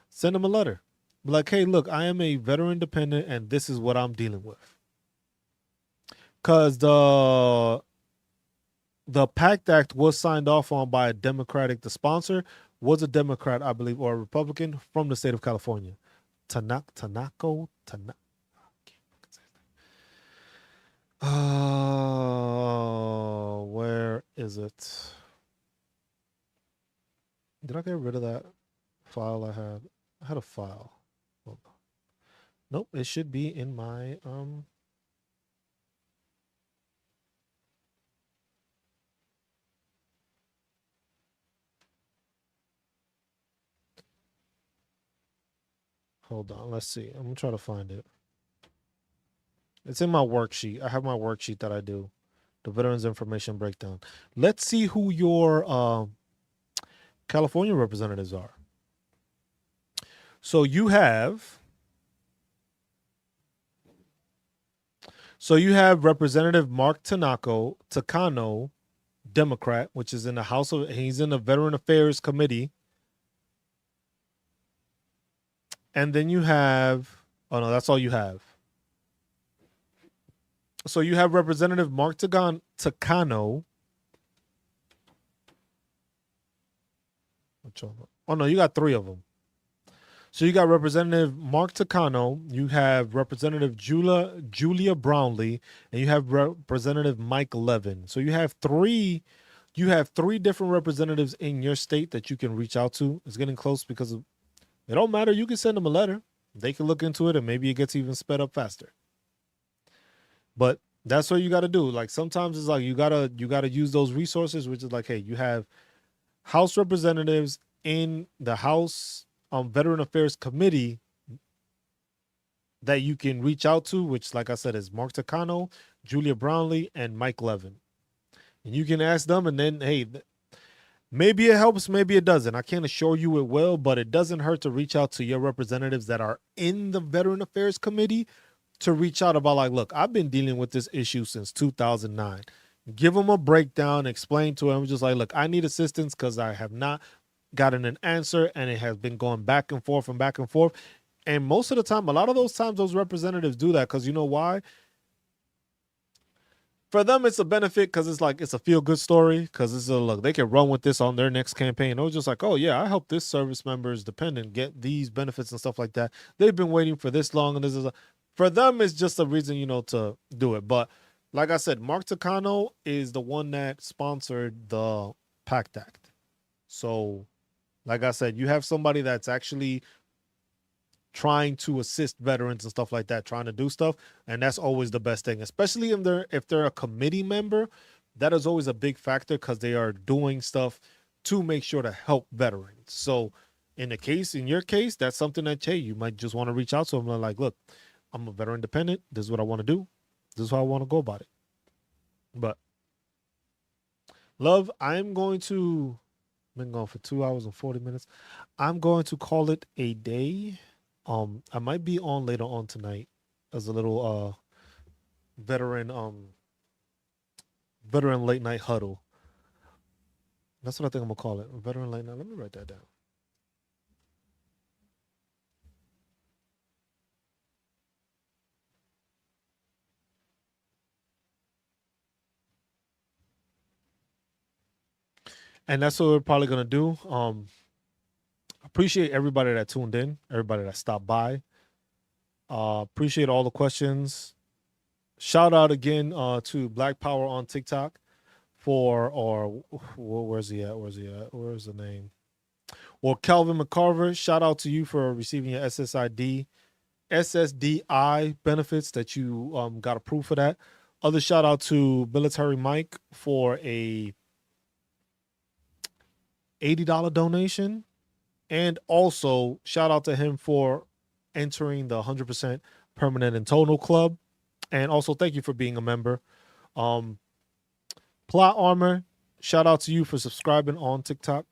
Send them a letter. Be like, hey, look, I am a veteran dependent and this is what I'm dealing with. Because the PACT Act was signed off on by a Democratic. The sponsor was a Democrat, I believe, or a Republican from the state of California. Tanako. Where is it? Did I get rid of that file I had? I had a file. Hold on. Nope, it should be in my hold on, let's see. I'm gonna try to find it. It's in my worksheet. I have my worksheet that I do. The Veterans Information Breakdown. Let's see who your California representatives are. So you have Representative Mark Takano, Democrat, which is in the House of, he's in the Veteran Affairs Committee. And then you have, oh no, that's all you have. So you have Representative Mark Takano. Oh no, you got three of them. So you got Representative Mark Takano, you have Representative Julia Brownlee, and you have Representative Mike Levin. So you have three different representatives in your state that you can reach out to. It's getting close because it don't matter. You can send them a letter. They can look into it and maybe it gets even sped up faster. But that's what you got to do. Like sometimes it's like you gotta use those resources, which is like, hey, you have House representatives in the House Veteran Affairs Committee that you can reach out to, which, like I said, is Mark Takano, Julia Brownlee, and Mike Levin. And you can ask them, and then, hey, maybe it helps, maybe it doesn't. I can't assure you it will, but it doesn't hurt to reach out to your representatives that are in the Veteran Affairs Committee to reach out about, like, look, I've been dealing with this issue since 2009. Give them a breakdown, explain to them, just like, look, I need assistance because I have not gotten an answer and it has been going back and forth and back and forth. And most of the time, a lot of those times, those representatives do that because you know why? For them, it's a benefit because it's like it's a feel-good story because it's a look, they can run with this on their next campaign. It was just like, oh yeah, I helped this service member's dependent get these benefits and stuff like that. They've been waiting for this long, and this is for them, it's just a reason, to do it. But like I said, Mark Takano is the one that sponsored the PACT Act. So, like I said, you have somebody that's actually trying to assist veterans and stuff like that, trying to do stuff, and that's always the best thing, especially if they're a committee member. That is always a big factor because they are doing stuff to make sure to help veterans. So in your case, that's something that, hey, you might just want to reach out to them and like, look, I'm a veteran dependent. This is what I want to do. This is how I want to go about it. But love, I've been going for 2 hours and 40 minutes. I'm going to call it a day. I might be on later on tonight as a little veteran late night huddle. That's what I think I'm gonna call it. Veteran late night. Let me write that down. And that's what we're probably gonna do. Appreciate everybody that tuned in, everybody that stopped by. Appreciate all the questions. shout out again to Black Power on TikTok where's he at? Where's the name? Or Calvin McCarver, shout out to you for receiving your SSDI benefits that you got approved for that. Other shout out to Military Mike for a $80 donation. And also shout out to him for entering the 100% permanent and total club. And also thank you for being a member. Plot Armor, shout out to you for subscribing on TikTok.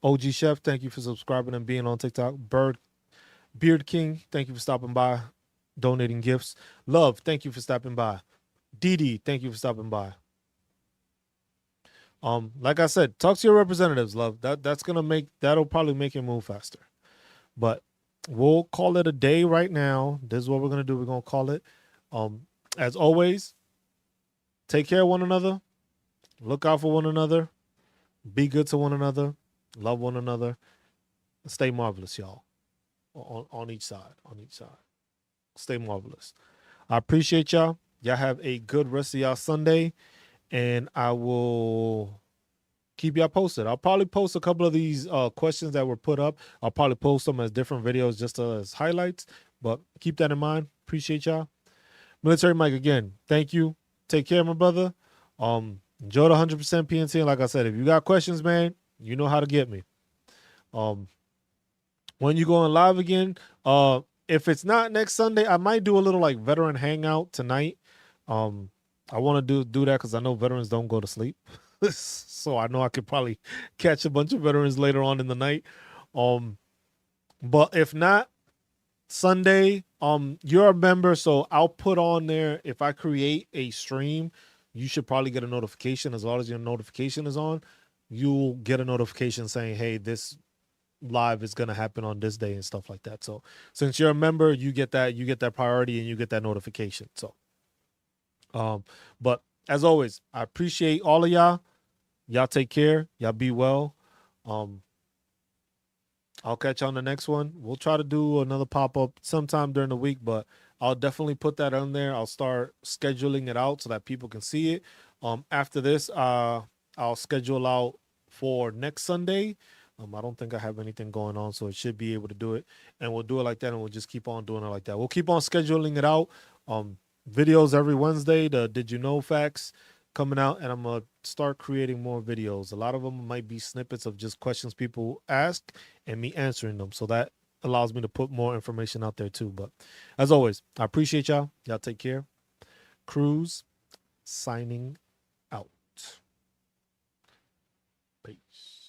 OG Chef, thank you for subscribing and being on TikTok. Beard King, thank you for stopping by, donating gifts. Love, thank you for stopping by. Didi, thank you for stopping by. Like I said, talk to your representatives, love. That'll probably make it move faster. But we'll call it a day right now. This is what we're gonna do. We're gonna call it. As always, take care of one another. Look out for one another. Be good to one another. Love one another. Stay marvelous, y'all. On each side. On each side. Stay marvelous. I appreciate y'all. Y'all have a good rest of y'all Sunday. And I will keep y'all posted. I'll probably post a couple of these questions that were put up. I'll probably post them as different videos just as highlights. But keep that in mind. Appreciate y'all. Military Mike, again, thank you. Take care, my brother. Enjoy the 100% PNC. And like I said, if you got questions, man, you know how to get me. When you going live again, if it's not next Sunday, I might do a little like veteran hangout tonight. I want to do that because I know veterans don't go to sleep. So I know I could probably catch a bunch of veterans later on in the night. But if not, Sunday, you're a member, so I'll put on there, if I create a stream, you should probably get a notification. As long as your notification is on, you'll get a notification saying, hey, this live is going to happen on this day and stuff like that. So since you're a member, you get that priority and you get that notification. So but as always, I appreciate all of y'all. Y'all take care. Y'all be well. I'll catch you on the next one. We'll try to do another pop-up sometime during the week, but I'll definitely put that on there. I'll start scheduling it out so that people can see it. After this, I'll schedule out for next Sunday. I don't think I have anything going on, so it should be able to do it. And we'll do it like that, and we'll just keep on doing it like that. We'll keep on scheduling it out. Videos every Wednesday, the Did You Know Facts coming out, and I'm going to start creating more videos. A lot of them might be snippets of just questions people ask and me answering them. So that allows me to put more information out there too. But as always, I appreciate y'all. Y'all take care. Cruz signing out. Peace.